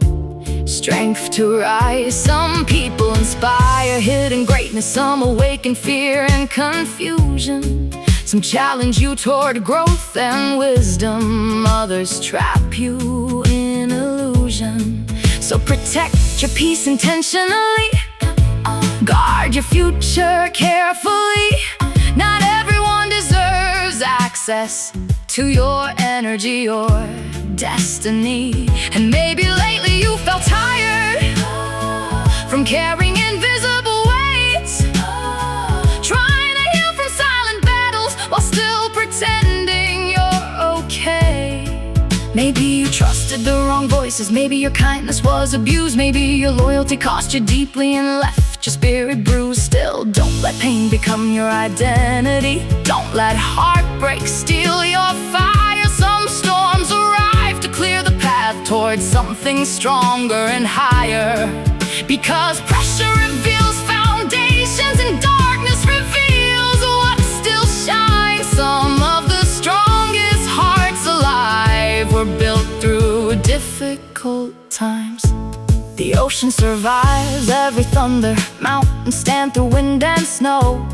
Speaker 1: strength to rise. Some people inspire hidden greatness, some awaken fear and confusion. Some challenge you toward growth and wisdom, others trap you in illusion. So protect your peace intentionally, guard your future carefully. Not everyone deserves access to your energy or destiny. And maybe lately you felt tired from carrying invisible weights, trying to heal from silent battles while still pretending you're okay. Maybe you trusted the wrong voices, maybe your kindness was abused, maybe your loyalty cost you deeply and left your spirit bruised. Still, don't let pain become your identity. Don't let heartbreak steal your fire. Some storms arrive to clear the path towards something stronger and higher. Because pressure reveals foundations and darkness reveals what still shines. Some of the strongest hearts alive were built through difficult times. The ocean survives every thunder, mountains stand through wind and snow.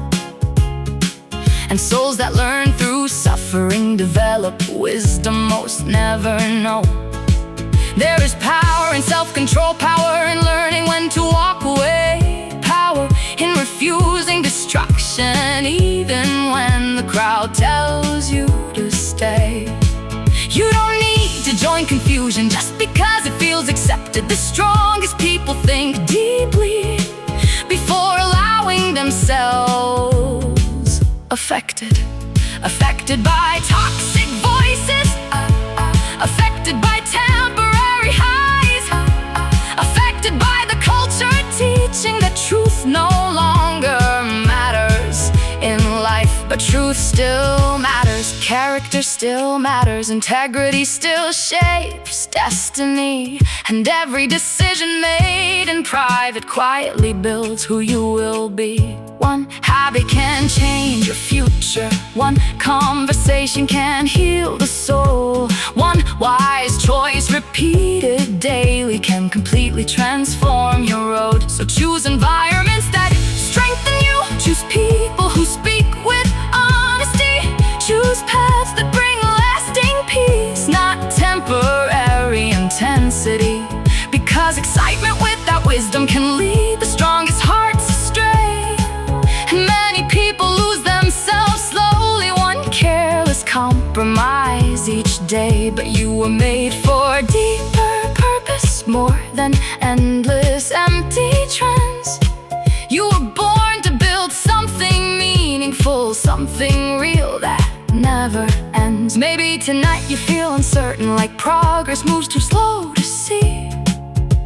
Speaker 1: And souls that learn through suffering develop wisdom most never know. There is power in self-control, power in learning when to walk away, power in refusing destruction even when the crowd tells you to stay. You don't need to join confusion just because it feels accepted. The strongest people think deeply before allowing themselves affected by toxic voices, affected by temporary highs, affected by the culture teaching that truth no longer matters in life. But truth still matters, character still matters, integrity still shapes destiny. And every decision made in private quietly builds who you will be. One habit can change your future, one conversation can heal the soul, one wise choice repeated daily can completely transform your road. So choose environments that strengthen you, choose people who speak with honesty, choose paths that bring lasting peace, not temporary intensity. Because excitement without wisdom can lead the strongest hearts astray. And many people lose themselves slowly, one careless compromise each day. But you were made for deeper purpose, more than endless empty trends. You were born to build something meaningful, something real that never ends. Maybe tonight you feel uncertain, like progress moves too slow to see.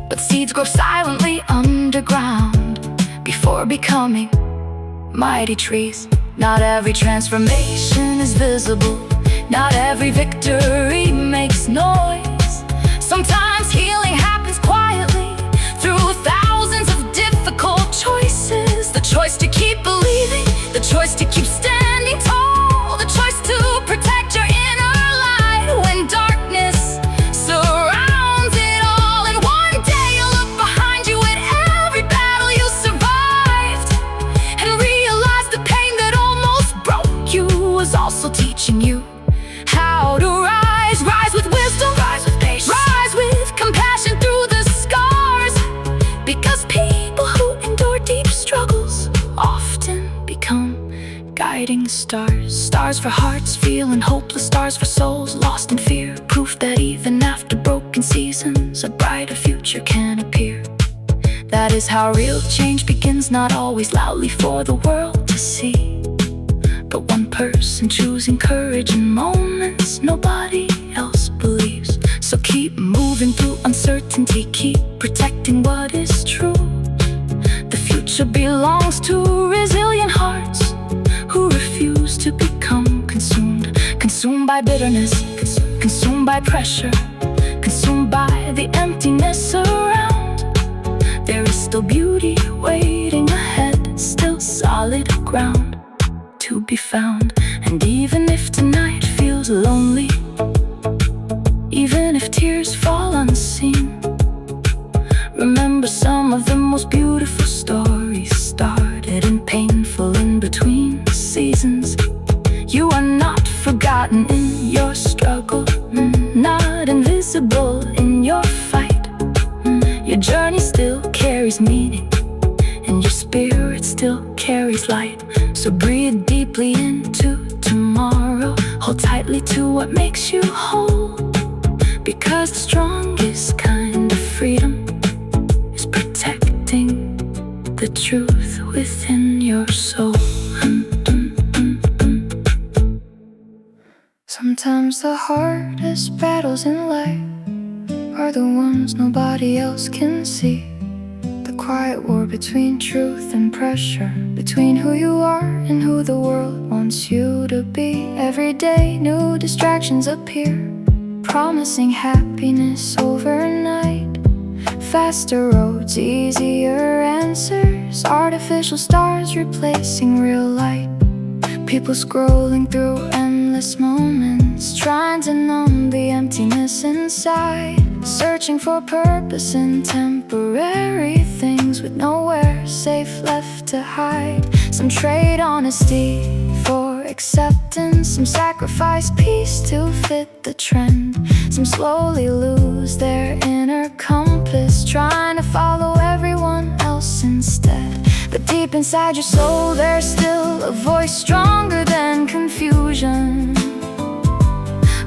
Speaker 1: But seeds grow silently underground before becoming mighty trees. Not every transformation is visible, not every victory makes noise. Sometimes healing happens quietly through thousands of difficult choices. The choice to keep believing, the choice to keep standing tall, the choice to protect your inner light when darkness surrounds it all. And one day you'll look behind you at every battle you survived and realize the pain that almost broke you was also teaching you how to rise. Rise with wisdom, rise with patience, rise with compassion through the scars. Because people who endure deep struggles often become guiding stars. Stars for hearts feeling hopeless, stars for souls lost in fear. Proof that even after broken seasons, a brighter future can appear. That is how real change begins, not always loudly for the world to see, but one person choosing courage in moments nobody else believes. So keep moving through uncertainty, keep protecting what is true. The future belongs to resilient hearts who refuse to become consumed. Consumed by bitterness, consumed by pressure, consumed by the emptiness around. There is still beauty waiting ahead, still solid ground to be found. And even if tonight feels lonely, even if tears fall unseen, remember some of the most beautiful stories started in painful in-between seasons. You are not forgotten in your struggle, not invisible in your fight. Your journey still carries meaning, and your spirit still carries light. So breathe deeply into tomorrow, hold tightly to what makes you whole, because the strongest kind of freedom is protecting the truth within your soul. Sometimes the hardest battles in life are the ones nobody else can see. The quiet war between truth and pressure, between who you are and who the world wants you to be. Every day new distractions appear, promising happiness overnight. Faster roads, easier answers, artificial stars replacing real light. People scrolling through endless moments, trying to numb the emptiness inside. Searching for purpose in temporary things with nowhere safe left to hide. Some trade honesty for acceptance, some sacrifice peace to fit the trend. Some slowly lose their inner compass, trying to follow everyone else instead. But deep inside your soul there's still a voice stronger than confusion,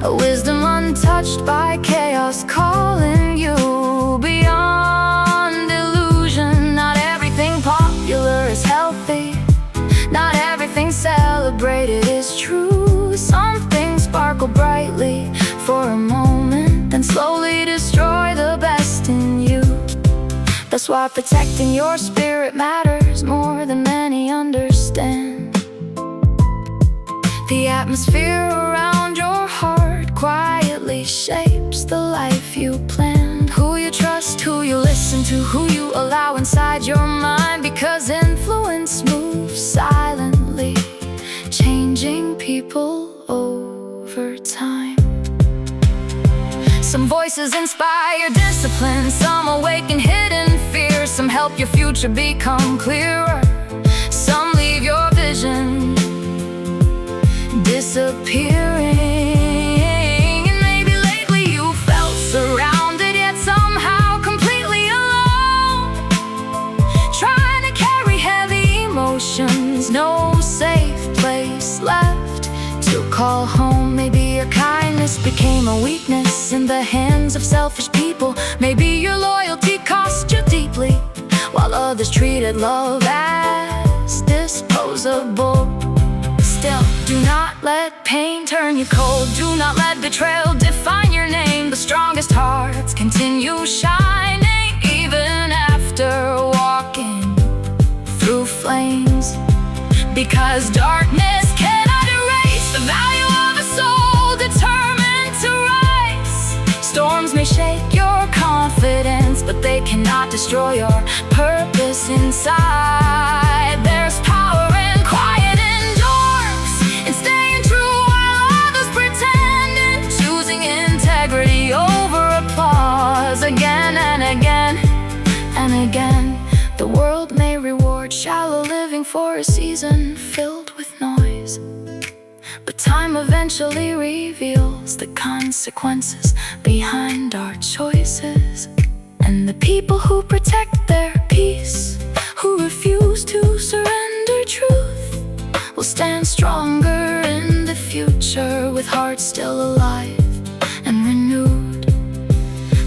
Speaker 1: a wisdom untouched by chaos calling you beyond illusion. Not everything popular is healthy, not everything celebrated is true. Some things sparkle brightly for a moment, then slowly destroy the best in you. That's why protecting your spirit matters more than many understand. The atmosphere around your heart quietly shapes the life you plan. Who you trust, who you listen to, who you allow inside your mind. Because influence moves silently, changing people over time. Some voices inspire discipline, some awaken hidden fears, some help your future become clearer, some leave your vision disappearing. And maybe lately you felt surrounded yet somehow completely alone, trying to carry heavy emotions, no safe place left to call home. Maybe your kindness became a weakness in the hands of selfish people. Maybe your loyalty cost you deeply, while others treated love as disposable. Still, do not let pain turn you cold, do not let betrayal define your name. The strongest hearts continue shining, even after walking through flames. Because darkness cannot erase the value of a soul determined to rise. Storms may shake your confidence, but they cannot destroy your purpose inside. There's power in quiet endurance, in staying true while others pretend, in choosing integrity over applause. Again and again and again, the world may reward shallow living for a season filled with noise, But time eventually reveals the consequences behind our choices. And the people who protect their peace, who refuse to surrender truth, will stand stronger in the future with hearts still alive and renewed.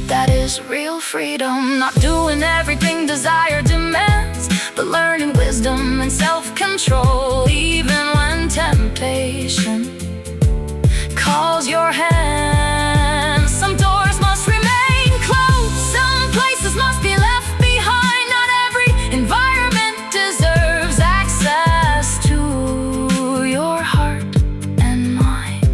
Speaker 1: That is real freedom, not doing everything desire demands, but learning wisdom and self-control, even when temptation calls your hand. Some doors must remain closed, some places must be left behind. Not every environment deserves access to your heart and mind.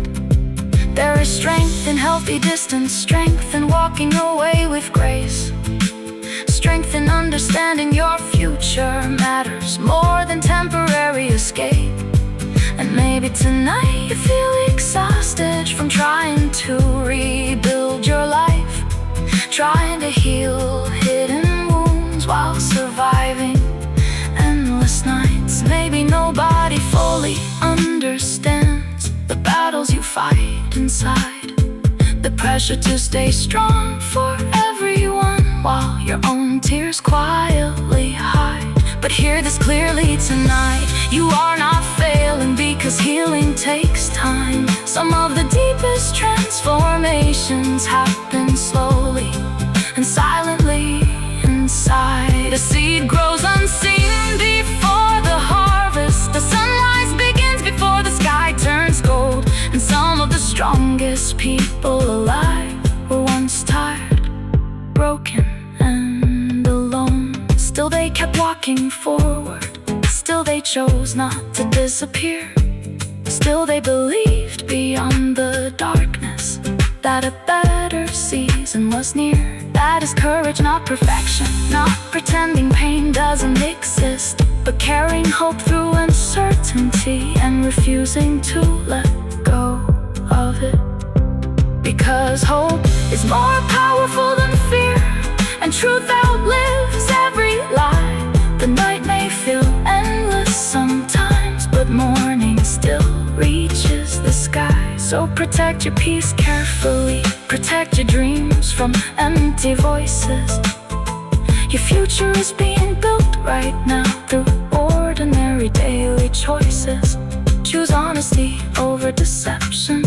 Speaker 1: There is strength in healthy distance, strength in walking away with grace, strength in understanding your future matters more than temporary escape. And maybe tonight you feel exhausted from trying to rebuild your life, trying to heal hidden wounds while surviving endless nights. Maybe nobody fully understands the battles you fight inside, the pressure to stay strong for everyone while your own tears quietly hide. But hear this clearly tonight, you are not failing because healing takes time. Some of the deepest transformations happen slowly and silently inside. A seed grows unseen before the harvest, the sunrise begins before the sky turns gold. And some of the strongest people alive were once tired, broken, and alone. Still they kept walking forward, still they chose not to disappear. Still they believed beyond the darkness that a better season was near. That is courage, not perfection, not pretending pain doesn't exist, but carrying hope through uncertainty and refusing to let go of it. Because hope is more powerful than fear, and truth outlives every lie. The night may feel endless sometimes, but morning still reaches the sky. So protect your peace carefully, protect your dreams from empty voices. Your future is being built right now through ordinary daily choices. Choose honesty over deception,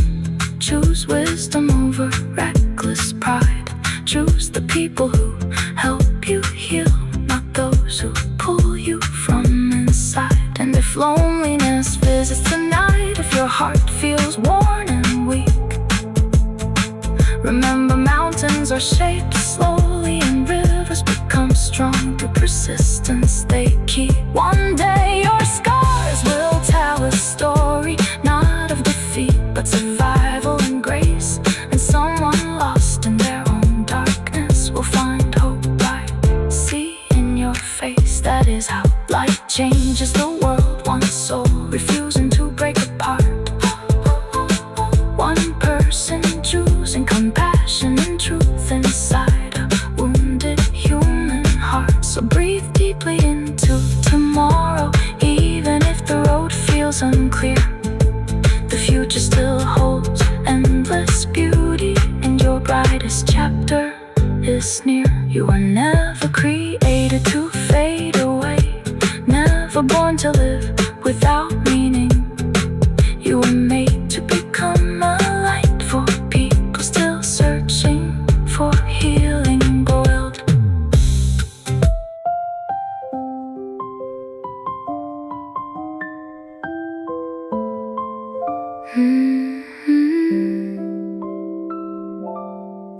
Speaker 1: choose wisdom over reckless pride. Choose the people who help you heal, not those who pull you from inside. And if loneliness visits tonight, if your heart feels worn and weak, remember mountains are shaped slowly and rivers become strong through persistence they keep. One day your scars will tell a story, not of defeat, but survival and grace. And someone lost in their own darkness will find hope I see in your face. That is how light changes the world, one soul refusing to break apart, one person choosing compassion and truth inside a wounded human heart. So breathe deeply into tomorrow, even if the road feels unclear. The future still holds endless beauty, and your brightest chapter is near. You were never created to fade away, never born to live without meaning. You were made to become a light for people still searching for healing gold.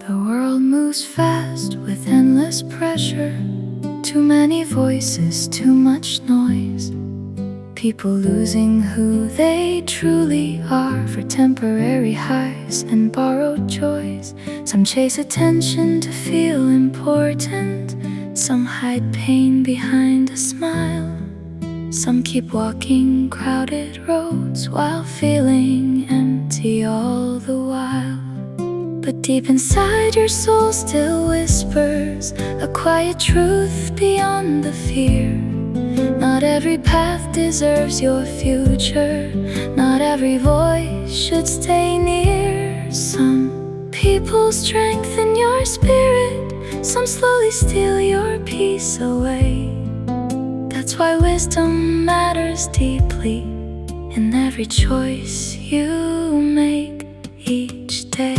Speaker 1: The world moves fast with endless pressure, too many voices, too much noise. People losing who they truly are for temporary highs and borrowed joys. Some chase attention to feel important, some hide pain behind a smile. Some keep walking crowded roads while feeling empty all the while. But deep inside your soul still whispers a quiet truth beyond the fear. Not Not every path deserves your future. Not every voice should stay near. Some people strengthen your spirit, some slowly steal your peace away. That's why wisdom matters deeply in every choice you make each day.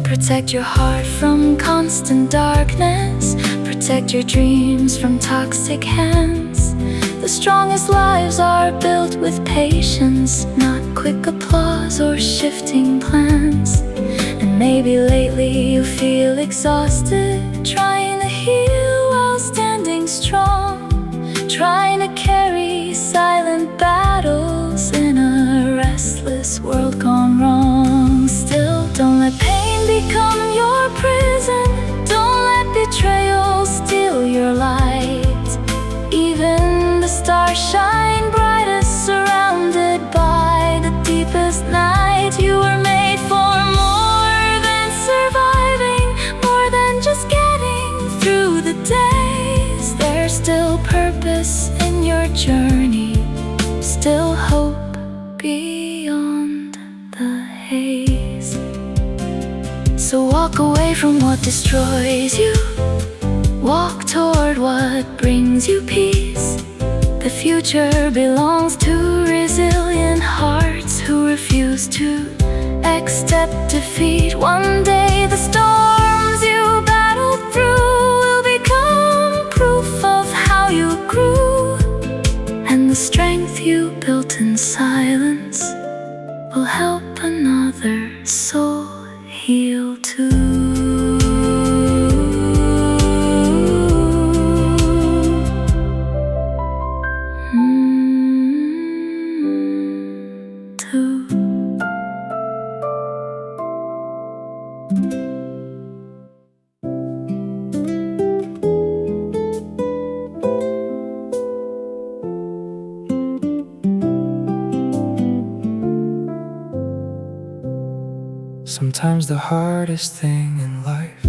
Speaker 1: Protect your heart from constant darkness. Protect your dreams from toxic hands. The strongest lives are built with patience, not quick applause or shifting plans. And maybe lately you feel exhausted, trying to heal while standing strong, trying to carry silent battles in a restless world gone wrong. Still, don't let pain become your prison. Don't let betrayal steal your light. Even the stars shine brightest surrounded by the deepest night. You were made for more than surviving, more than just getting through the days. There's still purpose in your journey, still hope beyond the haze. So walk away from what destroys you, walk toward what brings you peace. The future belongs to resilient hearts who refuse to accept defeat. One day the storms you battled through will become proof of how you grew, and the strength you built in silence will help another soul heal too.
Speaker 2: Sometimes the hardest thing in life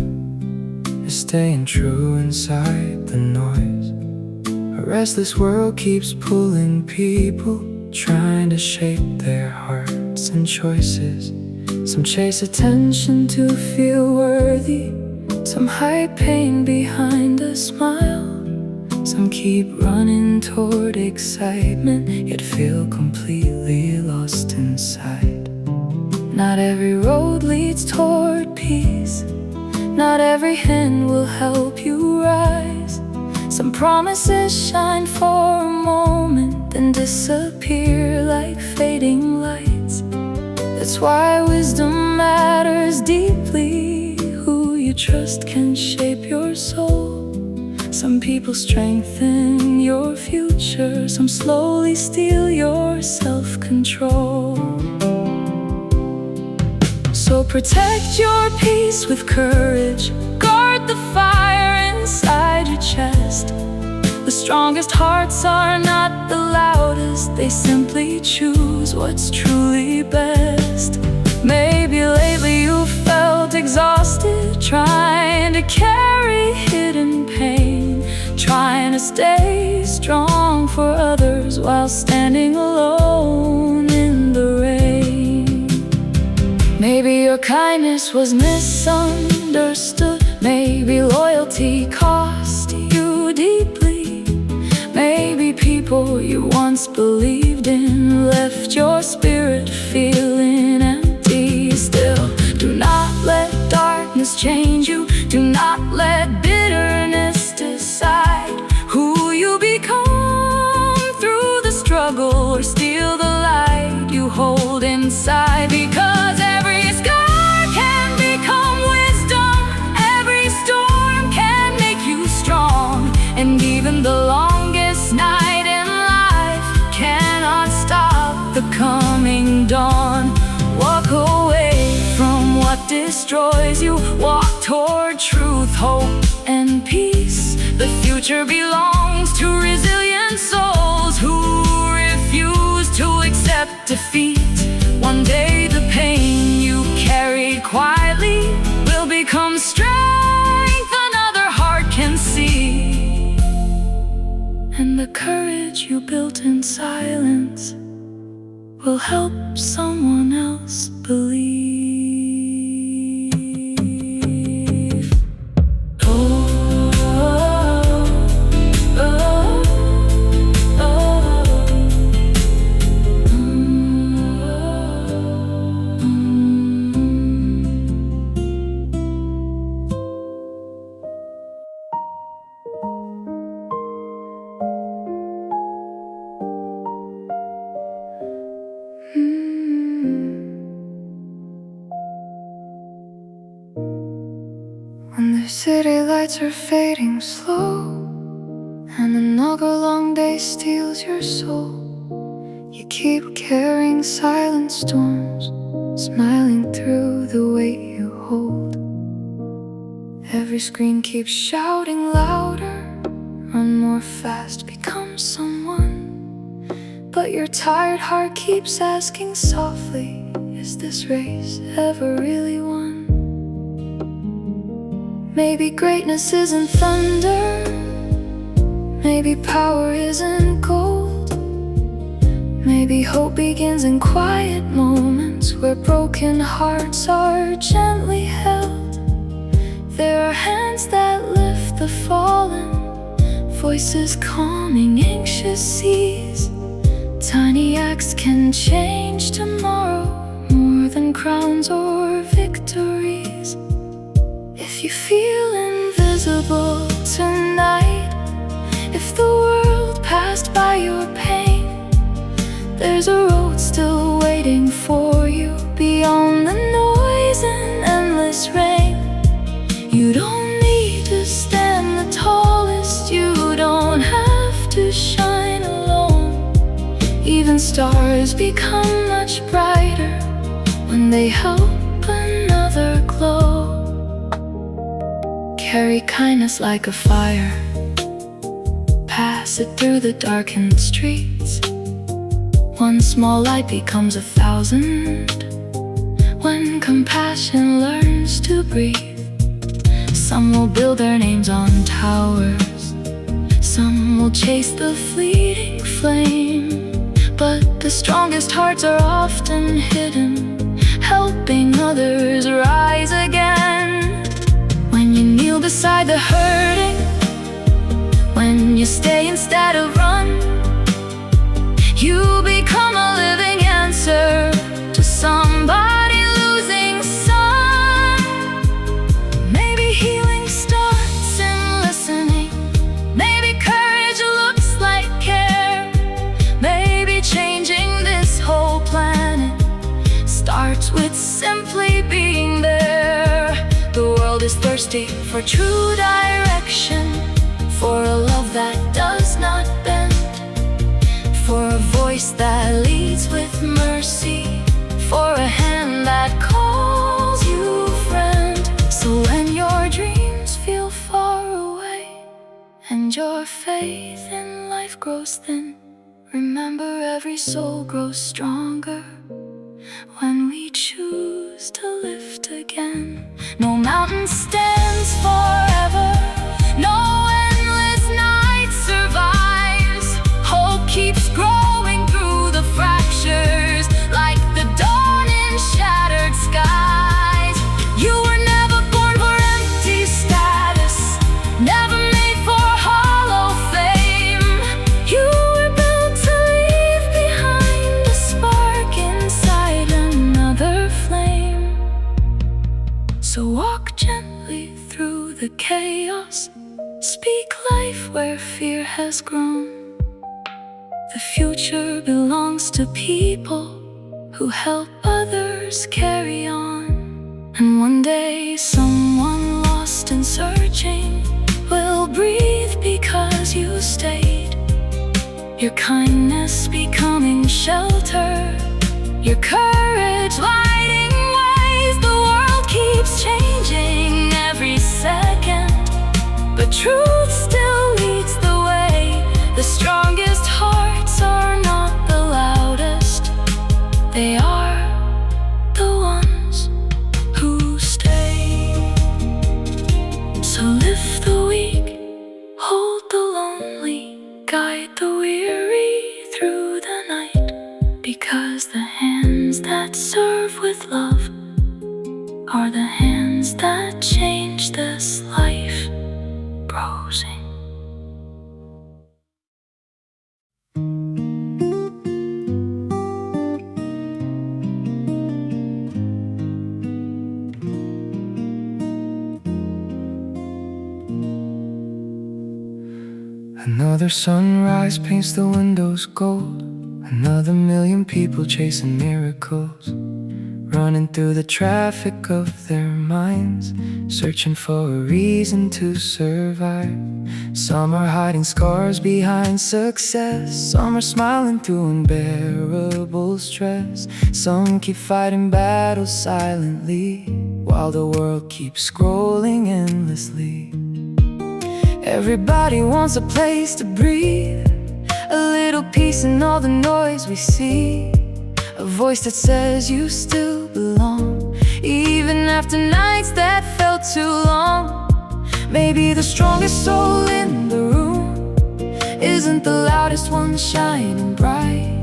Speaker 2: is staying true inside the noise. A restless world keeps pulling people, trying to shape their hearts and choices. Some chase attention to feel worthy, some hide pain behind a smile. Some keep running toward excitement, yet feel completely lost inside. Not every road leads toward peace. Not every hand will help you rise. Some promises shine for a moment, then disappear like fading lights. That's why wisdom matters deeply. Who you trust can shape your soul. Some people strengthen your future, some slowly steal your self-control. So protect your peace with courage. Guard the fire inside your chest. The strongest hearts are not the loudest. They simply choose what's truly best. Maybe lately you felt exhausted, trying to carry hidden pain, trying to stay strong for others while standing alone in the rain. Maybe your kindness was misunderstood. Maybe loyalty cost you deeply. Maybe people you once believed in left your spirit feeling empty. Still, do not let darkness change you. Do not let bitterness decide who you become through the struggle or steal the light you hold inside. Because every scar can become wisdom, every storm can make you strong, and even the longest night in life cannot stop the coming dawn. Walk away from what destroys you, walk toward truth, hope, and peace. The future belongs to resilient souls who refuse to accept defeat. One day the pain you carried quietly will become strength another heart can see.
Speaker 1: built in silence will help someone else believe. Oh, oh, oh, When the city lights are fading slow and another long day steals your soul, you keep carrying silent storms, smiling through the weight you hold. Every screen keeps shouting louder, run more fast, become someone. But your tired heart keeps asking softly, is this race ever really won? Maybe greatness isn't thunder, maybe power isn't gold. Maybe hope begins in quiet moments where broken hearts are gently held. There are hands that lift the fallen, voices calming anxious seas. Tiny acts can change tomorrow more than crowns or victories. If you feel invisible tonight, if the world passed by your pain, there's a road still waiting for you beyond the noise and endless rain. You don't need to stand the tallest, you don't have to shine alone. Even stars become much brighter when they help another glow. Carry kindness like a fire, pass it through the darkened streets. One small light becomes 1,000 when compassion learns to breathe. Some will build their names on towers, some will chase the fleeting flame. But the strongest hearts are often hidden, helping others rise again. When you kneel beside the hurting, when you stay instead of run, you become a living answer to somebody losing sun. Maybe healing starts in listening, maybe courage looks like care. Maybe changing this whole planet starts with simply being there. The world is thirsty for true direction, for a love that does not bend, for a voice that leads with mercy, for a hand that calls you friend. So when your dreams feel far away and your faith in life grows thin, remember every soul grows stronger when we choose to lift again. No mountain stands forever, no endless night survives. Hope keeps growing through the fractures, like the dawn in shattered skies. You were never born for empty status, never made for hollow fame. You were built to leave behind a spark inside another flame. So walk gently through the chaos, speak life where fear has grown. The future belongs to people who help others carry on. And one day someone lost and searching will breathe because you stayed. Your kindness becoming shelter, your courage lighting ways. The world keeps changing every second, but truth still leads the way. The strongest hearts are not the loudest, they are the ones who stay. So lift the weak, hold the lonely, guide the weary. seeds that change this life grows in.
Speaker 3: Another sunrise paints the windows gold. Another million people chasing miracles, running through the traffic of their minds, searching for a reason to survive. Some are hiding scars behind success, some are smiling through unbearable stress. Some keep fighting battles silently, while the world keeps scrolling endlessly. Everybody wants a place to breathe, a little peace in all the noise we see, a voice that says you still belong, even after nights that felt too long. Maybe the strongest soul in the room isn't the loudest one shining bright.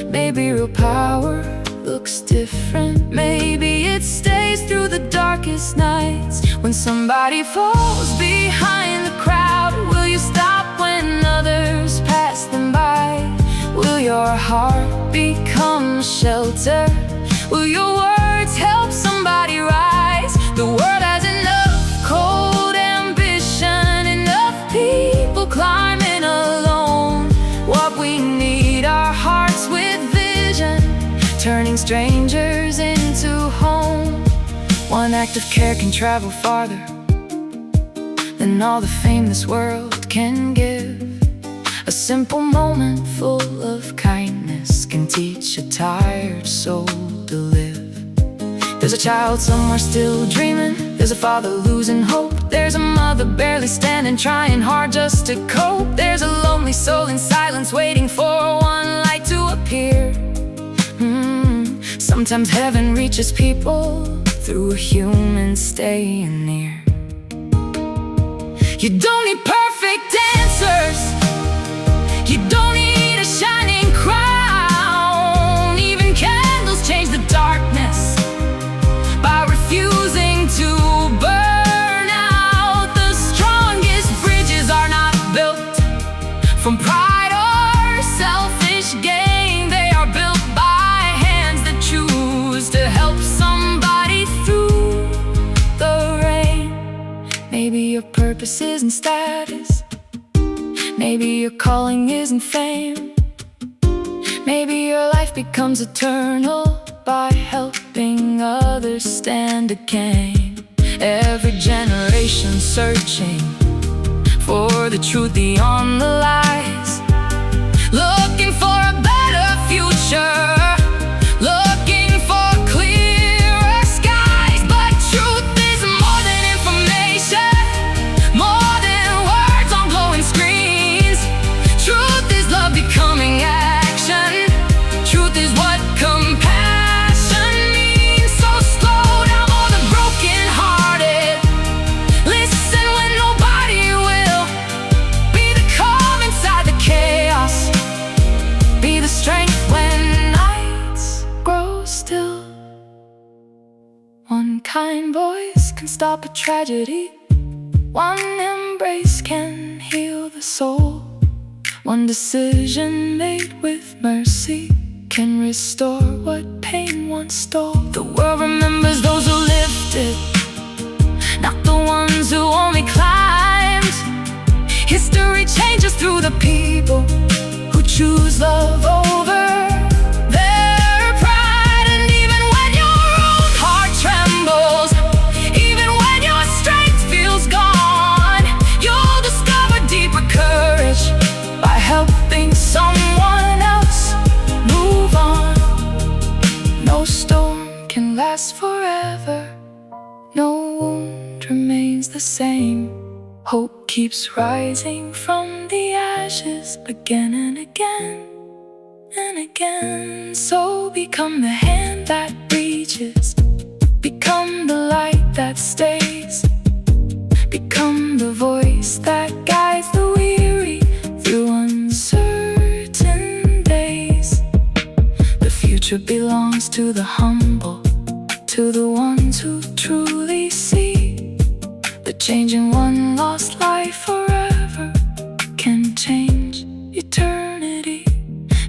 Speaker 3: Maybe real power looks different. Maybe it stays through the darkest nights. When somebody falls behind the crowd, will you stop when others pass them by? Will your heart become shelter? Will your words help somebody rise? The world has enough cold ambition, enough people climbing alone. What we need are hearts with vision, turning strangers into home. One act of care can travel farther than all the fame this world can give. A simple moment full of kindness can teach a tired soul to live. There's a child somewhere still dreaming, there's a father losing hope, there's a mother barely standing, trying hard just to cope. There's a lonely soul in silence waiting for one light to appear. Sometimes heaven reaches people through a human staying near. You don't need perfect answers, you don't need a shining crown. Even candles change the darkness by refusing to burn out. The strongest bridges are not built from pride or selfish gain. They are built by hands that choose to help somebody through the rain. Maybe your purpose isn't status, maybe your calling isn't fame. Maybe your life becomes eternal by helping others stand again. Every generation searching for the truth beyond the lies, looking for a better future, looking for clearer skies. But truth is more than information, more than words on glowing screens. Truth is love becoming action. Truth is what compassion means. So slow down for the broken-hearted, listen when nobody will. Be the calm inside the chaos, be the strength when nights grow still. One kind voice can stop a tragedy, one embrace can heal the soul. One decision made with mercy can restore what pain once stole. The world remembers those who lifted, not the ones who only climbed. History changes through the people who choose love over their pride. And even when your own heart trembles, even when your strength feels gone, you'll discover deeper courage by helping someone else move on. No storm can last forever, no wound remains the same. Hope keeps rising from the ashes again and again and again. So become the hand that reaches, become the light that stays, become the voice that guides the weary through uncertain days. The future belongs to the humble, to the ones who truly see.
Speaker 1: changing one lost life forever can change eternity.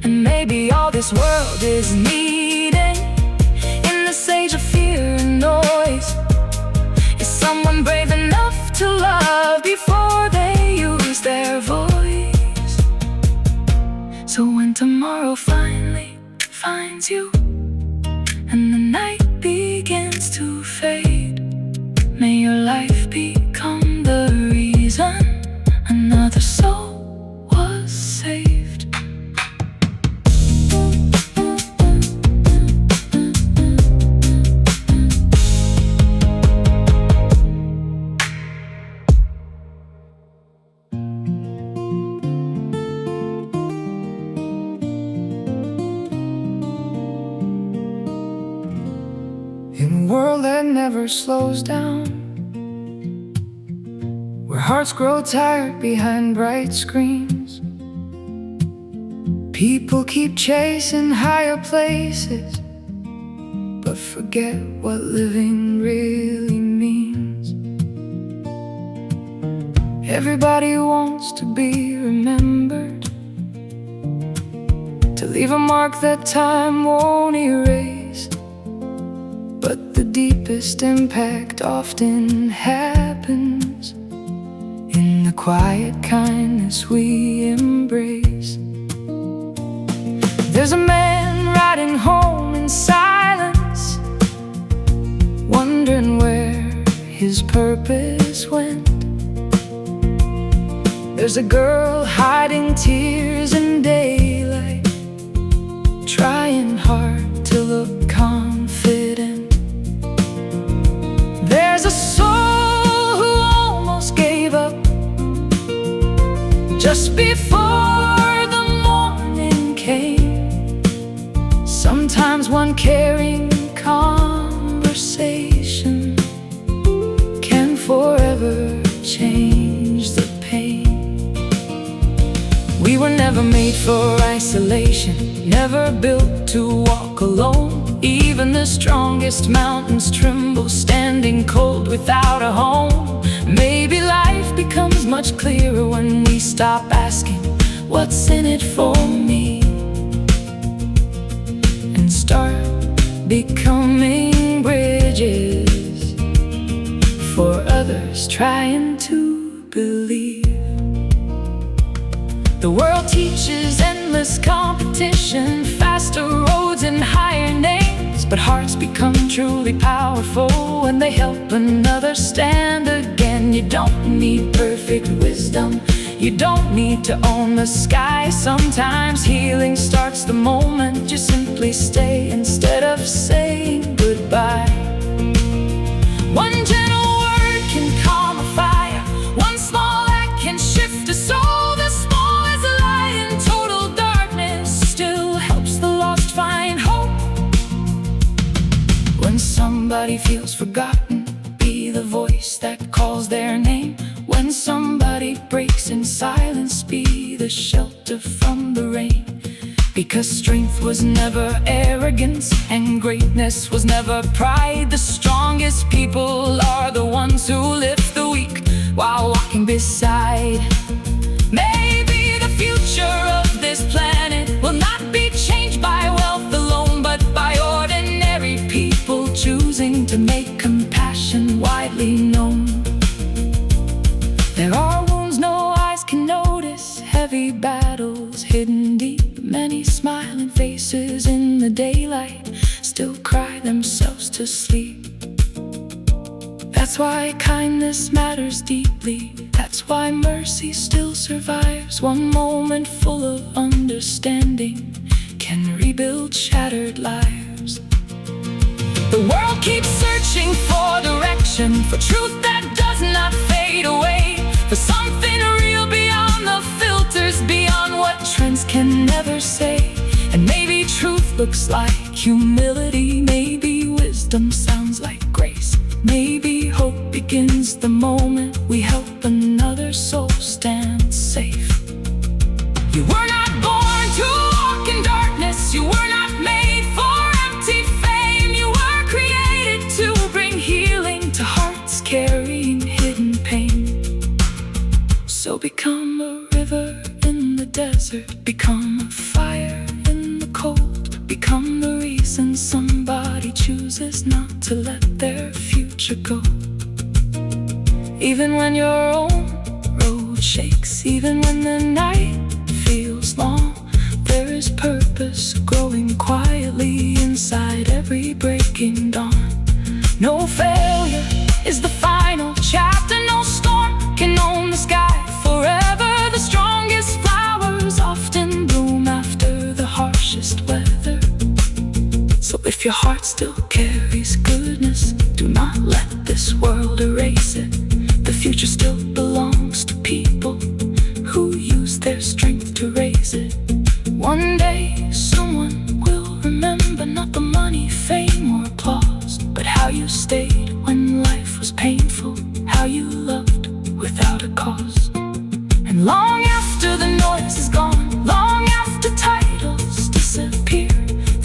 Speaker 1: And maybe all this world is needing in this age of fear and noise is someone brave enough to love before they use their voice. So when tomorrow finally finds you and the night begins to fade, may your life become the reason another soul was saved. In a world that never slows down, where hearts grow tired behind bright screens, people keep chasing higher places, but forget what living really means. Everybody wants to be remembered, to leave a mark that time won't erase. But the deepest impact often happens in the quiet kindness we embrace. There's a man riding home in silence, wondering where his purpose went. There's a girl hiding tears in daylight, trying hard to look confident. There's a soul who almost gave up just before the morning came. Sometimes one caring conversation can forever change the pain. We were never made for isolation, never built to walk alone. Even the strongest mountains tremble, standing cold without a home. Maybe life becomes much clearer when we stop asking, what's in it for me? And start becoming bridges for others trying to believe. The world teaches endless competition, faster roads and higher names, but hearts become truly powerful when they help another stand again. You don't need perfect wisdom, you don't need to own the sky. Sometimes healing starts the moment you simply stay instead of saying goodbye. One gentle word can calm a fire, one small act can shift a soul. Somebody feels forgotten, be the voice that calls their name. When somebody breaks in silence, be the shelter from the rain. Because strength was never arrogance, and greatness was never pride. The strongest people are the ones who lift the weak while walking beside. Maybe the future of this planet will not be changed by wealth alone, but by ordinary people choosing to make compassion widely known. There are wounds no eyes can notice, heavy battles hidden deep. Many smiling faces in the daylight still cry themselves to sleep. That's why kindness matters deeply. That's why mercy still survives. One moment full of understanding can rebuild shattered lives. The world keeps searching for direction, for truth that does not fade away, for something real beyond the filters, beyond what trends can never say. And maybe truth looks like humility, maybe wisdom sounds like grace. Maybe hope begins the moment we help another soul stand safe. You were not born to walk in darkness, you were not made for empty fame. You were created to bring healing to hearts carrying hidden pain. become the reason somebody chooses not to let their future go. Even when your own road shakes, even when the night feels long, there is purpose growing quietly inside every breaking dawn. No failure is the final chapter, no storm can own the sky forever. The strongest flowers often bloom after the harshest weather. So if your heart still carries goodness, do not let this world erase it. The future still belongs to people who use their strength to raise it. One day someone will remember not the money, fame, or applause, but how you stayed when life was painful, how you loved without a cause. And long after the noise is gone, long after titles disappear,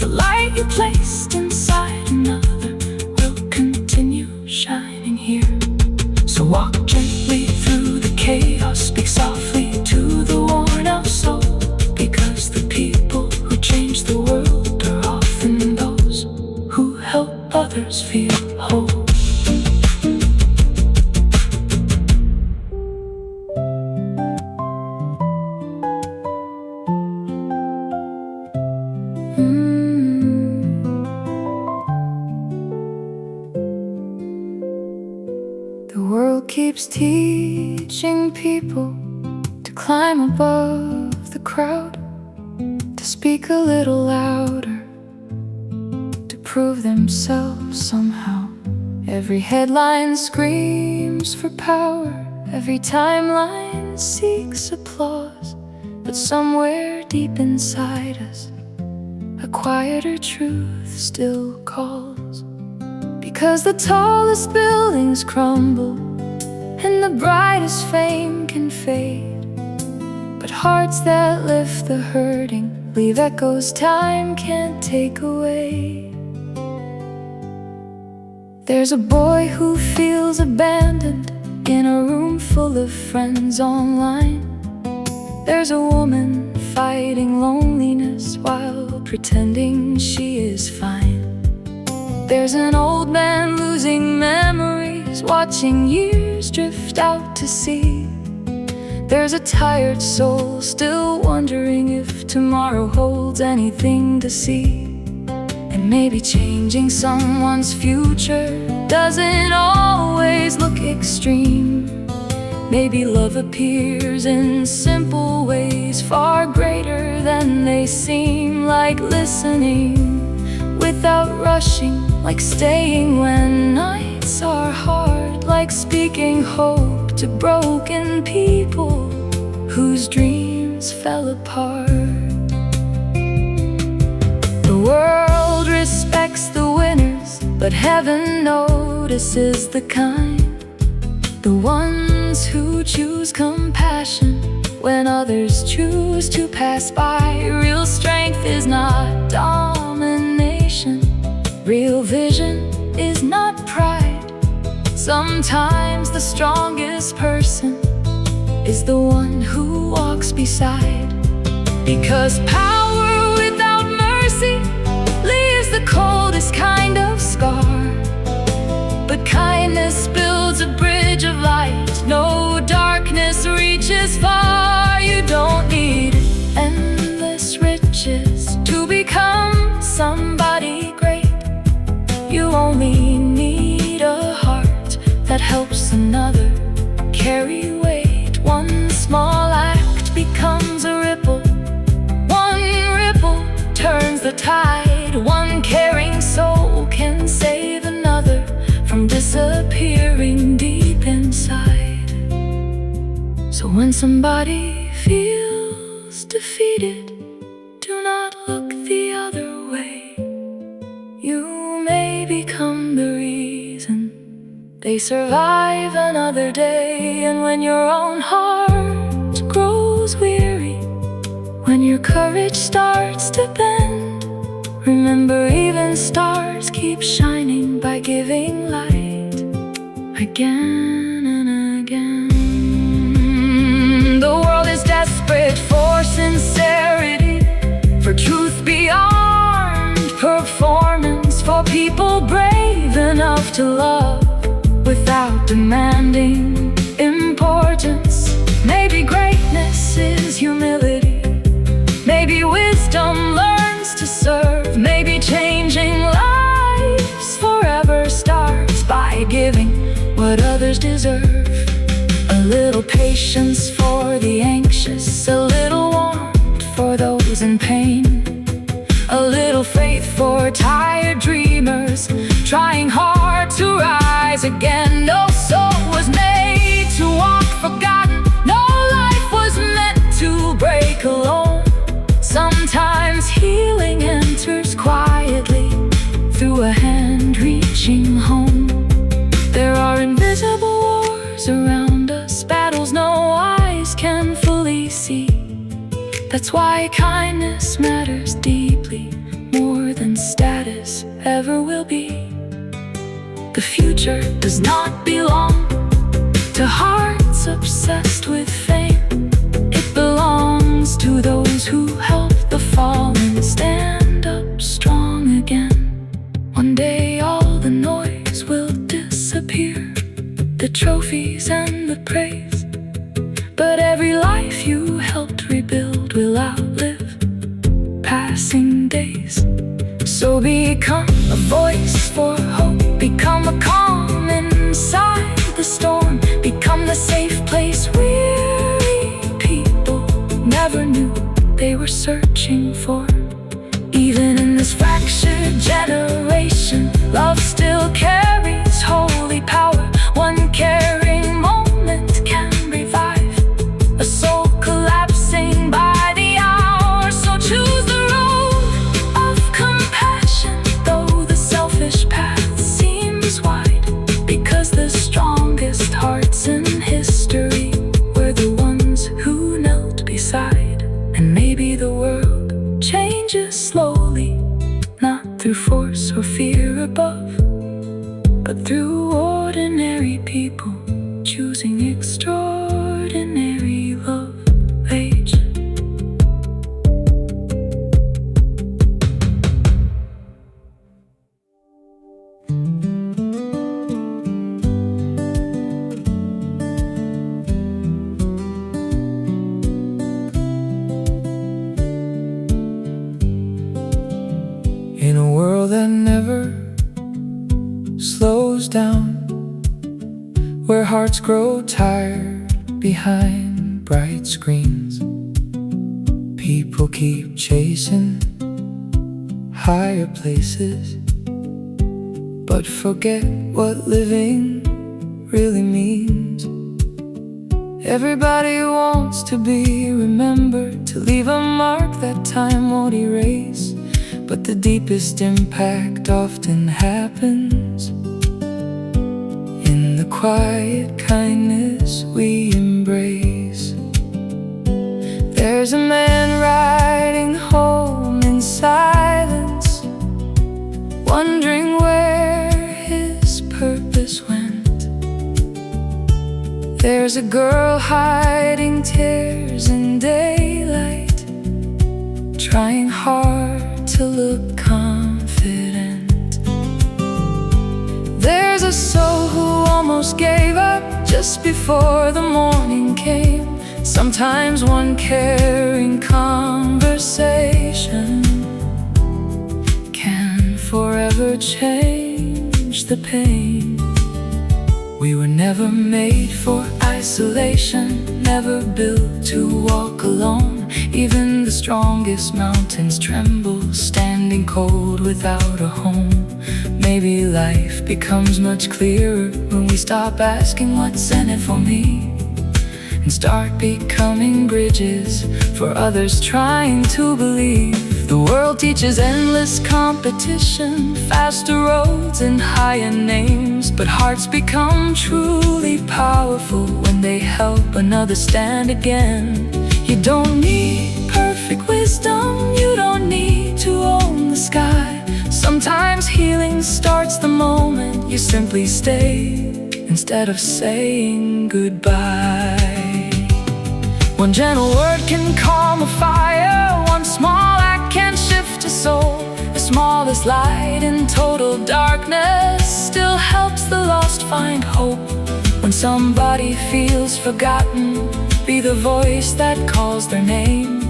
Speaker 1: the light you placed inside another will continue shining here. So walk gently through the chaos, speak softly to the worn out soul, because the people who change the world are often those who help others feel whole. The world keeps teaching people to climb above the crowd, to speak a little louder, to prove themselves somehow. Every headline screams for power, every timeline seeks applause, but somewhere deep inside us, a quieter truth still calls. Because the tallest buildings crumble and the brightest fame can fade, but hearts that lift the hurting leave echoes time can't take away. There's a boy who feels abandoned in a room full of friends online. There's a woman fighting loneliness while pretending she is fine. There's an old man losing memories, watching years drift out to sea. There's a tired soul still wondering if tomorrow holds anything to see. And maybe changing someone's future doesn't always look extreme. Maybe love appears in simple ways, far greater than they seem. Like listening without rushing, like staying when nights are hard, like speaking hope to broken people whose dreams fell apart. The world respects the winners, but heaven notices the kind, the ones who choose compassion when others choose to pass by. Real strength is not domination, real vision is not pride. Sometimes the strongest person is the one who walks beside. Because power without mercy leaves the coldest kind of scar, but kindness builds a bridge of light. No darkness reaches far. You don't need endless riches to become somebody great. You only need a heart that helps another carry weight. One small act becomes a ripple, one ripple turns the tide. One caring soul can save another from disappearing deep inside. So when somebody feels defeated, do not look the other way. You may become the reason they survive another day. And when your own heart grows weary, when your courage starts to bend, remember even stars keep shining by giving light again and again. The world is desperate for sincerity, for truth beyond people brave enough to love without demanding importance. Maybe greatness is humility. Maybe wisdom learns to serve. Maybe changing lives forever starts by giving what others deserve. A little patience for the anxious, a little warmth for those in pain, a little faith for tired dreamers, trying hard to rise again. No soul was made to walk forgotten. No life was meant to break alone. Sometimes healing enters quietly through a hand reaching home. There are invisible wars around us, battles no eyes can fully see. That's why kindness matters deeply, more than status ever will be. The future does not belong to hearts obsessed with fame. It belongs to those who help the fallen stand up strong again. One day all the noise will disappear, the trophies and the praise, but every life you helped rebuild will outlive passing days. So become a voice for hope, become a calm inside the storm, become the safe place weary people never knew they were searching for. Even in this fractured generation, love still carries holy power. One caring moment can revive a soul collapsing by the hour. So choose the road of compassion, though the selfish path seems wide, because the strongest hearts in history were the ones who knelt beside. And maybe the world changes slowly, not through force or fear above, but through ordinary people choosing extraordinary love. Age.
Speaker 3: In a world that never slows down, where hearts grow tired behind bright screens, people keep chasing higher places, but forget what living really means. Everybody wants to be remembered, to leave a mark that time won't erase, but the deepest impact often happens in the quiet kindness we embrace. There's a man riding home in silence, wondering where his purpose went. There's a girl hiding tears in daylight, trying hard to look confident. There's a soul who almost gave up just before the morning came. Sometimes one caring conversation can forever change the pain. We were never made for isolation, never built to walk alone. Even the strongest mountains tremble, standing cold without a home. Maybe life becomes much clearer when we stop asking what's in it for me, and start becoming bridges for others trying to believe. The world teaches endless competition, faster roads and higher names, but hearts become truly powerful when they help another stand again. You don't need perfect wisdom, you don't need to own the sky. Sometimes healing starts the moment you simply stay instead of saying goodbye. One gentle word can calm a fire, one small act can shift a soul. A
Speaker 1: smallest light in total darkness still helps the lost find hope. When somebody feels forgotten, be the voice that calls their name.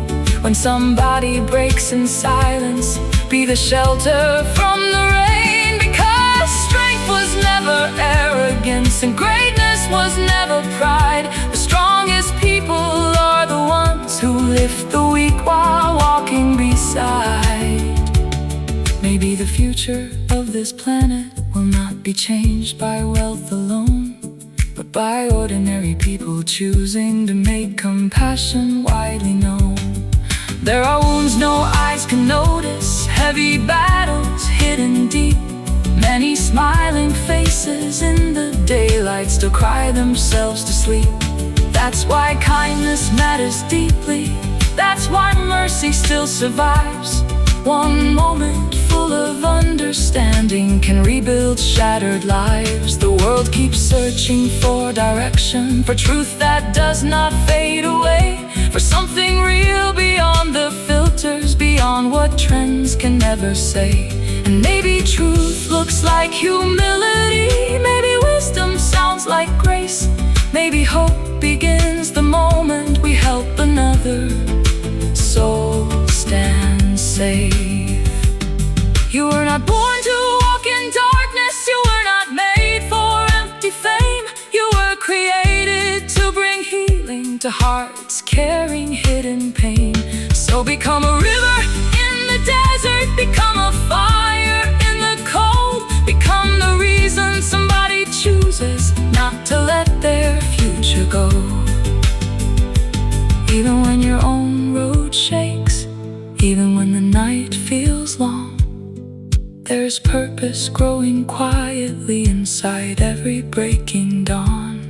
Speaker 1: When somebody breaks in silence, be the shelter from the rain. Because strength was never arrogance, and greatness was never pride. The strongest people are the ones who lift the weak while walking beside. Maybe the future of this planet will not be changed by wealth alone, but by ordinary people choosing to make compassion widely known. There are wounds no eyes can notice, heavy battles hidden deep. Many smiling faces in the daylight still cry themselves to sleep. That's why kindness matters deeply. That's why mercy still survives. One moment full of understanding can rebuild shattered lives. The world keeps searching for direction, for truth that does not fade away, for something real beyond the filters, beyond what trends can never say. And maybe truth looks like humility, maybe wisdom sounds like grace, maybe hope begins the moment we help another soul stand safe. You were not born to walk in darkness, you were not made for empty fame. You were created to bring healing to hearts carrying hidden pain. So become a river in the desert, become a fire in the cold, become the reason somebody chooses not to let their future go. Even when your own road shakes, even when the night feels long, there's purpose growing quietly inside every breaking dawn.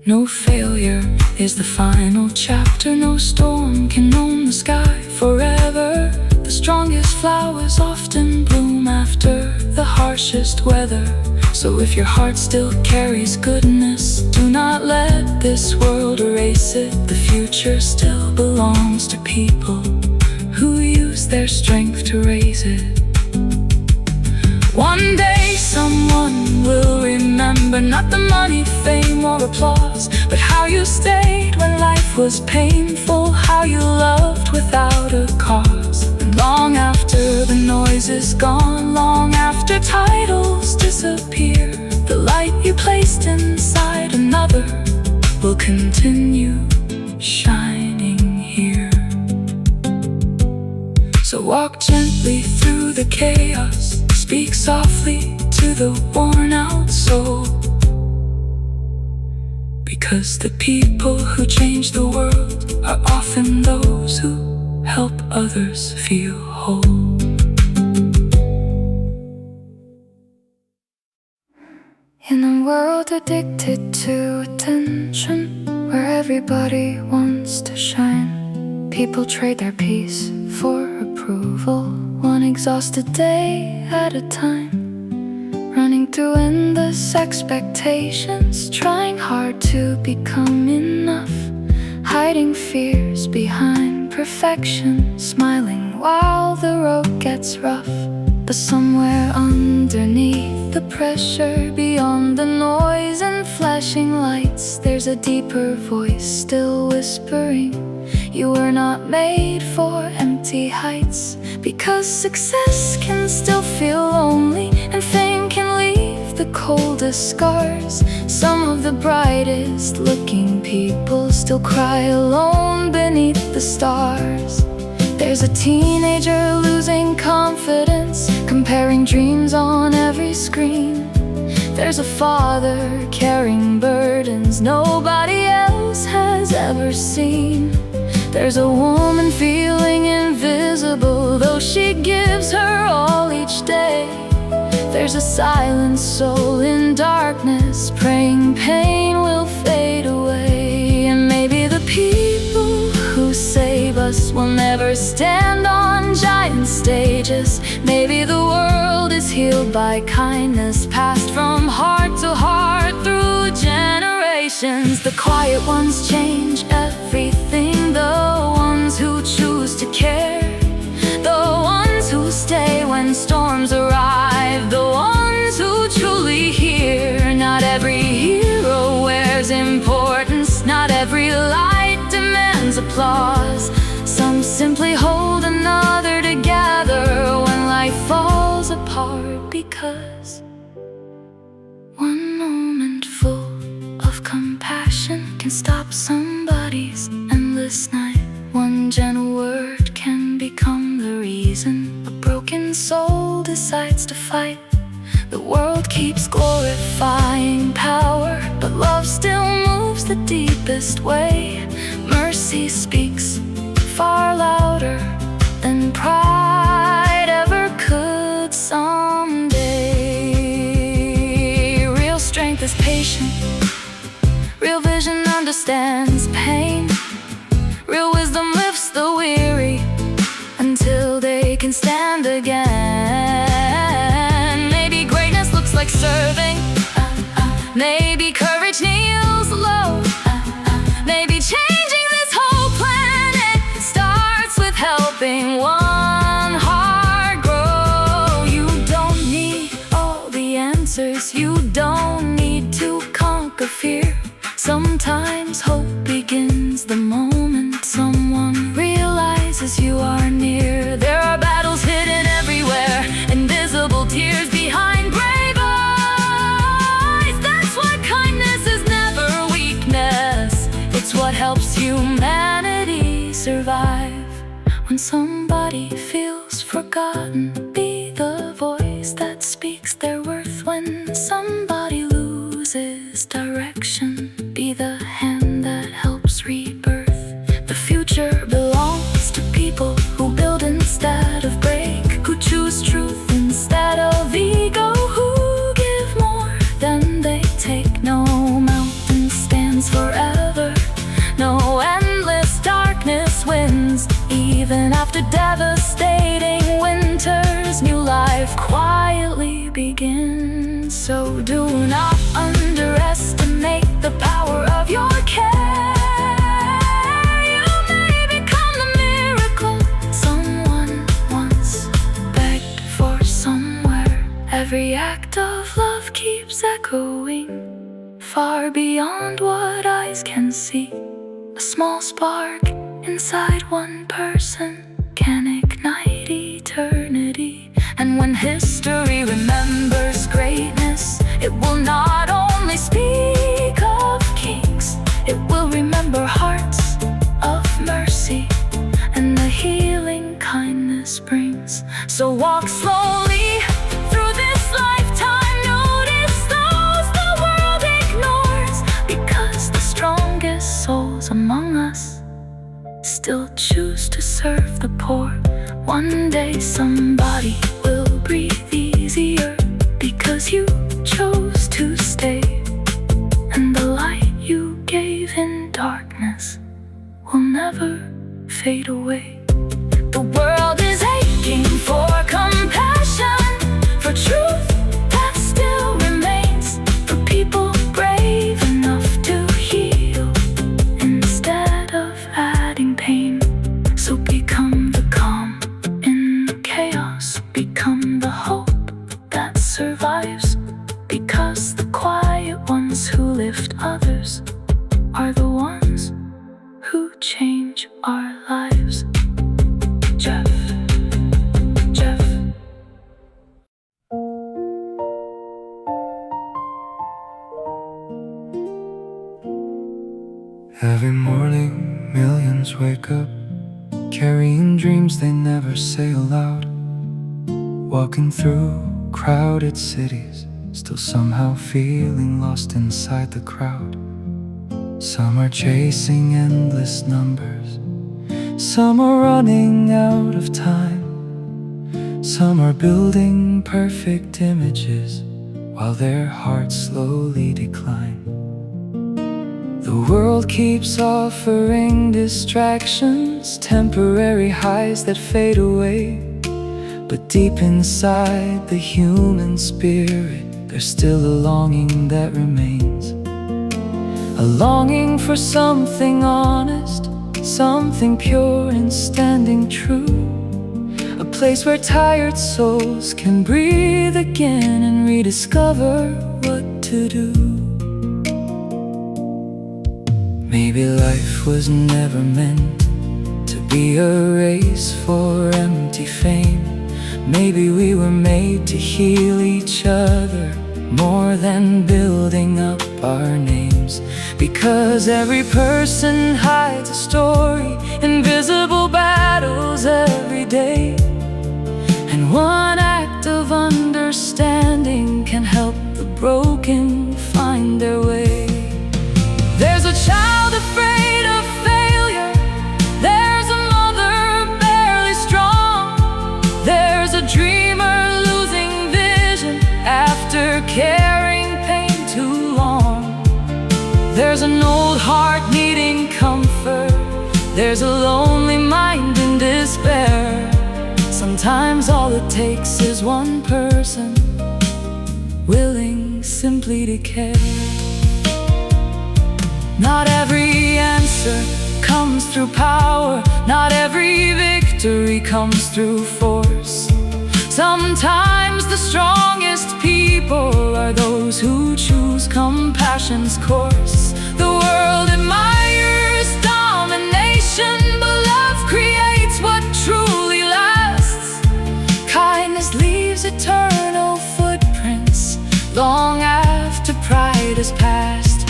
Speaker 1: No failure is the final chapter, no storm can own the sky forever. The strongest flowers often bloom after the harshest weather. So if your heart still carries goodness, do not let this world erase it. The future still belongs to people who use their strength to raise it. One day someone will remember not the money, fame, or applause, but how you stayed when life was painful, how you loved without a cause. And long after the noise is gone, long after titles disappear, the light you placed inside another will continue shining here. So walk gently through the chaos, speak softly to the worn out soul, because the people who change the world are often those who help others feel whole. In a world addicted to attention, where everybody wants to shine, people trade their peace for approval, one exhausted day at a time, running through endless expectations, trying hard to become enough, hiding fears behind perfection, smiling while the road gets rough. But somewhere underneath the pressure, beyond the noise and flashing lights, there's a deeper voice still whispering, you were not made for empty heights. Because success can still feel lonely, and fame can leave the coldest scars. Some of the brightest looking people still cry alone beneath the stars. There's a teenager losing confidence, comparing dreams on every screen. There's a father carrying burdens nobody else has ever seen. There's a woman feeling invisible, though she gives her all each day. There's a silent soul in darkness, praying pain will fade away. And maybe the people who save us will never stand on giant stages. Maybe the world is healed by kindness, passed from heart to heart through generations. The quiet ones change everything, the ones who choose to care, the ones storms arrive, the ones who truly hear. Not every hero wears importance, not every light demands applause. Some simply hold another together when life falls apart, because one moment full of compassion can stop somebody's endless night. One gentle word can become the reason a broken soul decides to fight. The world keeps glorifying power, but love still moves the deepest way. Mercy speaks far louder than pride ever could someday. Real strength is patient, real vision understands pain. Real wisdom lifts the weary until they can stand again. Maybe greatness looks like serving, maybe courage kneels low, maybe changing this whole planet starts with helping one heart grow. You don't need all the answers, you don't need to conquer fear. Sometimes hope begins the moment someone realizes you are near. There are battles hidden everywhere, invisible tears behind brave eyes. That's why kindness is never weakness, it's what helps humanity survive. When somebody feels forgotten, be the voice that speaks their worth. When somebody loses direction, be the hand that helps rebirth. The future belongs to people who build instead of break, who choose truth instead of ego, who give more than they take. No mountain stands forever, no endless darkness wins. Even after devastating winters, new life quietly begins. So do not underestimate the power of your care. You may become the miracle someone once begged for somewhere. Every act of love keeps echoing far beyond what eyes can see. A small spark inside one person can ignite eternity. And when history remembers greatness, it will not only speak of kings, it will remember hearts of mercy and the healing kindness brings. So walk slowly through this lifetime, notice those the world ignores, because the strongest souls among us still choose to serve the poor. One day somebody will breathe easier because you chose to stay, and the light you gave in darkness will never fade away. The world is aching for compassion, for truth that still remains, for people brave enough to heal instead of adding pain. So become the calm in the chaos, become the hope that survives, because the quiet ones who lift others are the ones who change our lives. Jeff.
Speaker 2: Every morning, millions wake up, carrying dreams they never say aloud. Walking through crowded cities, still somehow feeling lost inside the crowd. Some are chasing endless numbers, some are running out of time, some are building perfect images while their hearts slowly decline. The world keeps offering distractions, temporary highs that fade away, but deep inside the human spirit, there's still a longing that remains. A longing for something honest, something pure and standing true, a
Speaker 3: place where tired souls can breathe again and rediscover what to do. Maybe life was never meant to be a race for empty fame. Maybe we were made to heal each other more than building up our names. Because every person hides a story, invisible battles every day. And one act of understanding can help the broken find their way. There's a child afraid of failure. There's a mother barely strong. There's a dreamer losing vision after carrying pain too long. There's an old heart needing comfort. There's a lonely mind in despair. Sometimes all it takes is one person willing simply to care. Not every answer comes through power. Not every victory comes through force. Sometimes the strongest people are those who choose compassion's course. The world admires domination, but love creates what truly lasts. Kindness leaves eternal footprints long after pride has passed.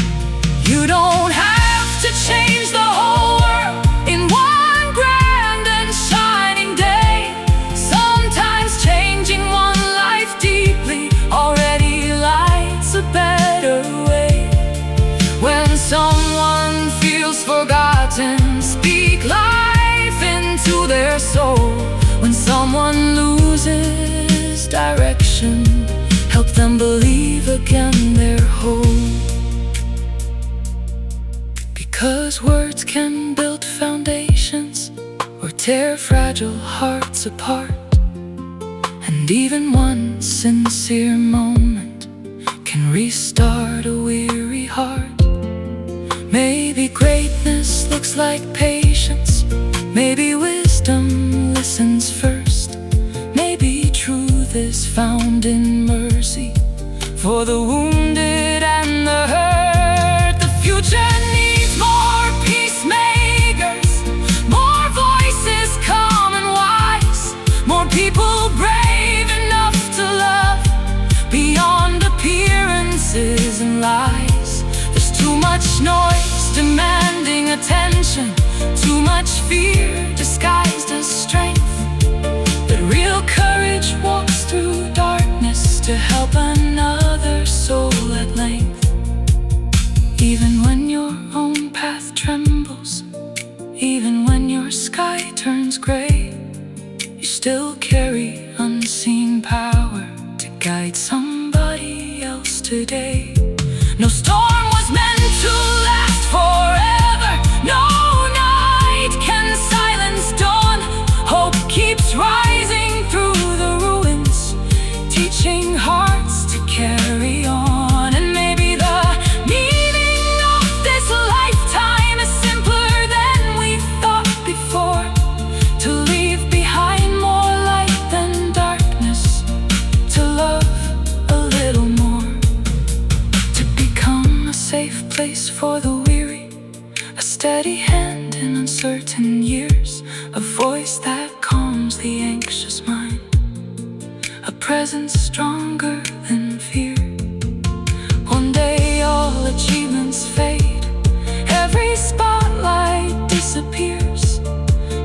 Speaker 3: You don't have to change the whole world in one grand and shining day. Sometimes changing one life deeply already lights a better way. When someone feels forgotten, speak life into their soul. When someone loses direction, help them believe again they're whole. Because words can build foundations or tear fragile hearts apart. And even one sincere moment can restart a weary heart. Maybe greatness looks like patience. Maybe wisdom listens first. Maybe truth is found in mercy for the wounded and the hurt. The future needs more peacemakers, more voices calm and wise, more people brave enough to love beyond appearances and lies. There's too much noise demanding attention, too much fear disguised as strength. But real courage walks through darkness to help another soul at length. Even when your own path trembles, even when your sky turns gray, you still carry unseen power to guide somebody else today. No storm was meant to last forever. No night can silence dawn. Hope keeps rising through the ruins, teaching hearts to carry on. And maybe the meaning of this lifetime is simpler than we thought before. To leave behind more light than darkness, to love a little more, to become a safe place for the weary, a steady hand in uncertain years, a voice that calms the anxious mind, a presence stronger than fear. One day all achievements fade, every spotlight disappears,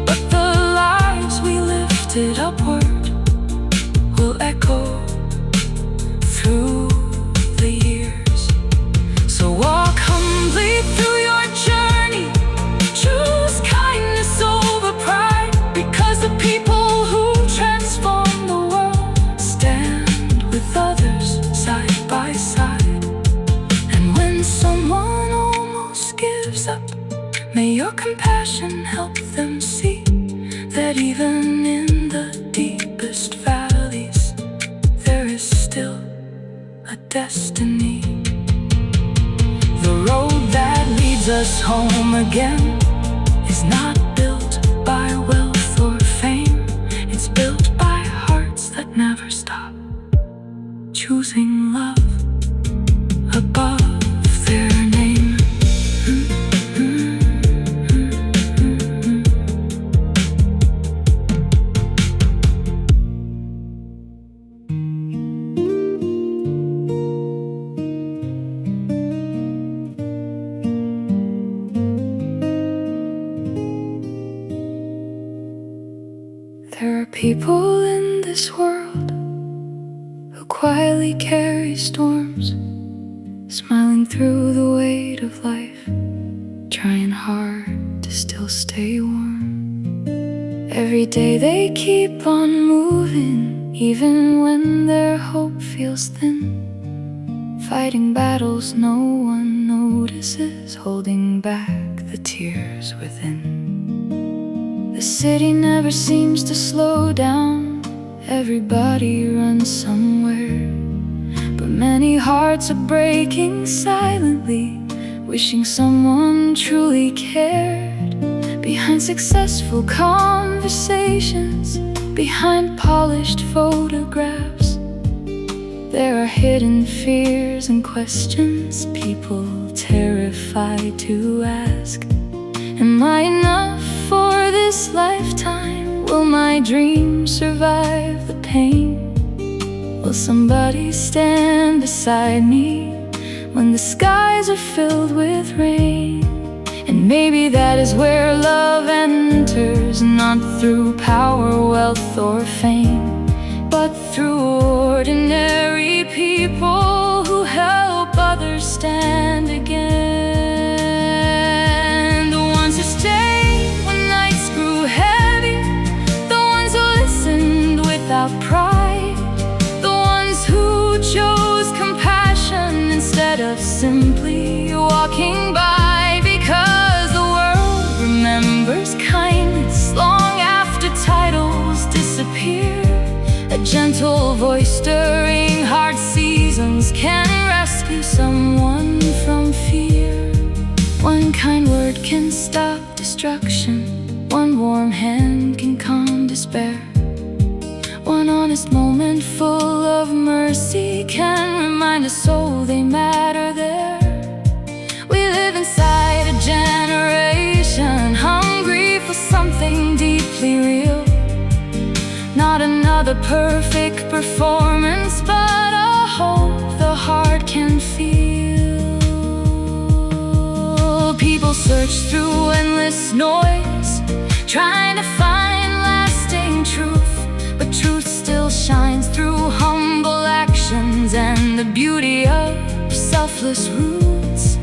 Speaker 3: but the lives we lifted upward will echo through the years. So walk humbly through your journey, choose kindness over pride, because the people who transform the world stand with others side by side. And when someone almost gives up, may your compassion help them see that even in the deepest valleys there is still a destiny. The road that leads us home again is not built by wealth or fame. It's built
Speaker 1: stop choosing love above their name. There are people in this world who quietly carry storms, smiling through the weight of life, trying hard to still stay warm. Every day they keep on moving, even when their hope feels thin, fighting battles no one notices, holding back the tears within. The city never seems to slow down, everybody runs somewhere, but many hearts are breaking silently, wishing someone truly cared. Behind successful conversations, behind polished photographs, there are hidden fears and questions, people terrified to ask. Am I enough for this lifetime? Will my dreams survive the pain? Will somebody stand beside me when the skies are filled with rain? And maybe that is where love enters, not through power, wealth, or fame, but through ordinary people who help others stand again. The ones who stayed when nights grew heavy, the ones who listened without pride, the ones who chose compassion instead of simply walking by, because the world remembers kindness long after titles disappear. A gentle voice during hard seasons can rescue someone from fear. One kind word can stop destruction, one warm hand can calm despair. One honest moment full of mercy can remind a soul they matter there. We live inside a generation hungry for something deeply real, not another perfect performance, but a hope the heart can feel. People search through endless noise, trying to find lasting truth, but truth still shines through humble actions and the beauty of selfless roots.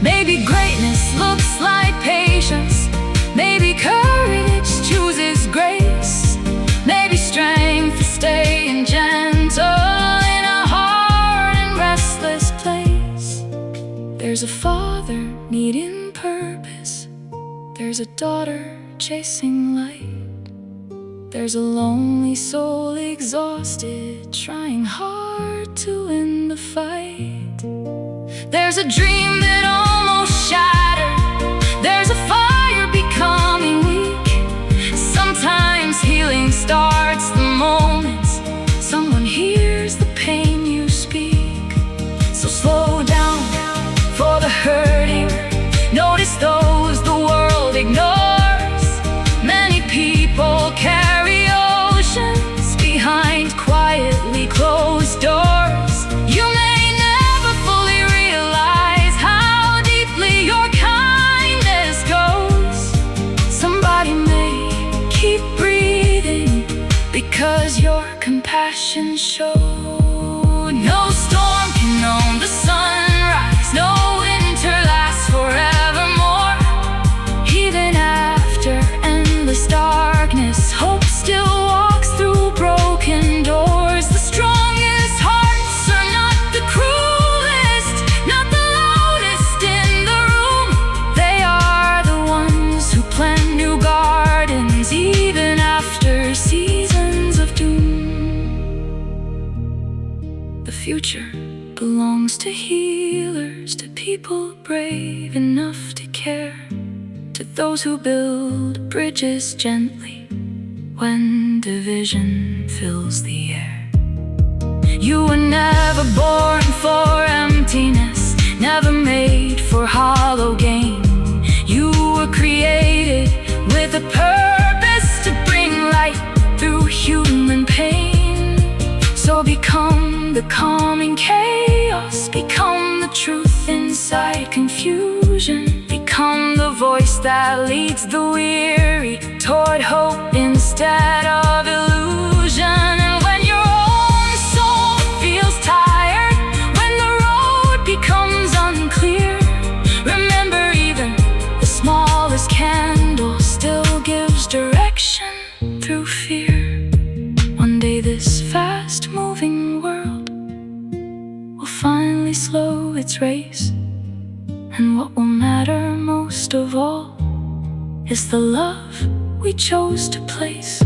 Speaker 1: Maybe greatness looks like patience, maybe courage chooses grace, maybe strength is staying gentle in a hard and restless place. There's a father needing purpose, there's a daughter chasing light, there's a lonely soul exhausted, trying hard to win the fight. There's a dream that almost shattered, there's a fire becoming weak. Sometimes healing starts the moment someone hears the pain you speak. So slow down for the hurting, notice those the world ignores. Many people carry oceans behind quietly closed doors. You may never fully realize how deeply your kindness goes. Somebody may keep breathing because your compassion showed. No storm can own the sunrise, no winter lasts forevermore. Even after endless darkness, hope still walks through broken doors. The strongest hearts are not the cruelest, not the loudest in the room. They are the ones who plant new gardens even after seasons of doom. The future belongs to healers, to people brave enough to care, to those who build bridges gently when division fills the air. You were never born for emptiness, never made for hollow gain. You were created with a purpose to bring light through human pain. So become the calm in chaos, become the truth inside confusion, become the voice that leads the weary toward hope instead of illusion. And when your own soul feels tired, when the road becomes unclear, remember even the smallest candle still gives direction through fear. One day this fast-moving world will finally slow its race, and what will matter most of all is the love we chose to place.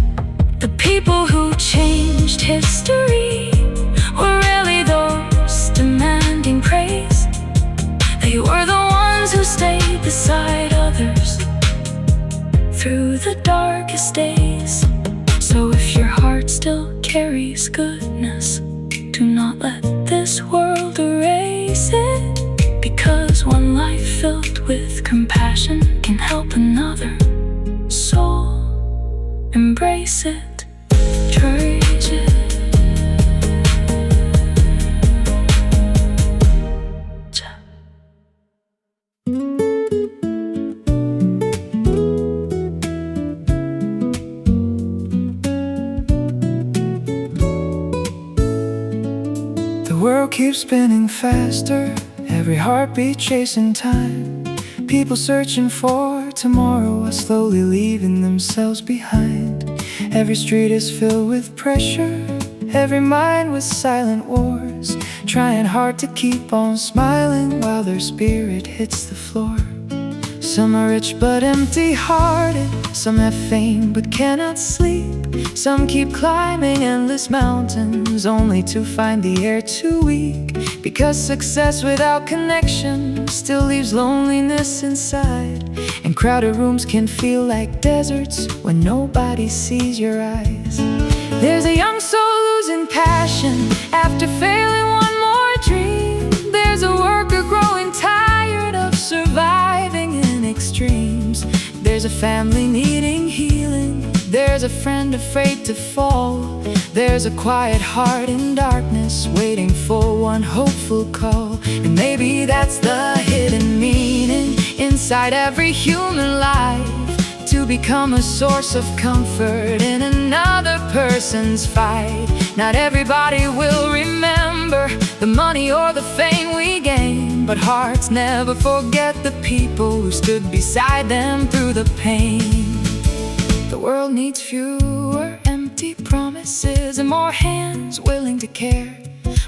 Speaker 1: The people who changed history were really those demanding praise. They were the ones who stayed beside others through the darkest days. So if your heart still carries goodness, do not let this world erase it, because one life filled with compassion can help another soul embrace it, cherish it.
Speaker 2: The world keeps spinning faster, every heartbeat chasing time. People searching for tomorrow are slowly leaving themselves behind. Every street is filled with pressure, every mind with silent wars, trying hard to keep on smiling while their spirit hits the floor. Some are rich but empty-hearted, some have fame but cannot sleep. Some keep climbing endless mountains only to find the air too weak, because success without connection still leaves loneliness inside. And crowded rooms can feel like deserts when nobody sees your eyes. There's a young soul losing passion after failing one more dream. There's a worker growing tired of surviving in extremes. There's a family needing healing, there's a friend afraid to fall. There's a quiet heart in darkness waiting for one hopeful call. And maybe that's the hidden meaning inside every human life, to become a source of comfort in another person's fight. Not everybody will remember the money or the fame we gain, but hearts never forget the people who stood beside them through the pain. The world needs fewer empty promises and more hands willing to care,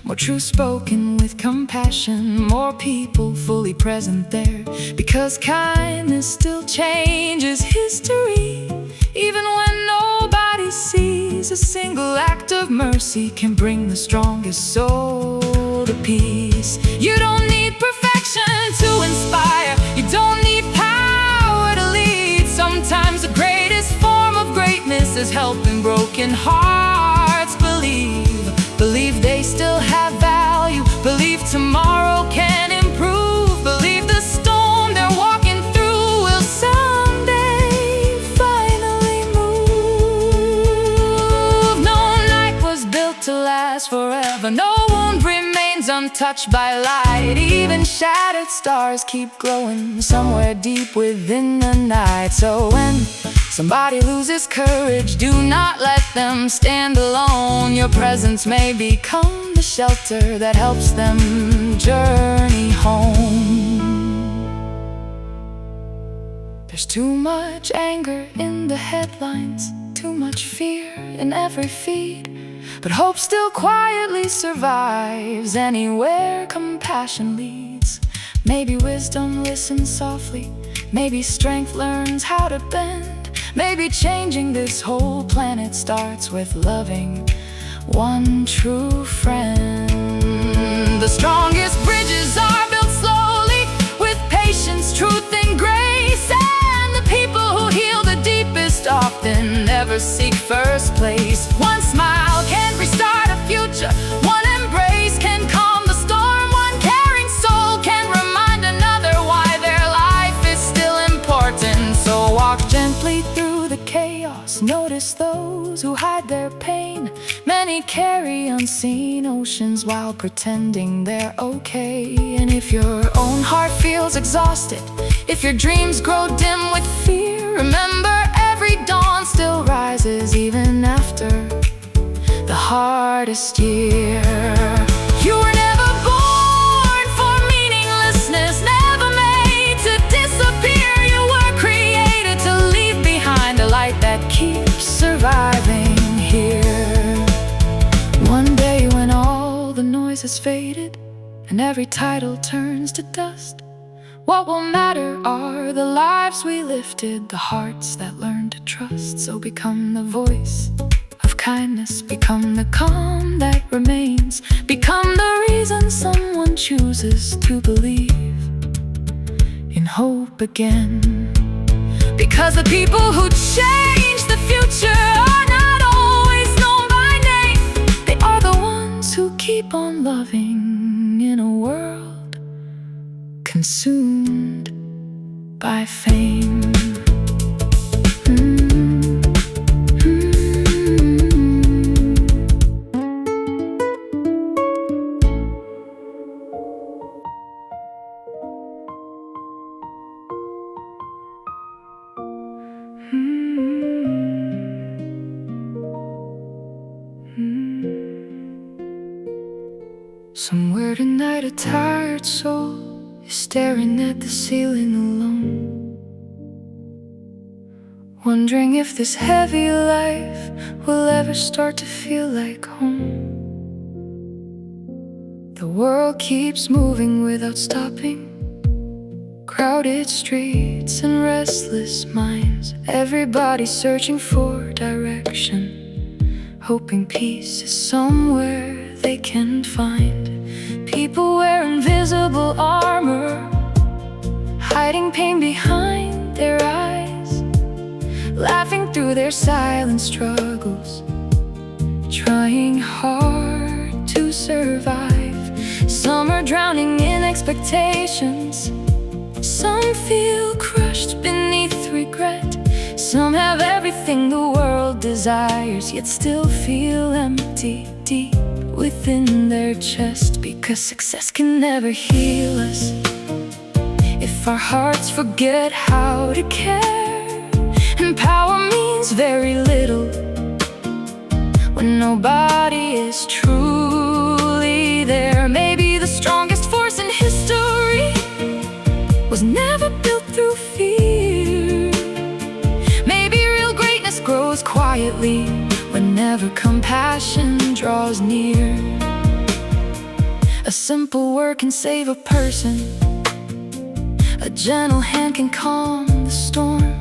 Speaker 2: more truth spoken with compassion, more people fully present there. Because kindness still changes history, even when nobody sees. A single act of mercy can bring the strongest soul to peace. You don't need perfection to inspire, you don't need power to lead. Sometimes the greatest form of greatness is helping broken hearts believe they still have value, believe tomorrow can improve, believe the storm they're walking through will someday finally move. No night was built to last forever, no wound remains untouched by light. Even shattered stars keep glowing somewhere deep within the night. So when somebody loses courage, do not let them stand alone. Your presence may become the shelter that helps them journey home. There's too much anger in the headlines, too much fear in every feed, but hope still quietly survives anywhere compassion leads. Maybe wisdom listens softly, maybe strength learns how to bend. Maybe changing this whole planet starts with loving one true friend. The strongest bridges are built slowly with patience, truth, and grace. And the people who heal the deepest often never seek first place. One smile can restart a future, one
Speaker 1: their pain. Many carry unseen oceans while pretending they're okay. And if your own heart feels exhausted, if your dreams grow dim with fear, remember every dawn still rises even after the hardest year. You were never born for meaninglessness, never made to disappear. You were created to leave behind a light that keeps surviving here. One day when all the noise has faded and every title turns to dust, what will matter are the lives we lifted, the hearts that learned to trust. So become the voice of kindness, become the calm that remains, become the reason someone chooses to believe in hope again. Because the people who change the future are not always known by name. They are the ones who keep on loving in a world consumed by fame. Somewhere tonight a tired soul is staring at the ceiling alone, wondering if this heavy life will ever start to feel like home. The world keeps moving without stopping, crowded streets and restless minds. Everybody searching for direction, hoping peace is somewhere they can find. People wear invisible armor, hiding pain behind their eyes, laughing through their silent struggles, trying hard to survive. Some are drowning in expectations, some feel crushed beneath regret. Some have everything the world desires, yet still feel empty deep within their chest. Because success can never heal us if our hearts forget how to care. And power means very little when nobody is truly there. Maybe the strongest force in history was never built through fear. Maybe real greatness grows quietly whenever compassion draws near. A simple word can save a person, a gentle hand can calm the storm.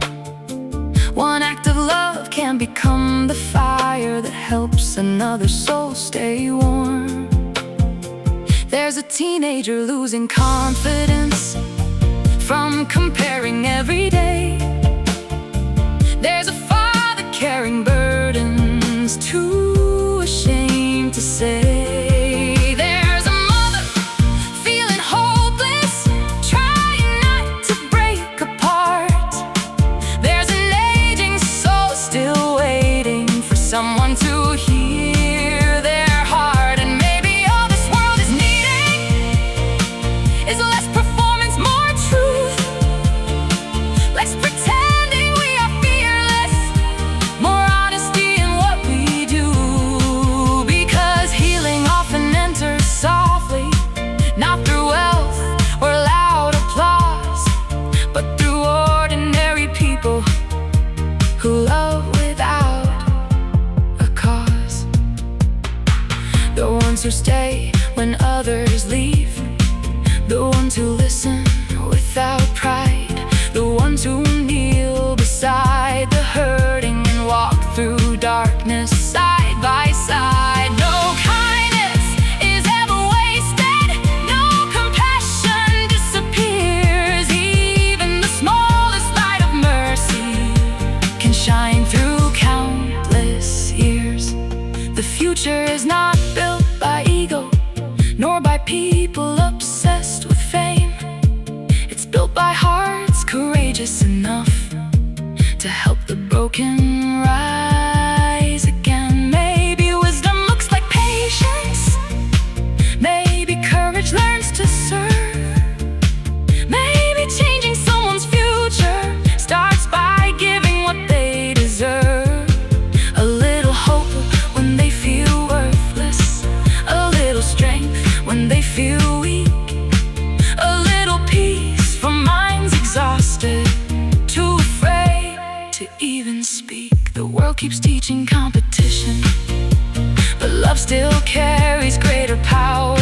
Speaker 1: One act of love can become the fire that helps another soul stay warm. There's a teenager losing confidence from comparing every day. There's a father carrying burdens too ashamed to say. There's a mother feeling hopeless, trying not to break apart. There's an aging soul still waiting for someone to hear their heart. And maybe all this world is needing is less performance, more truth. Less pretending we are fearless, more honesty in what we do. Because healing often enters softly, not through wealth or loud applause, but through ordinary people who love without a cause. The ones who stay when others leave, the ones who listen without pride, the ones who kneel beside the hurting and walk through darkness side by side. No kindness is ever wasted, no compassion disappears. Even the smallest light of mercy can shine through countless years. The future is not built by ego, nor by people obsessed with fame. It's built by hearts courageous enough to help the broken rise again. still carries greater power.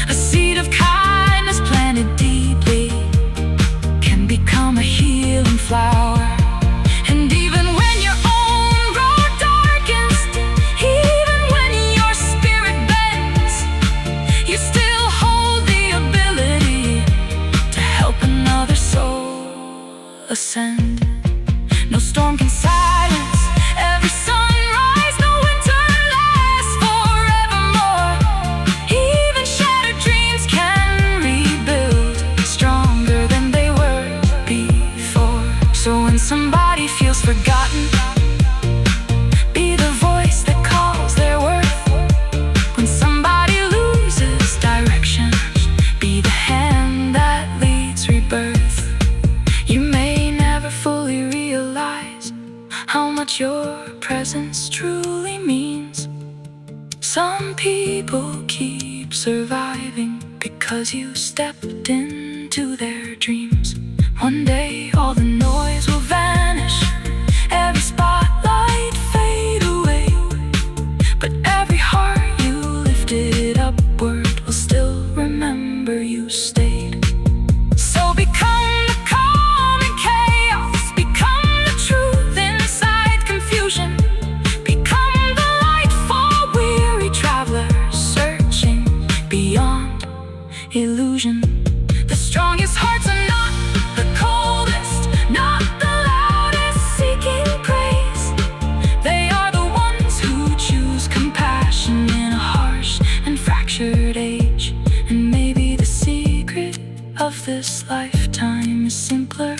Speaker 1: A seed of kindness planted deeply can become a healing flower. And even when your own road darkens, even when your spirit bends, you still hold the ability to help another soul ascend. No storm can silence every sunrise, no winter lasts forevermore. Even shattered dreams can rebuild stronger than they were before. So when somebody feels forgotten, be the voice that calls their worth. When somebody loses direction, be the hand that leads rebirth. You may never fully realize how much your presence truly means. Some people keep surviving because you stepped into their dreams. One day all the noise will vanish, every spotlight fade away, but every heart you lifted upward will still remember you stayed. So become the calm in chaos, become the truth inside confusion, become the light for weary travelers searching beyond illusion. The strongest hearts are not the coldest, not the loudest seeking praise. They are the ones who choose compassion in a harsh and fractured age. And maybe the secret of this lifetime is simpler